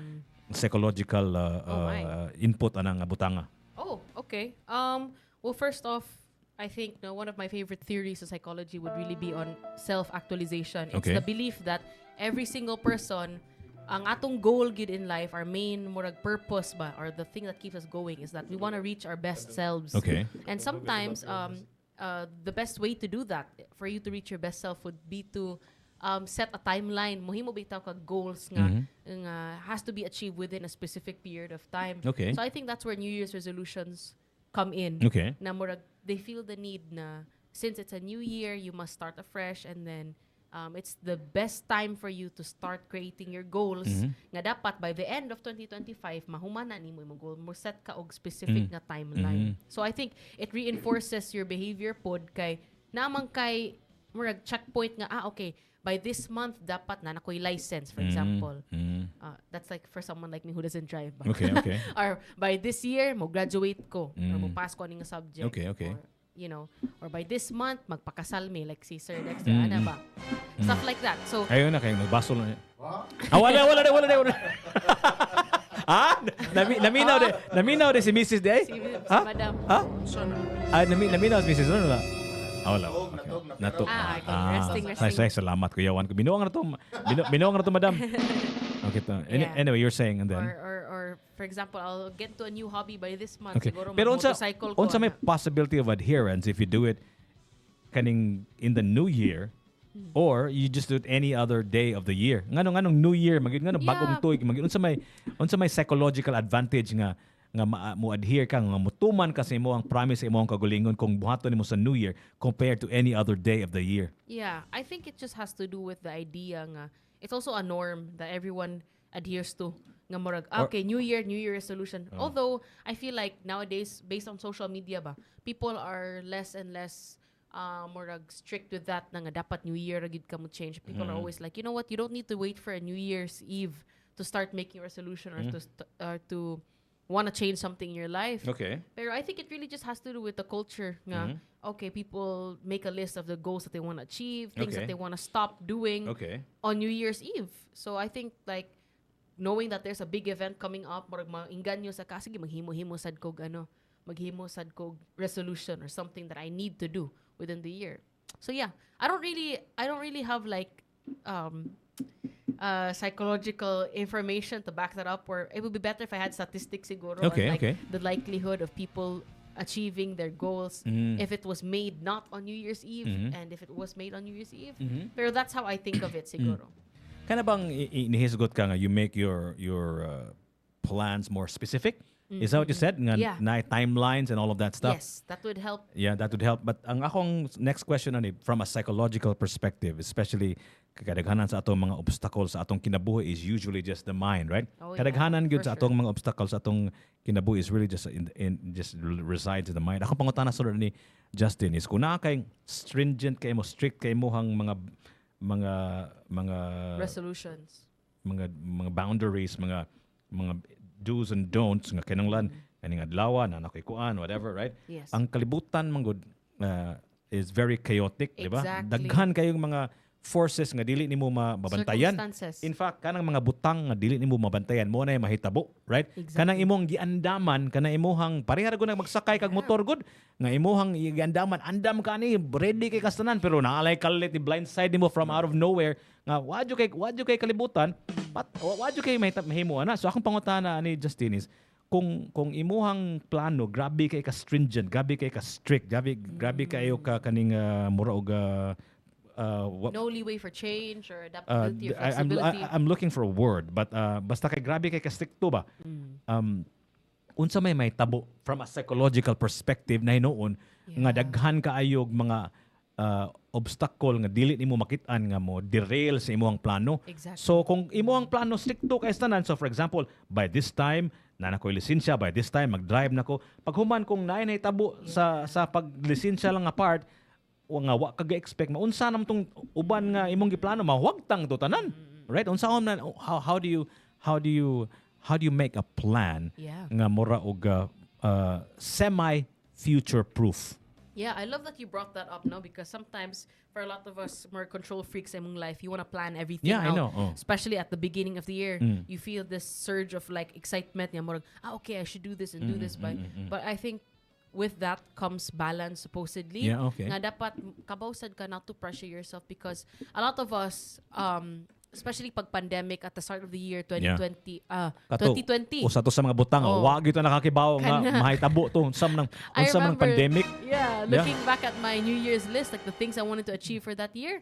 psychological input anang butanga? Oh, okay. Well, first off, I think one of my favorite theories of psychology would really be on self-actualization. It's the belief that every single person, ang atong goal gid in life, our main murag purpose ba, or the thing that keeps us going, is that we want to reach our best selves. Okay. And sometimes the best way to do that, for you to reach your best self, would be to set a timeline. Mohimo bitaw ka goals nga has to be achieved within a specific period of time. Okay. So I think that's where New Year's resolutions come in. Okay. Na murag they feel the need na since it's a new year, you must start afresh, and then it's the best time for you to start creating your goals. Nga dapat by the end of 2025 mahumana nimo imong goal, mo set ka og specific na timeline. So I think it reinforces your behavior pod kay namang kay murag checkpoint nga okay, by this month dapat na nakoy license, for example. That's like for someone like me who doesn't drive. Okay. Or by this year mo graduate ko, or mo pass ko aning subject. Okay. Or you know, or by this month, magpakasal me, like si Sir Dexter, ana ba? Stuff like that. So, Ayun na, kayo nagbasol na. Wala. Naminaw de si Mrs. de. si Ha? Madam. Naminaw si Mrs. Ano na? Wala. Natok. Okay. Resting. Nice. Salamat, Kuya Juan. Binuang na to, madam. Okay. Anyway, you're saying, and then... Or for example, I'll get to a new hobby by this month. Okay. Siguro Pero mag-motorcycle ko. unsa may possibility of adherence if you do it kaning in the new year, or you just do it any other day of the year. Nganong New Year, bagong tuig, unsa may psychological advantage nga mo adhere ka nga mutuman kasi mo ang promise sa imong kagalingon kung buhaton nimo sa New Year compared to any other day of the year. Yeah, I think it just has to do with the idea nga it's also a norm that everyone adheres to. Nga murag, okay, New Year resolution. Although I feel like nowadays based on social media ba, people are less and less murag strict with that na nga dapat New Year gid ka mo change. People are always like, you know what, you don't need to wait for a New Year's Eve to start making resolution or to want to change something in your life. Okay. Pero I think it really just has to do with the culture nga, okay, people make a list of the goals that they want to achieve, things that they want to stop doing on New Year's Eve. So I think like knowing that there's a big event coming up, murag mainganyo sa sige maghimo-himo sad kog resolution or something that I need to do within the year. So yeah, I don't really have like psychological information to back that up, or it would be better if I had statistics siguro on the likelihood of people achieving their goals if it was made not on New Year's Eve and if it was made on New Year's Eve. Pero that's how I think of it siguro. Kana bang inihisgot ka nga you make your plans more specific? Is that what you said? Nga na timelines and all of that stuff? Yes, that would help. Yeah, that would help. But ang akong next question from a psychological perspective, especially kadaghanan sa atong mga obstacles sa atong kinabuhi is usually just the mind, right? Kadaghanan gyud sa atong mga obstacles sa atong kinabuhi is really just just resides in the mind. Ako pangutana sa ni Justin is kung na kay stringent kay mo, strict kay mo hang mga resolutions, mga boundaries, mga do's and don'ts nga kinanglan kaning adlaw na nakikuan whatever, right? Yes. Ang kalibutan manggod is very chaotic, di ba? Exactly. Daghan kayong mga forces nga dili nimo mabantayan. In fact, kanang mga butang nga dili nimo mabantayan mo na mahitabo, right? Exactly. Kanang imong giandaman, kanang imong pareha ra gud magsakay kag motor gud nga imong giandaman, andam ka ni ready kay kastanan pero naalay kalit ni blindside nimo from out of nowhere nga wadyo kay kalibutan, wadyo kay mahimo ana. So akong pangutana ni Justin is kung imuhang plano grabe kay ka stringent, grabe kay ka strict, grabe kayo ka kaning mura og no leeway for change or adaptability or flexibility. I'm looking for a word, but basta kay grabe kay ka-stricto ba? Unsa may tabo from a psychological perspective na hinuon nga daghan kaayog mga obstacle nga dili nimo makit-an nga mo derail sa imong plano. Exactly. So kung imong plano stricto kay tanan, so for example, by this time na nakoy lisensya, by this time mag-drive nako. Pag human kung naay tabo sa paglisensya lang nga part, nga wa ka expect maunsa nam tong uban nga imong giplano mahuwagtang to tanan, right? Unsa how do you make a plan nga mura og semi future proof? Yeah, I love that you brought that up, no? Because sometimes for a lot of us more control freaks in life, you want to plan everything out. I know. Especially at the beginning of the year, you feel this surge of like excitement. Okay, I should do this and do this. But I think with that comes balance, supposedly. Yeah, okay. Nga dapat kabawsad ka not to pressure yourself, because a lot of us, especially pag pandemic at the start of the year 2020, 2020. Usa to sa mga butang, wa gyud nakakibaw nga mahitabo to unsa man pandemic. Yeah, looking back at my New Year's list, like the things I wanted to achieve for that year,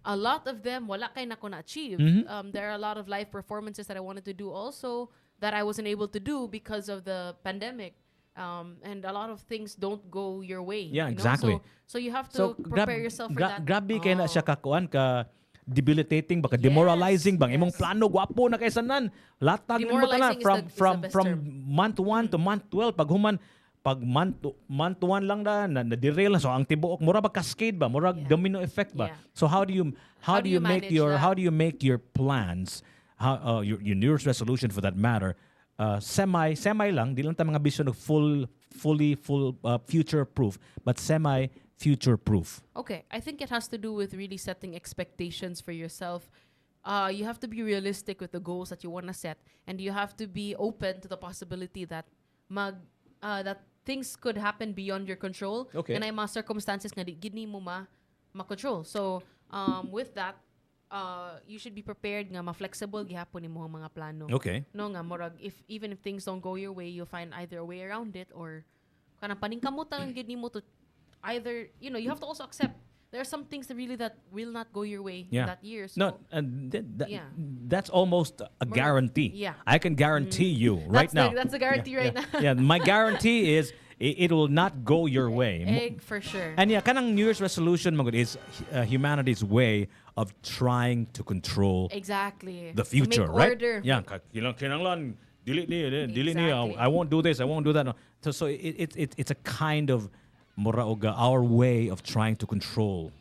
a lot of them wala kay nako na-achieve. There are a lot of live performances that I wanted to do also that I wasn't able to do because of the pandemic. And a lot of things don't go your way. Yeah, you know? exactly. So you have to prepare yourself for that. Grabe kay na siya kakuan ka debilitating, baka demoralizing bang imong plano gwapo na kay sanan. Latag mo tanan from month 1 to month 12 pag human pag month 1 lang na derail na, so ang tibuok mura ba cascade ba, mura domino effect ba. So how do you make your plans, your New Year's resolution for that matter, semi lang, di lang ta mga vision of full future proof, but semi future proof. Okay, I think it has to do with really setting expectations for yourself. You have to be realistic with the goals that you want to set, and you have to be open to the possibility that that things could happen beyond your control. Okay. And ay mga circumstances nga di gid nimo ma-control. So, with that, you should be prepared nga ma-flexible gihapon nimo ang mga plano. Okay. No nga murag even if things don't go your way, you'll find either a way around it or kanang paningkamutan gid nimo to either, you know, you have to also accept there are some things that will not go your way that year. So, No, that's almost a guarantee. Yeah. I can guarantee you right now. That's a guarantee right now. Yeah, my guarantee is it will not go your way. For sure. And yeah, kanang New Year's resolution mo is humanity's way of trying to control exactly the future, to make right? order. Yeah, kinanglan dili niya. I won't do this. I won't do that. No. So it's a kind of moraoga, our way of trying to control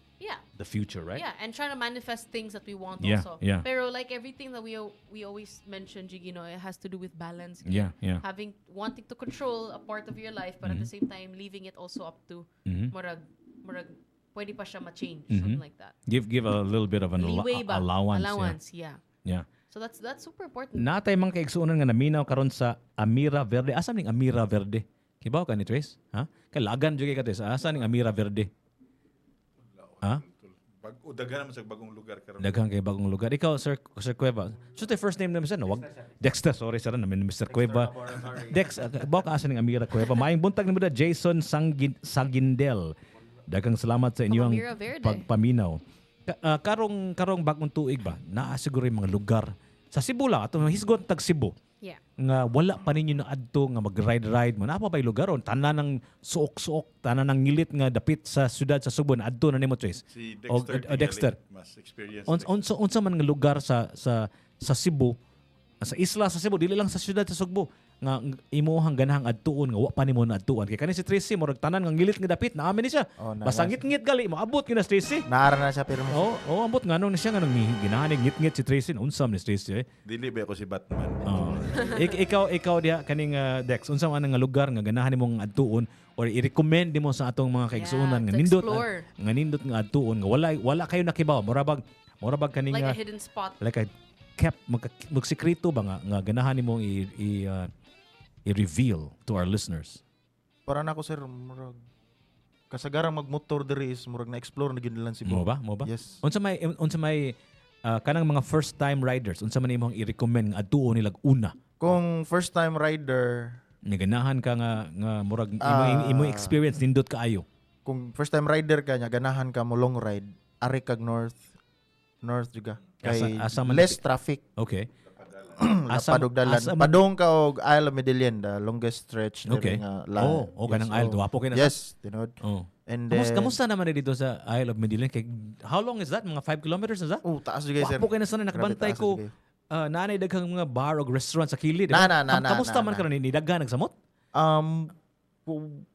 the future, right? Yeah, and trying to manifest things that we want Yeah, also. yeah. Pero like everything that we always mention, Jig, you know, it has to do with balance. Yeah, yeah. Wanting to control a part of your life, but at the same time leaving it also up to murag pwede pa siya ma-change, something like that. Give a little bit of an Leeway ba? allowance. Yeah. Yeah. So that's super important. Natay mga kaigsuonan nga naminaw karon sa Amira Verde. Asa ning Amira Verde? Kibaw ka ni Trace? Ha? Kalagan jud kay ka Trace. Asa ning Amira Verde? Ha? Daghan naman sa bagong lugar karon. Daghang kay bagong lugar. Ikaw, Sir Cueva. So the first name naman siya, no? Dexter, sorry sir, namin Mr. Cueva. Dex, bawa ka asa ning Amira Cueva. Maayong buntag nimo da Jason Sagindel. Daghang salamat sa inyong Amira Verde. pagpaminaw. Karong bagong tuig ba? Naa siguro yung mga lugar sa Cebu lang, ato hisgot tag Cebu. Yeah. Nga wala pa ninyo na adto nga mag-ride mo. Napa ba'y lugar ron? Tanan ng suok-suok, tanan ng ngilit nga dapit sa syudad sa Subo na adto na nimo Trace. Si Dexter. Dexter. Mas experience. Unsa man nga lugar sa Cebu, sa isla sa Cebu, dili lang sa syudad sa Sugbo nga imuhang ganahang adtuon nga wa pa nimo na adtuon kay kani si Tracy murag tanan nga ngilit nga dapit naami ni siya. Basta ngit-ngit gali mo abot kina Tracy. Naara na siya pero abot nga nung siya nga nung ginahanig ngit-ngit si Tracy unsam ni Tracy Dili ba ako si Batman? Ikaw diha kaning Dex unsa man nga lugar nga ganahan nimo nga adtuon or i-recommend nimo sa atong mga kaigsuonan nga nindot nga adtuon nga wala kayo nakibaw murabag kaning like a hidden spot. Like a kept magsikreto ba nga ganahan nimo i-reveal to our listeners? Para na ako sir, murag kasagarang magmotor diri is murag na-explore na ginilan si Mo ba? Yes. Unsa may kanang mga first time riders unsa man imong i-recommend nga adtuon nilag una? Kung first time rider nga ganahan ka nga murag imong experience nindot kaayo. Kung first time rider ka nya ganahan ka mo long ride, ari kag north juga. Kay less traffic. Okay. Padugdalan. Padung ka og Isle of Medellin, the longest stretch okay. nga ganang Isle duwapo kay na. Yes, tinod. And kamusta naman dito sa Isle of Medellin? Kay how long is that? Mga 5 kilometers na sa? Taas juga sir. Wapo kay na sana nakabantay ko. Nanay daghang mga bar o restaurant sa kilid. Kamusta man karon ni daghan nagsamot?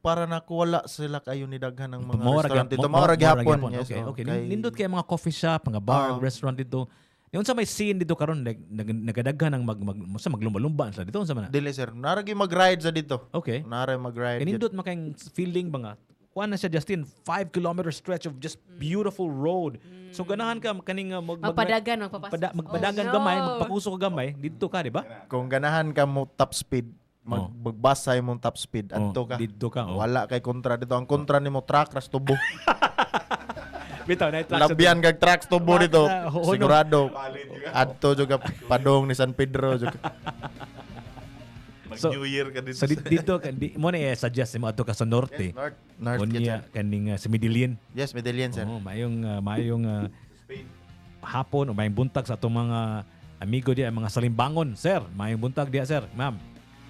Para na ko wala sila kayo ni daghan ng mga restaurant dito. Mao ra gyapon. Yes, okay. Nindot kay mga coffee shop, mga bar, restaurant dito. Yung sa may scene dito karon nagadaghan ng maglumba-lumba sa dito unsa man? Dili sir, naragi mag-ride sa dito. Okay. Nara mag-ride. Nindot makang feeling ba nga kuan na siya Justin 5-kilometer stretch of just beautiful road. So ganahan ka kaning magpadagan gamay, magpakuso ka gamay dito ka, di ba? Kung ganahan ka mo top speed, magbasa mo top speed adto ka. Dito ka. Wala kay kontra dito. Ang kontra nimo truck ras tubo. Bitaw na labian kag trucks tubo dito. Sigurado. Adto juga padong ni San Pedro juga. New Year ka dito. So dito mo na suggest mo adto ka sa norte. Yes, north kaning sa Medellin. Yes, Medellin sir. Mayong hapon o mayong buntag sa atong mga amigo diya mga salimbangon, sir. Mayong buntag diya, sir. Ma'am.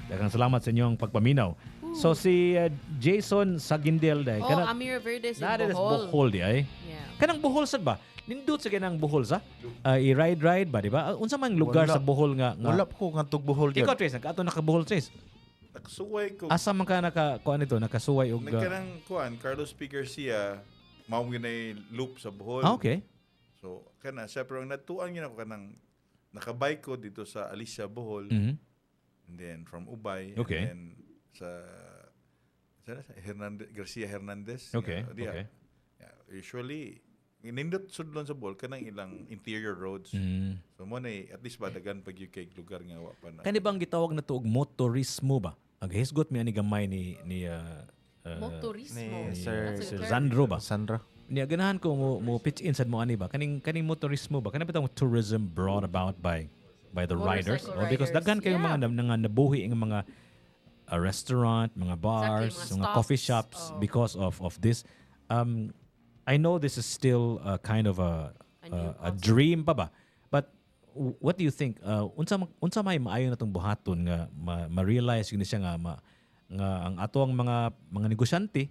Daghang salamat sa inyong pagpaminaw. So si Jason Sagindel day Amira Verde sa Bohol di ay. Kanang Bohol sad ba? Nindot sa kanang Bohol sa? I-ride ba di ba? Unsa man lugar sa Bohol nga wala ko nga tug Bohol diyan. Ikaw Trace, nagkaato naka Bohol Trace. Nakasuway ko. Asa man ka kuan ito, nakasuway og nagkanang kuan Carlos P. Garcia mao ginay loop sa Bohol. Okay. So kana siya pero ang natuan gyud ako kanang nakabike ko dito sa Alicia Bohol. and then from Ubay, Okay. and then sa Garcia Hernandez. Okay, Yeah, okay. yeah, usually nindot sudlon sa ball kanang ilang interior roads. So mo na at least badagan pag kay lugar nga wa pa na. Kani bang gitawag na to og motorismo ba? Aghisgot mi ani gamay ni Motorismo. Ni Sir Sandro ba? Sandro. Niya ganahan ko mo pitch in sad mo ani ba? Kaning motorismo ba? Kana bitong tourism brought about by the riders, Motorcycle or because riders. daghan kayo Yeah. mga nabuhi ang mga restaurant, mga bars, Exactly, mga mga coffee stops. shops because of this. I know this is still kind of a dream pa ba? But what do you think? Unsa may maayo natong buhaton nga ma-realize yun siya nga nga ang atong mga negosyante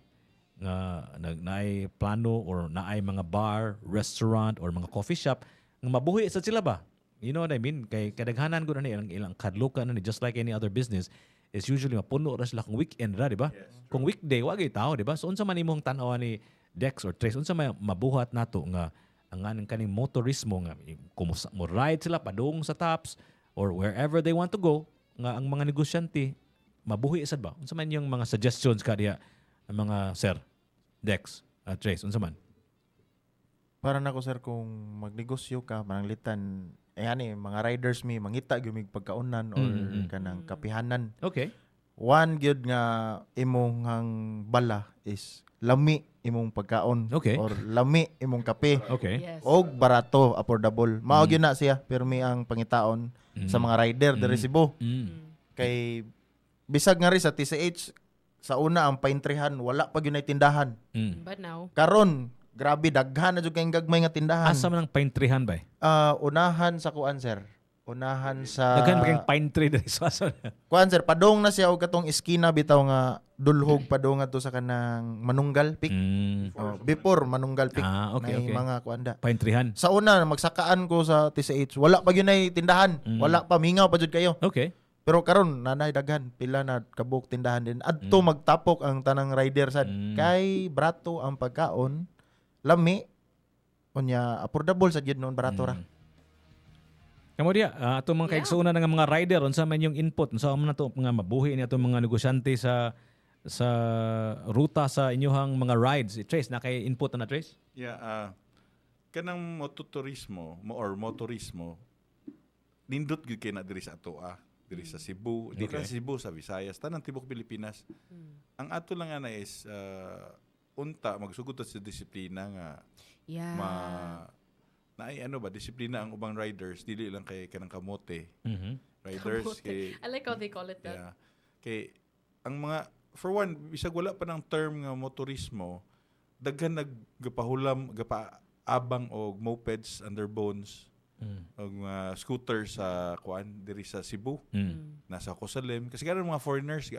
nga naay plano or naay mga bar, restaurant or mga coffee shop nga mabuhi sa sila ba? You know what I mean? Kay kadaghanan ko na ni ilang kadlukan na ni, just like any other business is usually mapuno ra sila kung weekend ra, di ba? Kung weekday wa gyud tao, di ba? So unsa man imong tan-aw ni Dex or Trace, unsa may mabuhat nato nga ang anong kaning motorismo nga kumusta mo ride sila padung sa tops or wherever they want to go nga ang mga negosyante mabuhi sad ba? Unsa man yung mga suggestions ka diha ang mga sir Dex at Trace, unsa man? Para nako sir, kung magnegosyo ka mananglitan ani mga riders mi mangita gyud mig pagkaunan or kanang kapihanan. Okay. One gyud nga imong hang bala is lami imong pagkaon, Okay. or lami imong kape. Okay. Yes. Og barato, affordable. Mao gyud na siya pirmi ang pangitaon sa mga rider diri Cebu. Kay bisag nga ri sa TCH sa una ang paintrehan wala pa gyud nay tindahan. But now, Karon grabe daghan na jud kay gagmay nga tindahan. Asa man ang pine treehan ba? Unahan sa kuan sir. Unahan sa Daghan ba kayong pine tree diri sa asa? kuan sir, padong na siya og katong iskina bitaw nga dulhog padong ato sa kanang Manunggal Peak. Before Manunggal Peak. Okay, na okay. mga kuanda. Pine treehan. Sa una magsakaan ko sa TCH, wala pa gyud nay tindahan. Wala pa, mingaw pa jud kayo. Okay. Pero karon nanay daghan pila na kabuk tindahan din. Adto magtapok ang tanang rider sad. Kay brato ang pagkaon, lami, unya affordable sa gyud noon, barato ra. Kamo diya, ato mga kaigsunan nga mga rider, unsa man yung input, unsa man nato mga mabuhi ni ato mga negosyante sa ruta sa inyong mga rides. Trace, na kay input na Trace? Yeah, kanang mototurismo or motorismo nindot gyud kay na diri sa ato diri sa Cebu, di Okay. lang sa Cebu, sa Visayas, tanang tibok Pilipinas. Ang ato lang ana is unta magsugod ta sa disiplina nga yeah. naay ano ba disiplina ang ubang riders dili lang kay kanang kamote. Riders Kamote. kay I like how they call it that. yeah, kay ang mga for one bisag wala pa ng term nga motorismo, daghan nagpahulam gapaabang og mopeds under bones og scooter sa kuan diri sa Cebu. Nasa Cosalem kasi karon mga foreigners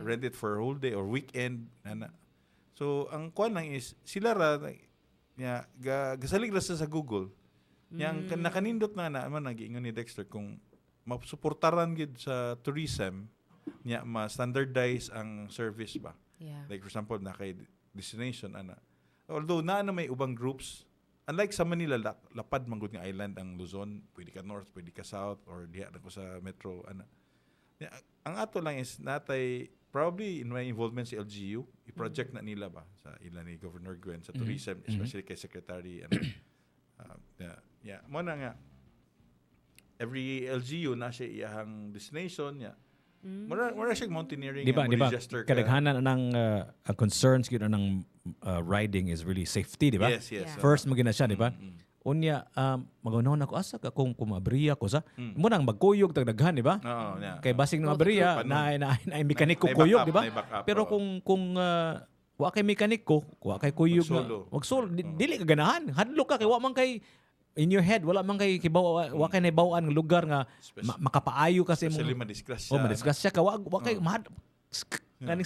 rent it for a whole day or weekend ana. So ang kuan lang is sila ra nya gasalig ra sa Google. Yang nakanindot na man nagiingon ni Dexter kung masuportaran gid sa tourism nya ma-standardize ang service ba. Yeah. Like for example na kay destination ana. Although na may ubang groups, unlike sa Manila lapad man gud nga island ang Luzon, pwede ka north, pwede ka south or diha na ko sa metro ana. Ang ato lang is natay probably in my involvement sa LGU, i-project na nila ba sa ilan ni Governor Gwen sa tourism, especially kay Secretary mo na nga every LGU na siya iyahang destination niya. Mura siya mountaineering. Di ba register ka. kadaghanan ng concerns gyud ng riding is really safety, di ba? Yes. First mo gina siya, di ba? Unya magunahon ako asa ka kung mabriya ko sa mo nang magkuyog tagdaghan, di ba? Oo, yeah. Kay basig ng mabriya na mekaniko kuyog, di ba? Pero kung wa kay mekaniko, wa kay kuyog na wag solo dili ka ganahan. Hadlok ka kay wa man kay in your head wala man kay kibaw wa kay naibawaan nga lugar nga makapaayo kasi mo. Especially madisgrasya. Madisgrasya ka wa kay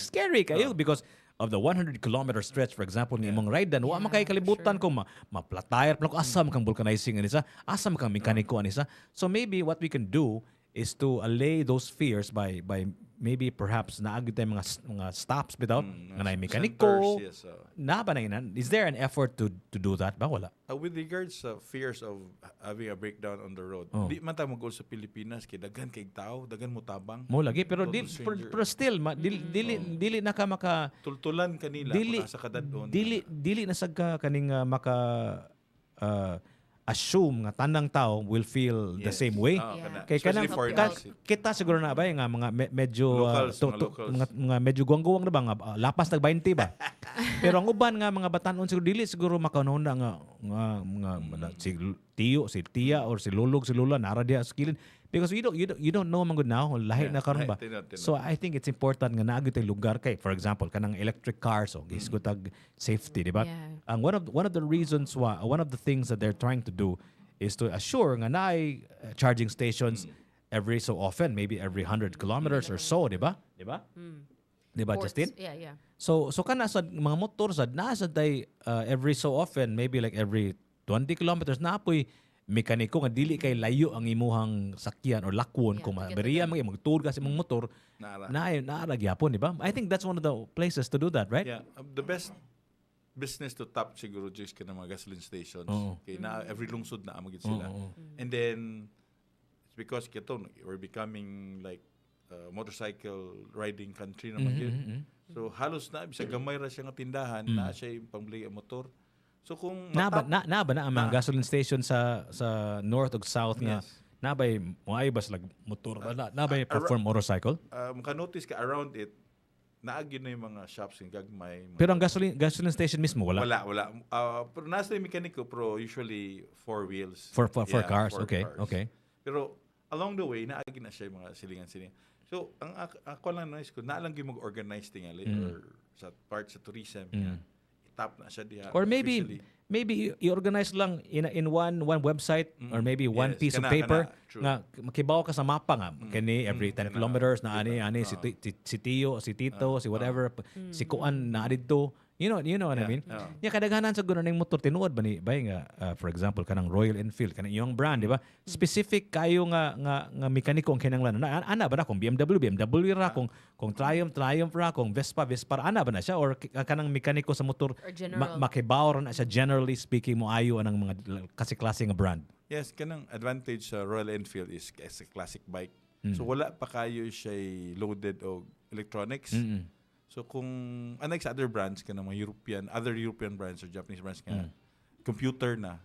scary kayo because of the 100-kilometer stretch, for example, ng imong ride dan, wa man kay kalibutan kung maplatayar pa ko asa man kang vulcanizing anisa, asa man kang mekaniko anisa. So maybe what we can do is to allay those fears by maybe perhaps naagid tayo mga stops bitaw nga na mekaniko centers, yes, na ba na inan? Is there an effort to do that ba wala? With regards sa fears of having a breakdown on the road, di man tayo mag-go sa Pilipinas kay daghan kay tao, daghan mo tabang. Mo lagi pero Total stranger. pero still dili na ka maka tultulan kanila dili sa kadadon. dili na sad ka kaning maka assume nga tanang tao will feel the same way. Kay kanang kita siguro na ba nga mga medyo mga medyo guwang-guwang na ba nga lapas nag 20 ba. Pero ang uban nga mga batanon siguro dili siguro makaunahon na nga si tiyo, si tiya or si lulog, si lula nara dia skillin because you don't know man gud now lahi na karon ba. So I think it's important nga naagid tay lugar kay for example kanang electric cars o gisgo tag safety, di ba? Ang one of the reasons why one of the things that they're trying to do is to assure nga naay charging stations every so often, maybe every 100 kilometers or so, di ba? Di ba? Di ba, Justin? Yeah. So kana sa mga motor sad naa sad tay every so often, maybe like every 20 kilometers na apoy mekaniko nga dili kay layo ang imuhang sakyan or lakwon kung maberiya magtour ka sa imong motor na gyapon, di ba? I think that's one of the places to do that, right? Yeah, the best business to tap siguro just ka ng mga gasoline stations. Kay na every lungsod na amagid sila. And then it's because kito we're becoming like motorcycle riding country naman yun. So halos na bisag gamay ra siya nga tindahan na siya yung pangbili ang motor. So kung na ba ang mga gasoline station sa north ug south nga nabay moay bas lag motor nabay perform motorcycle? Maka-notice ka around it naagi na yung mga shops yung gagmay. Pero ang gasoline station mismo wala. Wala. Pero nasa yung mekaniko pero usually four wheels. For cars. Okay. Pero along the way naagi na siya yung mga silingan-silingan. So ang ako lang nice ko na lang gyud mag-organize tingali or sa part sa tourism. Tap na siya diha. Or maybe i-organize lang in one website or maybe one piece of paper nga makibaw ka sa mapa nga kani every 10 kilometers na ani si tiyo, si tito, si whatever, si kuan na didto. You know what I mean? Ya kadaghanan sa guno ning motor tinuod ba ni bay nga for example kanang Royal Enfield kanang iyong brand, di ba? Specific kayo nga mekaniko ang kinahanglan. Ana ba na kung BMW ra kung Triumph ra kung Vespa ana ba na siya or kanang mekaniko sa motor makibaw ra na siya generally speaking mo ayo anang mga klase nga brand. Yes, kanang advantage sa Royal Enfield is a classic bike. So wala pa kayo siya loaded og electronics. So kung unlike sa other brands ka ng mga other European brands or Japanese brands nga computer na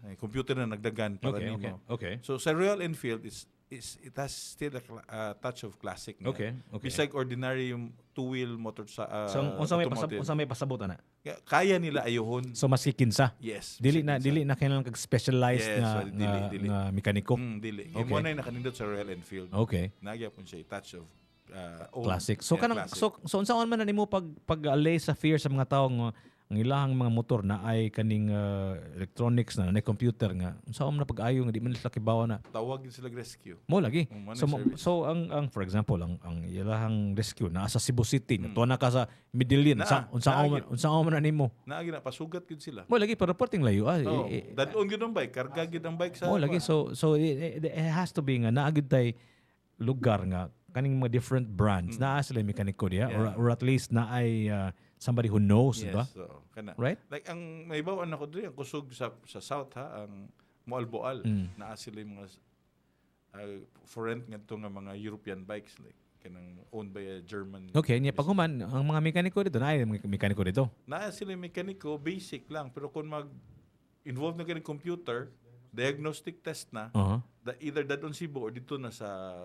nagdagan para nimo. Okay. So sa Royal Enfield it has still a touch of classic na. Okay. Besides ordinary yung two-wheel motor sa unsa may pasabot ana? Kaya nila ayohon. So mas kinsa. Yes. Dili na kailangan kag specialized nga mekaniko. Dili. Mo na nakanindot sa Royal Enfield. Okay. Nagyapon siya touch of classic. So kanang so unsaon man na nimo pag-allay sa fear sa mga tawo nga ang ilahang mga motor na ay kaning electronics na computer nga unsaon man na pag-ayo nga di man sila kibawa na tawag sila rescue. Mo lagi. So ang for example ang ilahang rescue na sa Cebu City tuwa na ka sa Medellin unsaon man na nimo. Naagi na pasugat gid sila. Mo lagi pero reporting layo dadon gid ang bike, karga gid ang bike sa. Mo lagi so it has to be nga naagid tay lugar nga kaning mga different brands na sila mekaniko diya or at least na ay somebody who knows, yes, ba? So, right? Like ang may bawaan ako diri ang kusog sa south ang Moalboal na sila mga for rent ngadto nga mga European bikes like kanang owned by a German. Okay, niya paghuman ang mga mekaniko dito na ay mekaniko dito. Na sila mekaniko basic lang pero kung involved na kaning computer, diagnostic test na, either dadon Cebu or dito na sa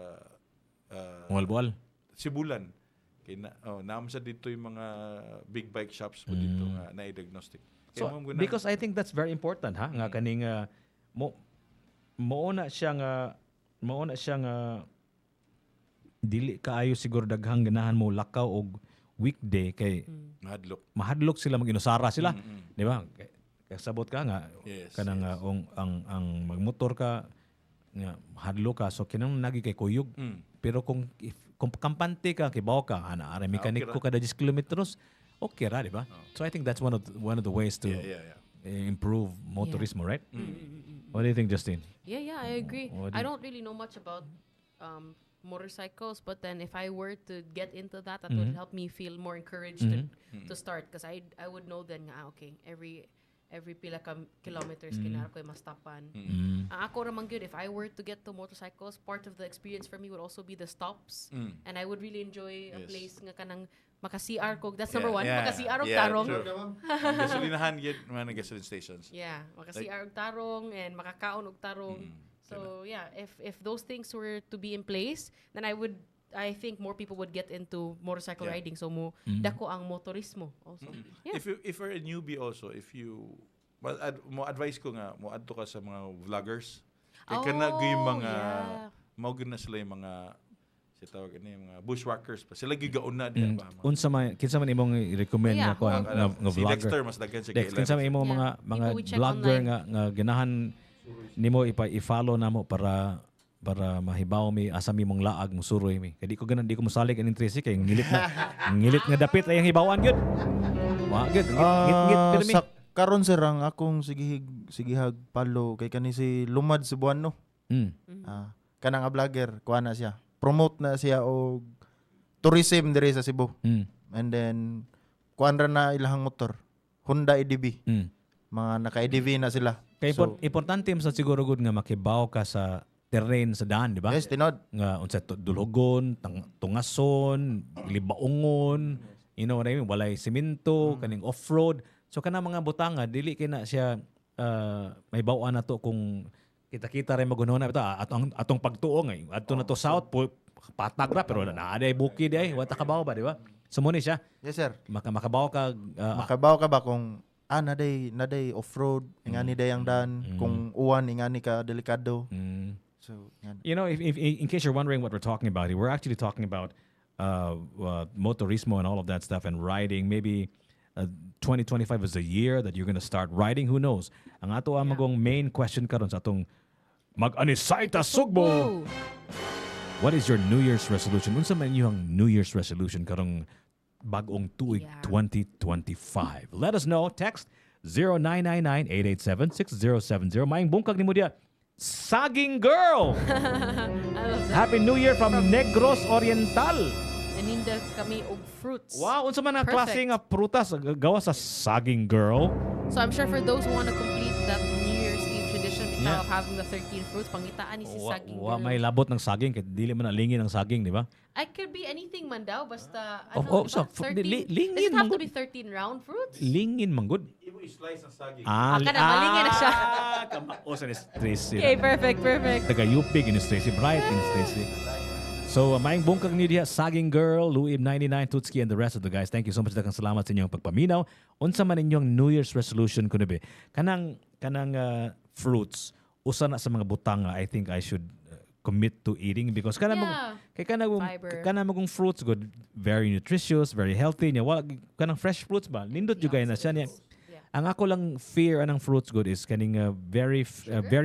Moalboal. Sibulan. Kay naam sa dito yung mga big bike shops mo dito nga na diagnostic. So, because I think that's very important nga kaning mo na siya nga dili kaayo siguro daghang ganahan mo lakaw og weekday kay mahadlok sila mag-inusara sila, di ba? Kasabot ka nga kanang ang magmotor ka nga hadlok ka so kinang nagi kay kuyog. Pero kung kampante ka kibaw ka ana ara mekaniko kada 10 kilometers okay ra, di ba? So I think that's one of the ways to improve motorismo, right? What do you think, Justin? Yeah, I agree. I don't really know much about motorcycles, but then if I were to get into that, that would help me feel more encouraged to start, because I would know then nga, okay, every pila ka kilometers kinara ko mastapan. Ang ako raman good, if I were to get to motorcycles, part of the experience for me would also be the stops, and I would really enjoy a place nga kanang maka-CR ko. That's number one. Maka-CR og tarong. Gasolinahan yun, mga gasoline stations. Yeah, maka-CR og tarong and makakaon og tarong. So yeah, if those things were to be in place, then I think more people would get into motorcycle riding. So dako ang motorismo also. Yeah. If you're a newbie also, if you mo advice ko nga mo adto ka sa mga vloggers. Kay kana gyud mga mao gyud na sila yung mga tawag ani mga bushwhackers pa. Sila gyud gauna diha ba. Unsa man kinsa man imong i-recommend nga ko nga si vlogger. Dexter mas daghan siya Dex, kinsa man imong mga vlogger nga ganahan nimo i-follow namo para mahibaw mi asa mi mong laag mo suroy mi. Kay di ko mosalig ang interest kay ngilit nga dapit ay ang hibawan gyud. Wa gyud ngit pirmi. Karon sir ang akong sigihag follow kay kani si Lumad Cebuano. Kanang nga vlogger kuha na siya. Promote na siya og tourism diri sa Cebu. And then kuan ra na ilahang motor. Honda EDV. Mga naka-EDV na sila. Kay importante mo sa siguro gud nga makibaw ka sa terrain sa daan, di ba? Yes, tinod. Nga unsa dulhogon, tungason, libaongon, you know what I mean? Walay semento, kaning off-road. So kana mga butanga dili kay na siya may bawaan na to kung kita-kita rin magunahon na ito atong pagtuo ngay adto na to south patag ra pero naaday bukid ay wata kabaw ba di ba sumuni siya. Yes sir. Makabaw ka makabaw ka ba kung naday off-road ingani day ang daan kung uwan ingani ka delikado. So you know if in case you're wondering what we're talking about here, we're actually talking about motorismo and all of that stuff and riding. Maybe 2025 is the year that you're gonna start riding. Who knows? Ang ato magong main question karon sa atong mag-anisay ta sugbo. What is your New Year's resolution? Unsa man iyong New Year's resolution karong bagong tuig 2025? Let us know. Text 0999-887-6070. Maing bungkag nimo diya. Saging Girl! Happy New Year from Negros Oriental. Naninda kami og fruits. Wow, unsa man ang klase nga prutas gawa sa Saging Girl? So I'm sure for those who want to complete that New Year's Eve tradition of having the 13 fruits, pangitaan ni si Saging Girl. May labot ng saging kay dili man lingin ang saging, di ba? I could be anything man daw basta so 13. Lingin Does it have to be 13 round fruits? Lingin man good. Imo i-slice ang saging. Malingin na siya. Sa Tracy. Okay, perfect. Taga-Yupig in Tracy, bright in Tracy. So, maing bungkag niyo diha, Saging Girl, Louie 99, Tutski, and the rest of the guys. Thank you so much. Daghang salamat sa inyong pagpaminaw. Unsa man inyong New Year's resolution kuno be? Kanang fruits, usa na sa mga butang I think I should commit to eating because kanang magong fruits good, very nutritious, very healthy niya. Wala kanang fresh fruits ba? Nindot jud na siya niya. Ang ako lang fear anang fruits good is kaning very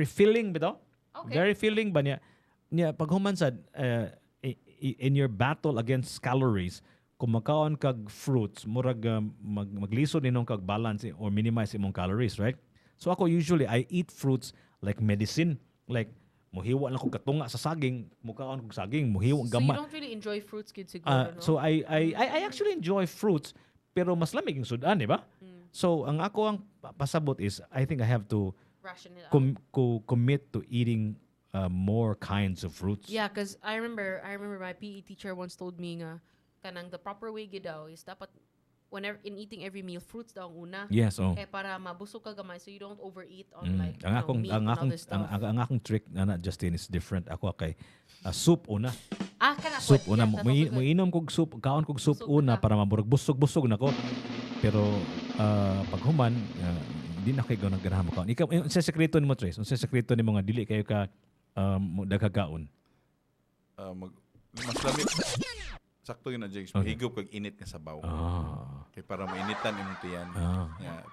filling bitaw. Okay. Very filling ba niya? Niya pag human sad in your battle against calories, kung makaon kag fruits, murag maglisod ninong kag balance or minimize imong calories, right? So ako usually I eat fruits like medicine, like muhiwa lang ko katunga sa saging, mukaon kog saging, muhiwa So gama. you don't really enjoy fruits kid siguro, no? So I actually enjoy fruits, pero mas lamig yung sudan, di ba? So ang ako ang pasabot is I think I have to ration it commit to eating more kinds of fruits. Yeah, because I remember my PE teacher once told me nga kanang the proper way gid daw is dapat whenever in eating every meal fruits daw ang una. Yes, Kaya para mabusog ka gamay so you don't overeat on like meat and other stuff. Ang akong trick na Justin is different. Ako kay soup una. Kana soup una mo inom kog soup, kaon kog soup una para maburog busog nako. Pero pag human di na kay ganahan mo kaon. Ikaw unsa sekreto nimo Trace? Unsa sekreto nimo nga dili kayo ka dagkagaon? Mas lamig. Sakto yun na James. Higop kag init nga sabaw. Kay para mainitan imong tiyan.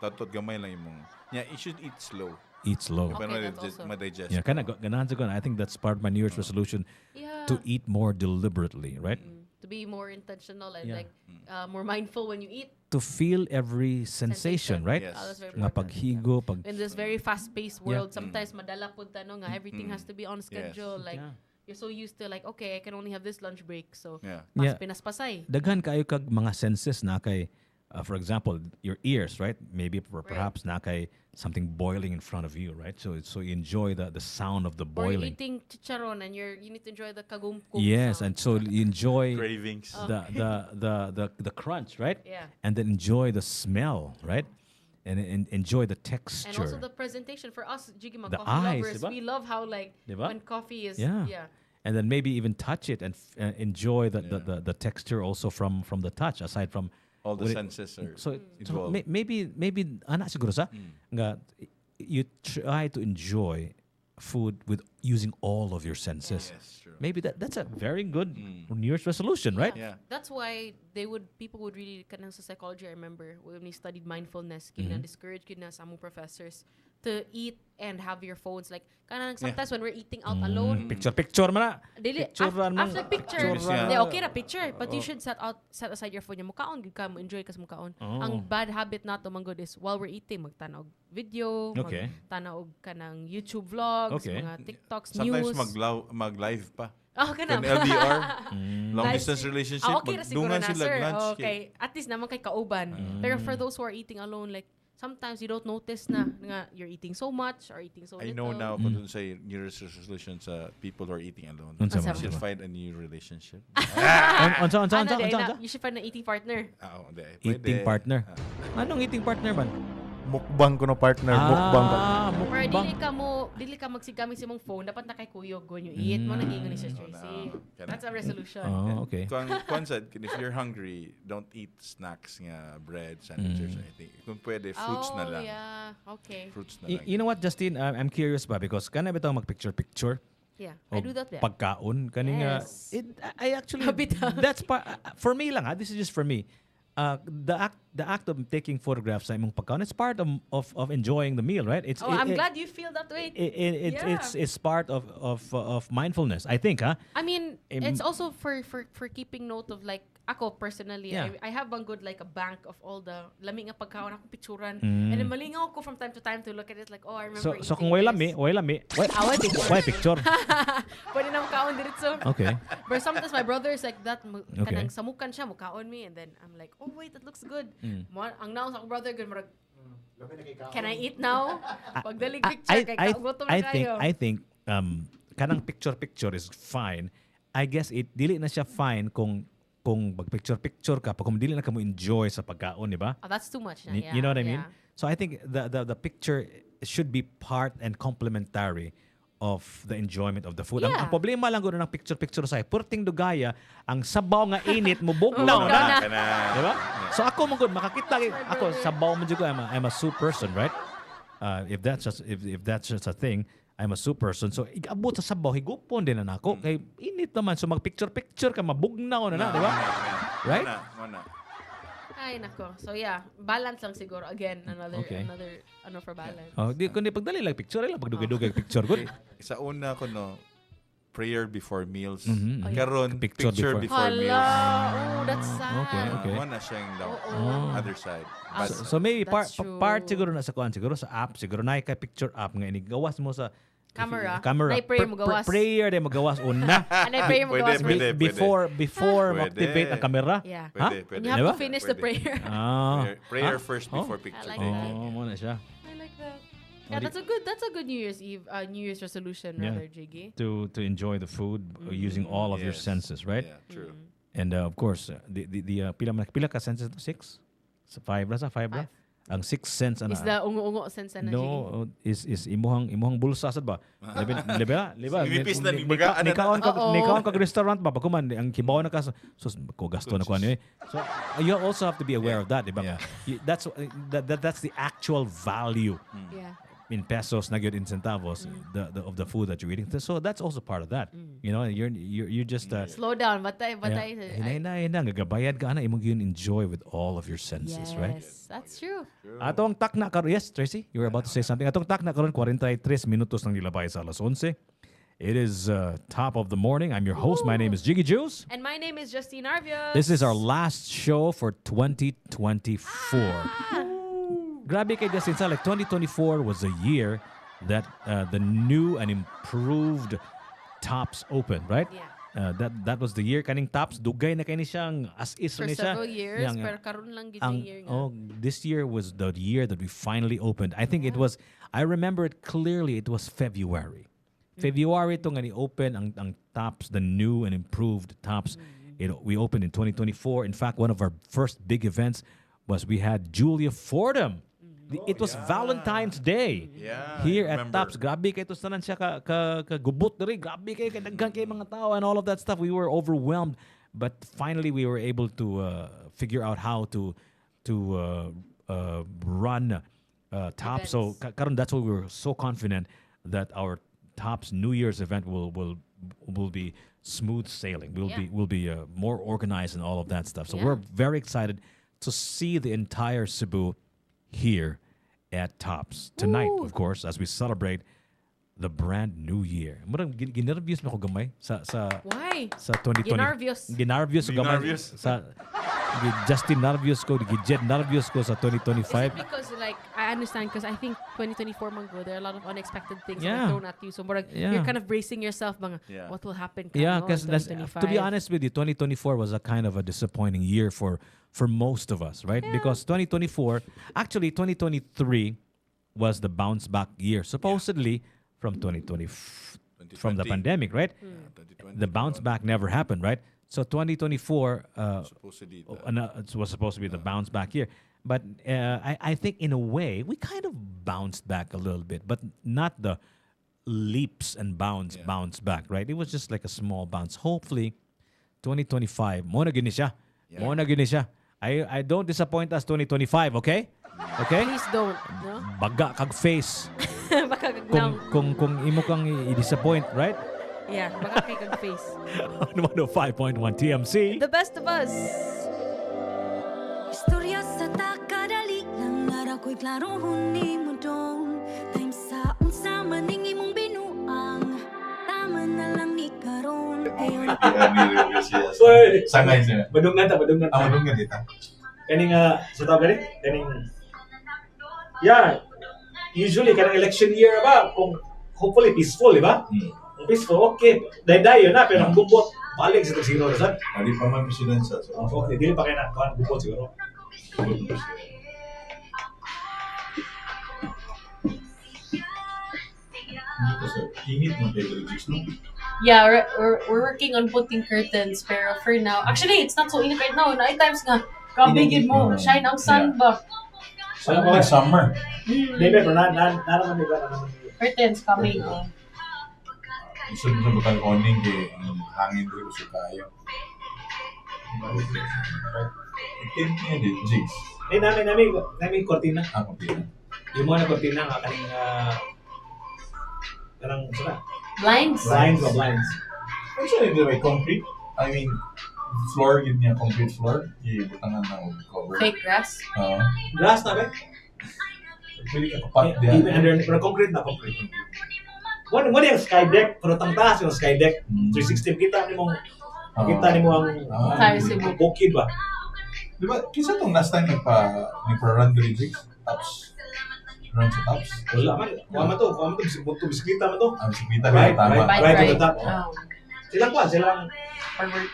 Tatot gamay lang imong. You should eat slow. Eat slow. Okay, ma-digest. Yeah, ganahan sa I think that's part of my New Year's resolution to eat more deliberately, right? To be more intentional and more mindful when you eat. To feel every sensation, right? Yes. Nga paghigo, in this very fast-paced world, sometimes madala pud nga everything has to be on schedule. Like you're so used to like, okay, I can only have this lunch break. So, Yeah. Yeah. pinaspasay. Daghan kayo kag mga senses na kay, for example, your ears, right? Maybe perhaps na kay something boiling in front of you, right? So you enjoy the sound of the Or you're boiling. eating chicharon and you need to enjoy the kagum Yes, sound. and so you enjoy Cravings. the crunch, right? Yeah. And then enjoy the smell, right? And enjoy the texture. And also the presentation for us, Jiggy, mga The coffee eyes, lovers, diba? we love how like Diba? when coffee is Yeah. And then maybe even touch it and enjoy the texture also from the touch, aside from All the when senses are so involved. maybe ana siguro sa nga you try to enjoy food with using all of your senses. Yes, true. Maybe that's a very good New Year's resolution, right? Yeah. That's why people would really kanang sa psychology. I remember when we studied mindfulness, discourage na sa among professors to eat and have your phones like kanang sometimes when we're eating out alone. Picture man na. Dili, Picture man. after picture, Picture man. di, okay na picture, but you should set aside your phone. Yung mukaon gid ka mo enjoy ka sa mukaon. Oh. Ang bad habit nato man good is while we're eating magtanaw og video, Okay. magtanaw og kanang YouTube vlogs, Okay. mga TikToks, Sometimes news. mag-live pa. Oh, Kung kanang LDR, long Live distance stream. relationship, Okay ra siguro magdungan na, sila sir. lunch. Okay, at least naman kay kauban. Pero for those who are eating alone, like sometimes you don't notice na nga you're eating so much or eating so I little. know now kung dun sa New Year's resolution sa people who are eating alone. Unsa You man? should find a new relationship. Unsa? You should find an eating partner. Oo, hindi. Eating Pwede. partner. Anong eating partner man? Mukbang ko no partner, mukbang. Or dili ka magsigamit sa imong phone, dapat na kay kuyog when you eat. Mo nag-ingon ni Sir Tracy. That's a resolution. Oh, okay. Kung said, if you're hungry, don't eat snacks nga bread, sandwiches, or anything. Kung pwede, fruits na lang. Yeah, okay. Fruits na lang. You know what, Justin? I'm curious ba because kana bitaw mag-picture. Yeah, I do that. Pagkaon kaning Yes. I actually that's for me lang this is just for me. The act of taking photographs sa imong pagkaon it's part of enjoying the meal, right? I'm glad you feel that way. It's part of mindfulness, I think, huh? I mean, it's also for keeping note of like ako personally, Yeah. I have one good like a bank of all the lami nga pagkaon akong picturan. And then malingaw ko from time to time to look at it like, oh, I remember So kung eating way lami, why picture? Pwede na makaon diretso. Okay. But sometimes my brother is like that, Okay. kanang samukan siya, mukaon me, and then I'm like, oh wait, that looks good. Ang naon sa akong brother, good, marag, can I eat now? Pagdalig picture, kay kaugotom na kayo. I think kanang picture is fine. I guess dili na siya fine kung mag-picture ka, pag kung dili na ka mo enjoy sa pagkaon, di ba? Oh, that's too much na. You know what I mean? Yeah. So I think the picture should be part and complementary of the enjoyment of the food. Ang Yeah. problema lang gud ng picture sa purting dugaya, ang sabaw nga init mo bugnaw na. Di ba? So ako mo gud makakita ako sabaw mo jud I'm a soup person, right? If that's just a thing, I'm a soup person. So igabot sa sabaw higupon din na nako kay init naman so mag-picture ka mabugnaw na, di ba? Right? Mana. Ay, nako. So yeah, balance lang siguro. Again, another for balance. Oh, di kundi pagdali lang picture lang pagdugay-dugay picture good. Sa una ko no, prayer before meals. Mhm. Karon Picture picture before. before meals. Oh, that's sad. Okay. One na siyang daw. Other side. So maybe That's true. part siguro na sa kuan siguro sa app siguro na ka picture app nga ini gawas mo sa Camera. Nay prayer mo gawas. Prayer din magawas una. Nay prayer mo gawas. Pwede. Before Pwede. mo-activate ang camera. Yeah. Pwede. And you have Diba? to finish the prayer. Prayer first before picture. I like that. mo na siya. I like that. Yeah, that's a good New Year's Eve, New Year's resolution, rather, Jiggy. To enjoy the food using all of your Yes. senses, right? Yeah, true. And of course, the pila ka senses to? 6? 5 ra sa 5 ra? Ang 6 sense ana. Is the ungo sense na, Jiggy? No, is imuhang bulsa sad ba? Liba. Nipis na ni baga Ni kaon kag restaurant ba pag kuman ang kibaw na ka sus ko gasto na ko ani. So you also have to be aware of that, di ba? That's the actual value. Yeah. In pesos na gyud in centavos of the food that you're eating. So that's also part of that. You know, you're just Slow down, batay. Hinay gagabayad ka ana imong gyud enjoy with all of your senses, right? Yes, that's true. Atong takna karon, yes, Tracy, you were about to say something. Atong takna karon 43 minutos nang nilabay sa alas 11. It is top of the morning. I'm your host. My name is Jiggy Juice. And my name is Justine Arvios. This is our last show for 2024. Grabe kay Justin sa like 2024 was a year that the new and improved Tops opened, right? Yeah. That was the year kaning Tops dugay na kay ni siyang as is For ni siya. several years, pero karon lang gid ang, yung year nga. this year was the year that we finally opened. I think it was, I remember it clearly, it was February. February ito nga ni-open ang Tops, the new and improved Tops. We opened in 2024. In fact, one of our first big events was we had Julia Fordham. It was Valentine's Day here at Tops. Grabe kay to tanan siya ka gubot diri. Grabe kay daghan kay mga tao and all of that stuff. We were overwhelmed, but finally we were able to figure out how to run Tops. So karon that's why we were so confident that our Tops New Year's event will be smooth sailing. We'll be more organized and all of that stuff. So we're very excited to see the entire Cebu here at Tops tonight, of course, as we celebrate the brand new year. Murang ginervyos mo ko gamay sa Why? sa 2020. Ginarvyos ko gamay sa Justin nervyos ko, Jed nervyos ko sa 2025. Because like I understand, because I think 2024 man go, there are a lot of unexpected things that Yeah. are thrown at you. So murag, Yeah. you're kind of bracing yourself, mga what will happen? Yeah, because because to be honest with you, 2024 was a kind of a disappointing year for most of us, right? Because 2024, actually 2023 was the bounce back year, supposedly from 2020, from the pandemic, right? The bounce back never happened, right? So 2024 it was supposed to be the bounce back year. But I think in a way, we kind of bounced back a little bit, but not the leaps and bounds back, right? It was just like a small bounce. Hopefully, 2025, mo na gini siya. Mo na gini siya. I don't disappoint us 2025, okay? Okay? Please don't, no? Baga kag face. Baka kag Kung imo kang i-disappoint, right? Yeah, baka kay kag face. On 105.1 TMC. The best of us. Istorya sa takadali lang ara ko'y klarohon ni mo dong. Time sa unsa maning imong binuang. Tama na lang ni karon. Ayon. Sangay siya. Madungan ta. Madungan dito. Kaning sa tawag gani? Kaning usually kanang election year ba kung hopefully peaceful, di ba? Kung peaceful, okay. Dayo na pero ang bubot balik sa siguro sa. Hindi pa man presidensya. Okay, dili pa kay na kan bubot siguro. Init mo tayo Jigs, no? Yeah, we're working on putting curtains, pero for now, actually, it's not so init right now. Night times nga, grabe gid mo, shine ang sun ba? Sana ko summer. Maybe pero na naman di ba Curtains coming. Gusto mo sa butang koning kay hangin rin gusto tayo. Itin niya din, Jigs. namin kortina. Kortina. Yung mga kortina nga kaning kanang sila. Blinds. Blinds. Ano siya nito may concrete? I mean, floor, yun niya, concrete floor. Ibutangan na cover. Fake grass. Grass na ba? Pwede ka kapat diyan. Pero concrete. Wala yung sky deck, pero tang taas yung sky deck. 360 kita ni mo ang bukid ba? Di ba, kisa itong last time nagpa-run to Jigs? Tops? Run sa Tops? Wala man. Kuha to. Bisikleta mo to. Bisikleta Right, ba? Tama. right to the top. Silang forward.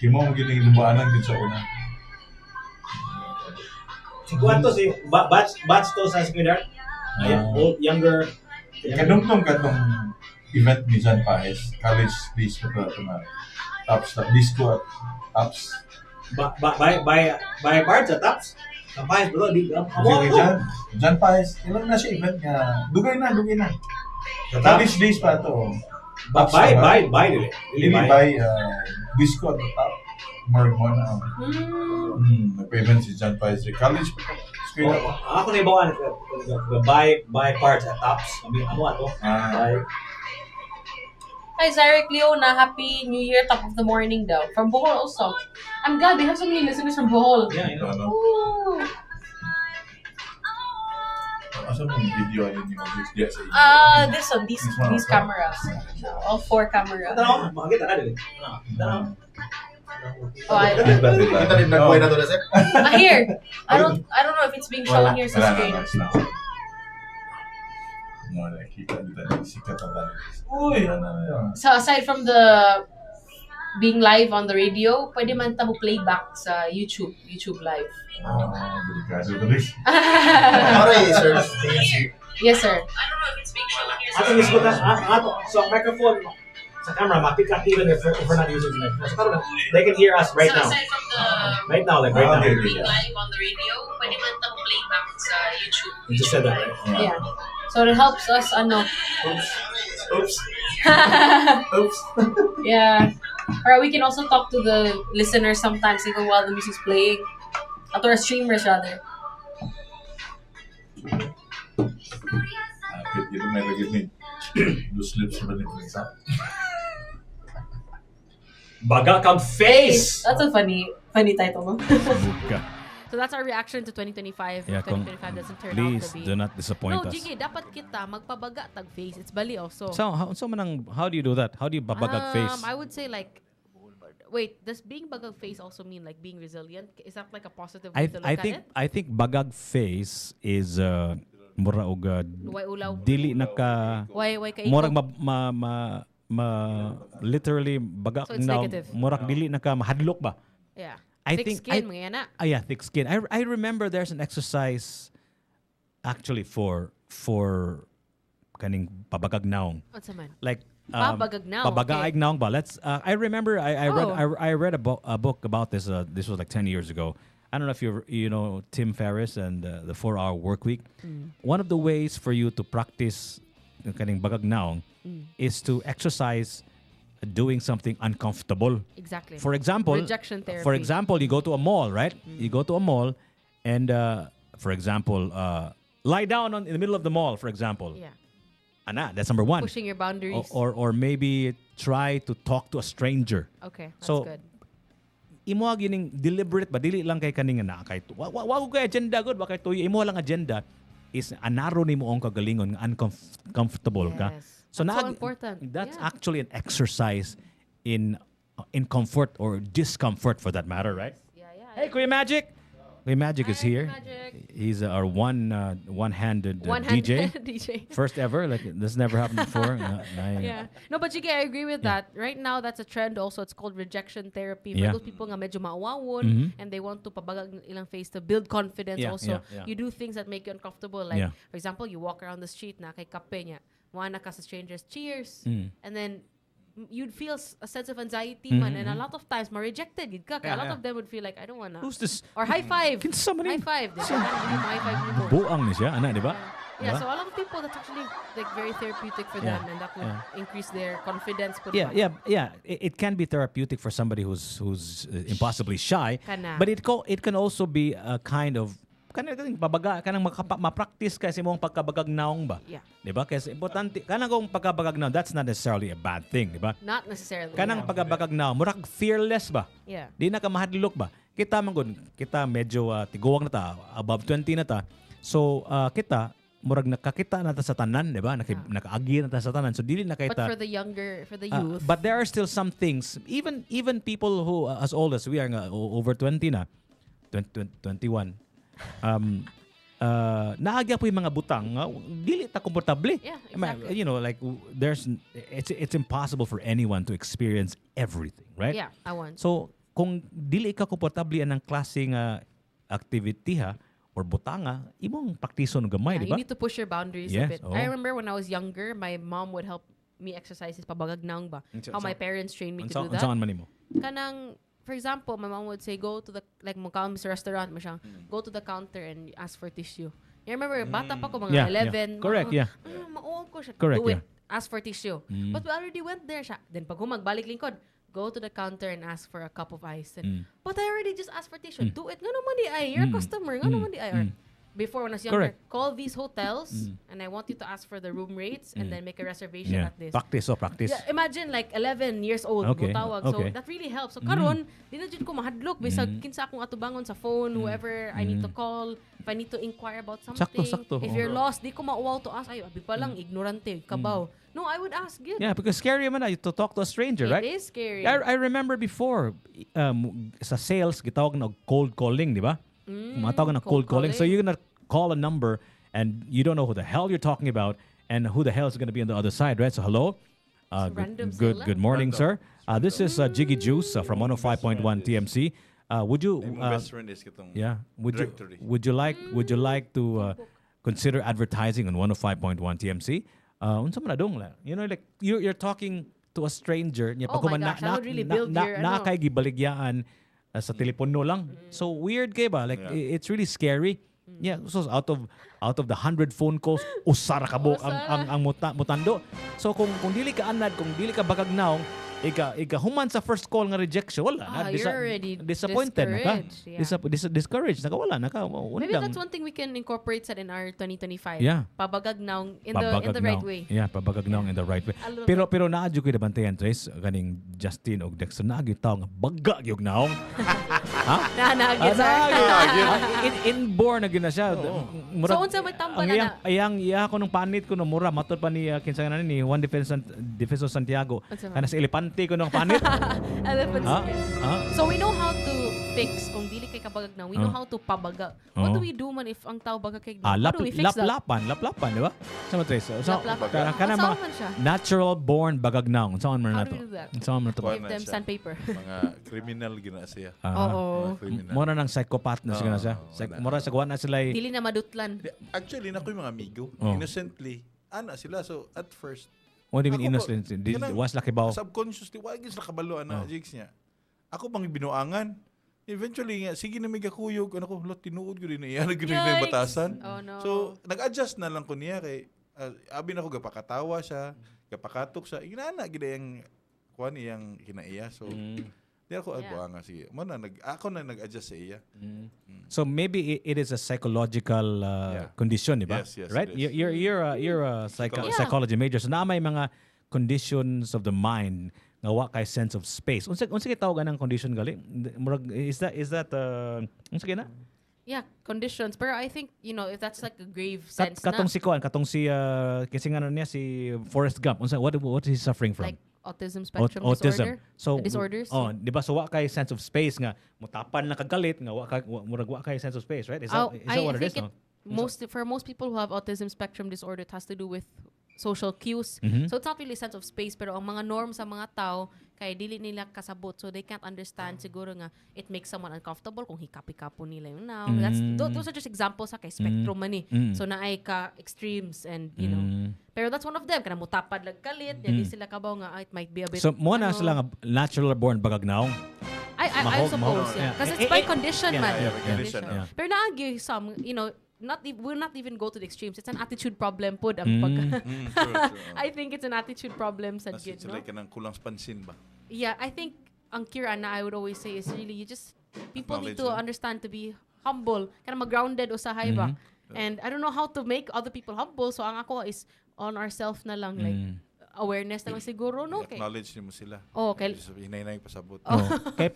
Kimo mo gining lumaanan din sa una. Si Kuan to, si batch to sa Squidard. Old, younger. Kadungtong event ni John Paes, college disco to na Tops, disco at Tops. By parts at Tops. Ang Paes bro, John Paes, ilan na siya event nga. Dugay na. College days pa to. By dili. Disco at the top. More na. Nagpa-event si John Paes. College pa to. Ako na ibawan. By parts at Tops. Ano ato? By. Hi, Zarek Leona. Happy New Year, top of the morning daw. From Bohol also. I'm glad we have so many listeners from Bohol. Yeah, I know. Ooh. Asa mo yung video yun yung This one, these cameras. All 4 cameras. Makakita ka din. Kita din nagbuhay na to na, sir? Here. I don't know if it's being shown here sa screen. Mo nakita nila si Kataban. Uy, ano yan? So aside from the being live on the radio, pwede man ta mo playback sa YouTube live. Delikado tuloy. Alright, sir. Yes, sir. Ato mismo ato. So ang microphone sa camera, mapikat even if we're not using the microphone. So karon they can hear us right now. aside from the Right now, like right now. Okay. being live on the radio, pwede man ta mo playback sa YouTube. You just said that, right? Yeah. So it helps us Oops. Oops. Oops. Yeah. Or we can also talk to the listeners sometimes even while the music's playing. Or our streamers rather. Kita may lagi ni loose lips sa balik ng isa. Baga kang face. That's a funny title, no? Buka. So that's our reaction to 2025. Yeah, If 2025 doesn't turn please out to be. do not disappoint No, us. Jiggy, dapat kita magpabaga tag face. It's bali also. So how do you do that? How do you babagag face? I would say like, wait, does being bagag face also mean like being resilient? Is that like a positive way to look at it? I think bagag face is mura og Way ulaw. dili naka Way kaiko. murag literally bagag So it's now negative. murag dili naka mahadlok ba? Yeah. I Thick think skin, mga yana. Yeah, thick skin. I remember there's an exercise actually for kaning pabagagnaong. What's man? Like Pabagagnaong, Pabagagnaong ba? Let's I remember I read Oh. I read a book about this this was like 10 years ago. I don't know if you know Tim Ferriss and the 4-hour work week. One of the ways for you to practice kaning bagagnaong is to exercise doing something uncomfortable. Exactly. For example, Rejection therapy. you go to a mall, right? You go to a mall, and for example, lie down in the middle of the mall, for example. Yeah. Ana, that's number one. Pushing your boundaries. Or maybe try to talk to a stranger. Okay, that's So, good. Imo gining deliberate ba dili lang kay kaning na kay wa ko kay agenda good ba kay tuyo imo lang agenda is anaro nimo ang kagalingon nga uncomfortable ka. Yes. That's so important. That's Yeah. actually an exercise in comfort or discomfort for that matter, right? Hey, Kuya Magic. Kuya Magic is here. He's our one-handed DJ. DJ. First ever. Like this never happened before. Yeah. No, but Jiggy, I agree with that. Right now, that's a trend also. It's called rejection therapy. For Yeah. those people nga medyo maawawon Mhm. and they want to pabagag ilang face to build confidence Yeah, also. yeah, yeah. You do things that make you uncomfortable. Like, Yeah. for example, you walk around the street na kay kape niya. Wana ka sa strangers, cheers. Mm. And then, you'd feel a sense of anxiety Mhm, man. And a mhm. lot of times, ma-rejected. Yun ka. Yeah, A lot yeah. of them would feel like, I don't wanna. Who's this? Or high five. Kinsa man High yun? five. Diba? High five nimo. Buang ni siya, ana, di ba? Yeah, Diba? so a lot of people that's actually like very therapeutic for Yeah, them, and that would yeah. increase their confidence. Yeah. It can be therapeutic for somebody who's impossibly shy, Kana. but it can also be a kind of kanang pabaga kanang ma-practice kasi mong pagkabagagnaong ba? Yeah. 'Di ba? Kasi importante kanang kung pagkabagagnaong, that's not necessarily a bad thing, 'di ba? Not necessarily. Kanang yeah. pagkabagagnaong, murag fearless ba? Yeah. Di na ka mahadlok ba? Kita man gud, kita medyo tiguwang na ta, above 20 na ta. So kita murag nakakita na ta sa tanan, 'di ba? Nakaagi na ta sa tanan. So dili na kay But ta. for the youth. But there are still some things, even people who as old as we are nga, over 20 na, 21. Naagya po yung mga butang nga dili ta komportable. Yeah, exactly. You know, like it's impossible for anyone to experience everything, right? Yeah, I want. So kung dili ka komportable anang klase nga activity ha or butanga, imong praktison gamay, di You ba? need to push your boundaries a Yes, bit. oh. I remember when I was younger, my mom would help me exercise pabagagnaong ba. How my parents trained me to do that. Saan man nimo? Kanang, for example, my mom would say, go to the, like, mukha sa restaurant mo siya, go to the counter and ask for tissue. You remember, bata pa ko, mga Yeah, 11. correct, yeah. Mauwag ko siya. Correct, Do it. yeah. Ask for tissue. But we already went there siya. Then pag magbalik lingkod, go to the counter and ask for a cup of ice. And, but I already just asked for tissue. Do it. Nga naman di ay. You're a customer. Nga naman di ay. Or, before when I was younger, Correct. call these hotels and I want you to ask for the room rates and then make a reservation Yeah. at this. Practice. Yeah, imagine like 11 years old Okay, mo tawag. okay. So that really helps. So karon, di na jud ko mahadlok bisag kinsa akong atubangon sa phone, whoever I need to call, if I need to inquire about something. Sakto. If you're lost, di ko mauwaw to ask. Ay, abi pa lang ignorante, kabaw. No, I would ask good. Yeah, because scary man na to talk to a stranger, right? It is scary. I remember before sa sales gitawag na og cold calling, di ba? Matawag na cold calling. So you're gonna call a number and you don't know who the hell you're talking about, and who the hell is going to be on the other side, right? So hello. Good morning, sir. This is Jiggy Juice from 105.1 TMC. Would you best friend is kitong directory. would you like to consider advertising on 105.1 TMC? Unsa man adong la? You know, like you're talking to a stranger niya Oh my gosh, that would really build your, na ano. kay gibaligyaan sa telepono lang. So weird kay ba? Like it's really scary. Yeah, so out of the 100 phone calls, usara ka buok ang mutando. So kung dili ka anad, kung dili ka bagagnaw, ika human sa first call nga rejection, wala na. You're already disappointed na ka. discouraged, yeah. Discouraged na ka, wala na ka. Maybe that's one thing we can incorporate in our 2025. Yeah. Pabagagnaw in the right way. Yeah, pabagagnaw in the right way. A little Pero naadyo ko nabantayan, Trace, ganing Justin og Dexter, naagyo tao nga baga gyud naong. Ha? Naagyo, sir. Inborn na gyud na siya. So, unsa may tambal na? Ayang iya ko nung panit ko no mura matod pa ni kinsa nga ni Juan Defensor Santiago. Kana sa elepante ko nung panit. Elephant Ha? skin. Ha? So we know how to fix kung dili kay kabagagnaw. We know how to pabaga. What do we do man if ang tao baga kay How do we fix that? Laplapan, di ba? Sa Trace. Laplapan. Kana Unsaon mga man siya? natural born bagagnaw. Unsaon man How na do to? we do that? Unsaon man na to? Give them sandpaper. Mga criminal gina siya. Oo. Mura nang psychopath na siya na siya. Mura sa kuha na sila. Dili na madutlan. Actually, na ko yung mga amigo. Innocently, ana sila. So, at first, What do you mean innocent? Was laki ba? subconsciously, wag gid sila kabalo ana jigs niya. Ako bang binuangan. Eventually nga, sige na may kakuyog. Ano ko, lot, tinuod ko rin na iya. Nagiging na yung batasan. Oh, no. So, nag-adjust na lang ko niya kay, abi na ko, gapakatawa siya, gapakatok siya. Inana, gina yung, kuha niyang kinaiya. So, di ako adbuanga sige. Ako na nag-adjust sa iya. So maybe it is a psychological condition, di ba? Yes, right? it is. You're a psychology major. So na may mga conditions of the mind nga wa kay sense of space. Unsa kay tawag ang condition gali? Is that unsa kay na? Yeah, conditions. Pero I think, if that's like a grave sense Katong na. si kasi nga niya si Forrest Gump. Unsa what is he suffering from? Like autism spectrum disorder. So disorders. di ba so wa kay sense of space nga mutapan na kagalit nga wa kay sense of space, right? Is that what it is? For most people who have autism spectrum disorder, it has to do with social cues. So it's not really sense of space, pero ang mga norms sa mga tao kay dili nila kasabot, so they can't understand siguro nga it makes someone uncomfortable kung hikapi-kapo nila yung now. Those are just examples sa kay spectrum man eh. So naay ka extremes and pero that's one of them kana mutapad lag kalit, di sila kabaw nga it might be a bit. So mo na sila nga natural born bagagnaw. I suppose, yeah. Kasi it's by condition man. Condition. Pero naagi some, we'll not even go to the extremes. It's an attitude problem po. True. I think it's an attitude problem sa gid, no? Sila ka ng kulang pansin ba? Yeah, I think ang cure na I would always say is really people need to understand to be humble, kana mag-grounded usahay ba. And I don't know how to make other people humble, so ang ako is on ourselves na lang, like awareness na lang siguro, no? Acknowledge mo sila. Okay. Hinay-hinay pasabot. Kay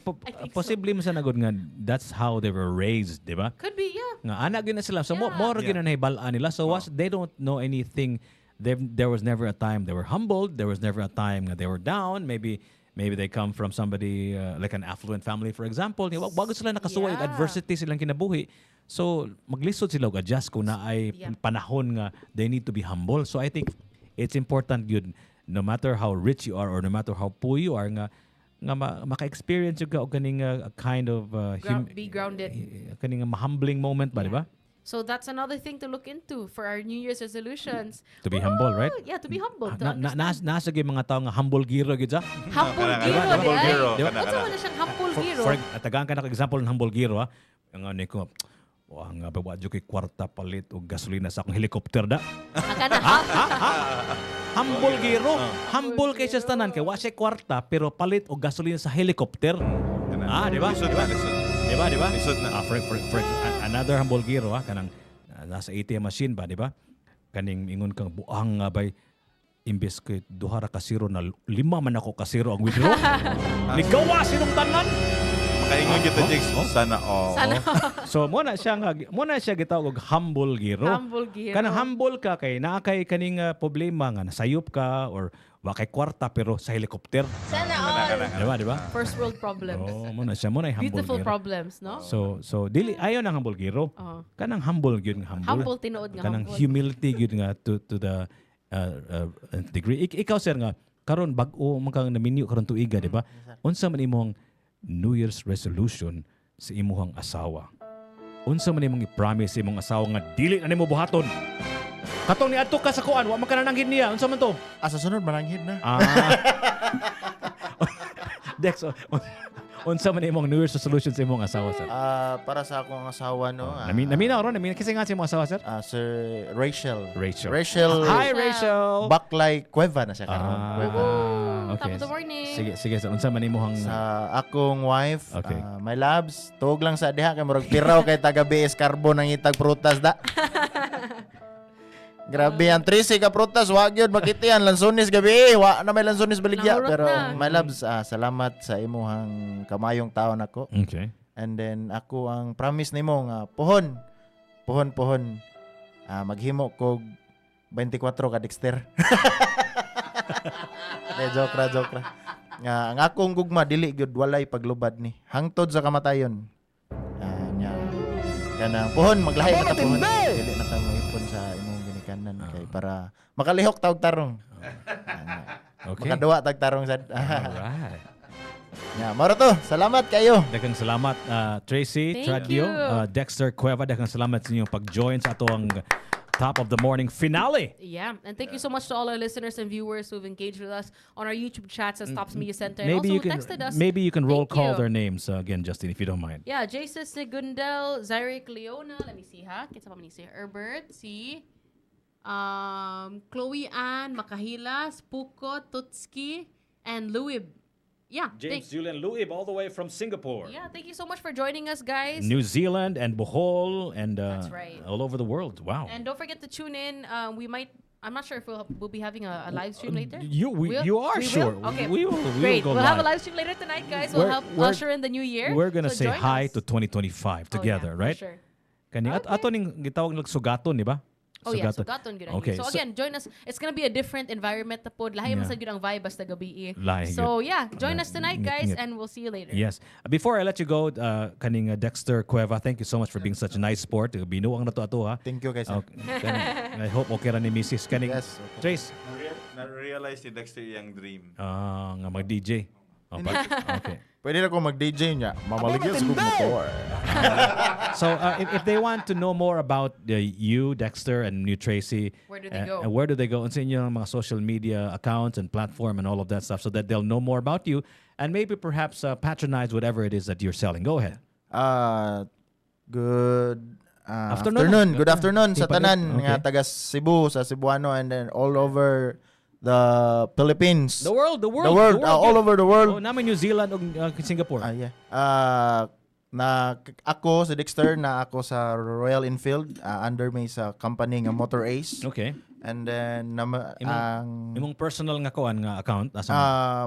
possibly mo sa nagod nga that's how they were raised, di ba? Could be, yeah. Nga anak gyud na sila. So more gyud na nahibalaan nila. So they don't know anything. There was never a time they were humbled. There was never a time that they were down. Maybe they come from somebody like an affluent family, for example. Bago sila nakasuway, adversity silang kinabuhi. So maglisod sila og adjust kung na ay panahon nga they need to be humble. So I think it's important yun, no matter how rich you are or no matter how poor you are, nga maka-experience yung kaning kind of be grounded. Kaning humbling moment ba, di ba? So that's another thing to look into for our New Year's resolutions. To be humble, right? Yeah, to be humble. Nasa gyud mga tao nga humble giro gyud sa. Humble giro, di ba? Unsa man siyang humble giro? Tagaan ka na example ng humble giro, ha? Ang ano ko, nga bawadyo kay kwarta palit og gasolina sa akong helicopter da. Humble giro. Humble kay sa tanan kay wa siya kwarta pero palit og gasolina sa helicopter. Di ba? Di ba? For another humble giro, kanang nasa ATM machine ba, di ba? Kaning ingon kang buang nga bay imbes ko duha ra ka zero na 5 man ako ka zero ang withdraw. Ligawa sinong tanan. Makaingon kita Jigs, sana So mo na siya gitawag og humble giro. Humble giro. Kanang humble ka kay naa kay kaning problema nga nasayop ka or wa kay kwarta pero sa helicopter. Sana all. Di ba? First world problems. Mo na humble Beautiful giro. problems, no? So dili ayon ang humble giro. Kanang humble gyud nga humble. Humble tinuod nga Kanang humble. humility gyud nga to the degree. Ikaw sir nga karon bag-o man kang naminyo karon tuiga, di ba? Unsa man imong New Year's resolution sa imong asawa? Unsa man imong i-promise sa imong asawa nga dili na nimo buhaton? Katong niadto ka sa kuan, wa man ka nananghid niya. Unsa man to? Sa sunod mananghid na. Dex, unsa man imong New Year's resolution sa imong asawa sir? Para sa akong asawa no. Naminaw ron, kasi nga sa imong asawa sir? Sir Rachel. Rachel. Hi Rachel. Baklay Cueva na siya karon. Cueva. Okay. Top of the morning. Sige sir. Unsa man imong sa akong wife, Okay. my loves, tuog lang sa diha kay murag piraw kay taga BS Carbon ang itag prutas da. Grabe ang 13 ka prutas, wag yun makitian lansones gabi, wa na may lansones baligya pero my loves, salamat sa imuhang kamayong taon nako. Okay. And then ako ang promise nimo nga pohon. Maghimo kog 24 ka Dexter. joke ra. Nga ang akong gugma dili gyud walay paglubad ni. Hangtod sa kamatayon. Nya kanang pohon maglahi na ta pohon. Dili na ta mo ipon sa imong ginikanan kay para makalihok tawag tarong. Okay. Makaduwa tag tarong sad. Alright. Maro to. Salamat kayo. Daghang salamat Tracy, Thank Tradio, you. Dexter Cueva. Daghang salamat sa inyong pag-join sa atong top of the morning finale. Yeah, and thank you so much to all our listeners and viewers who've engaged with us on our YouTube chats at Stops Media Center and Maybe also you can texted us. maybe you can roll Thank call you. their names again, Justin, if you don't mind. Yeah, Jason Segundel, Zyric Leona, let me see ha. Kinsa pa man ni si Herbert, si Chloe Ann, Makahilas, Puko, Tutski, and Louib. Yeah, Julian Luib all the way from Singapore. yeah, thank you so much for joining us, guys. New Zealand and Bohol and That's right. all over the world. Wow. And don't forget to tune in. I'm not sure if we'll be having a live stream later. You are We sure. will? Okay. We will Great. go We'll have a live. live stream later tonight, guys. We'll help usher in the new year. We're gonna So say join hi us. to 2025 together, for right? sure. Kani ato ning gitawag nila sugaton, di ba? Yeah, sugaton gyud ang Okay. So again, join us. It's gonna be a different environment na pod. Lahi man Yeah. sad gyud ang vibe basta gabi. Lahi So gyud. yeah, join us tonight, guys, Ngit-ngit. and we'll see you later. Yes. Before I let you go, kaning Dexter Cueva, thank you so much for being such a nice sport. Binuang na to ato ha. Thank you guys. I hope okay ra ni Mrs. Kaning Yes, Trace. Na-realize ni Dexter yung dream. Nga mag-DJ. Okay. Pwede na ko mag-DJ niya. Mamaligyan sa motor. So if they want to know more about you, Dexter, and you, Tracy, Where do they go? And where do they go? And sa inyong mga social media accounts and platform and all of that stuff, so that they'll know more about you and maybe perhaps patronize whatever it is that you're selling. Go ahead. Good Afternoon. Good afternoon sa Okay. tanan nga taga Cebu, sa Cebuano, and then all over the Philippines. The world. All over the world. Oh, namin New Zealand ug Singapore. Yeah. Ako sa Dexter na ako sa Royal Enfield, under me sa company nga Motor Ace. Okay. And then imong personal nga kuan nga account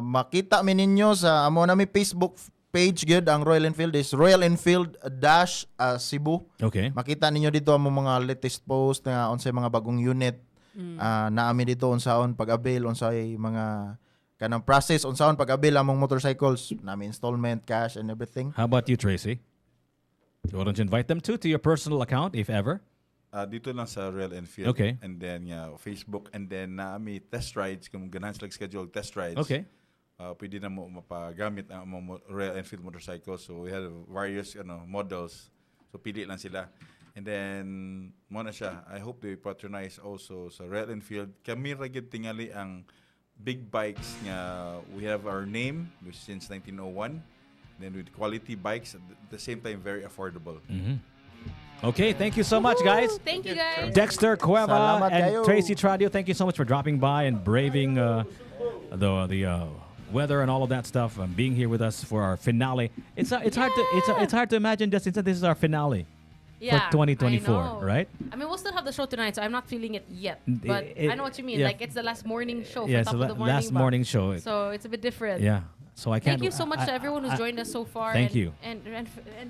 makita mi ninyo sa amo na mi Facebook page gyud ang Royal Enfield is Royal Enfield dash Cebu. Okay. Makita ninyo dito ang mga latest post nga unsay mga bagong unit. Naami dito unsaon pag-avail unsay mga kanang process unsaon pag-avail among motorcycles, nami installment, cash and everything. How about you, Tracy? Why don't you invite them to your personal account if ever? Dito lang sa Royal Enfield. Okay. And then Facebook. And then naami test rides. Kung ganahan sila schedule test rides. Okay. Pwede na mo mapagamit ang mga Royal Enfield motorcycles. So we have various models. So pili lang sila. And then mo na siya. I hope they patronize also sa Royal Enfield. Kami ragid tingali ang big bikes nga we have our name which since 1901. Then with quality bikes at the same time very affordable. Okay, thank you so much, guys. Thank you, guys. Dexter Cueva Salamat and kayo. Tracy Tradio, thank you so much for dropping by and braving the weather and all of that stuff and being here with us for our finale. It's hard to imagine just this is our finale for 2024, I know. right? I mean, we'll still have the show tonight, so I'm not feeling it yet. But I know what you mean. yeah. Like, it's the last morning show. Yeah, for it's top the of the morning. last morning show. So it's a bit different. Yeah. So I can't. Thank you so much to everyone who's joined us so far. Thank and, you. And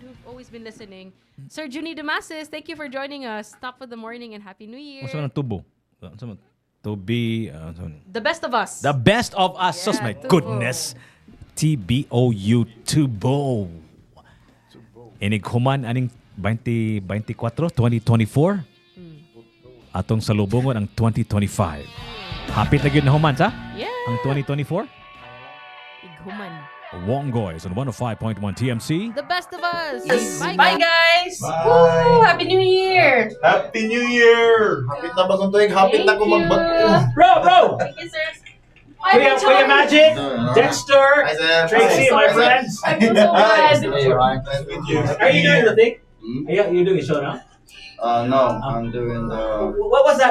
who've always been listening. Sir Junie Damasis, thank you for joining us. Top of the morning and Happy New Year. What's on tubo? To be The best of us. the best of us. Yeah, My tubo. goodness. TBOU tubo. Inig human aning 2024. Atong salubungon ang 2025. Hapit na yun na human, sa? Yeah. Ang 2024? Ighuman. Wonggoys on 105.1 TMC. The best of us. Bye, guys. Bye. Woo! Happy New Year. Happy New Year! Hapit na bagong tuig, hapit na ko magbag. Bro! Thank you, sir. Kuya Magic, Dexter, Hi, sir. Tracy, my friends. I feel so bad. Nice to meet you. Are you doing the thing? Are you doing a show now? No, I'm doing the. What was that?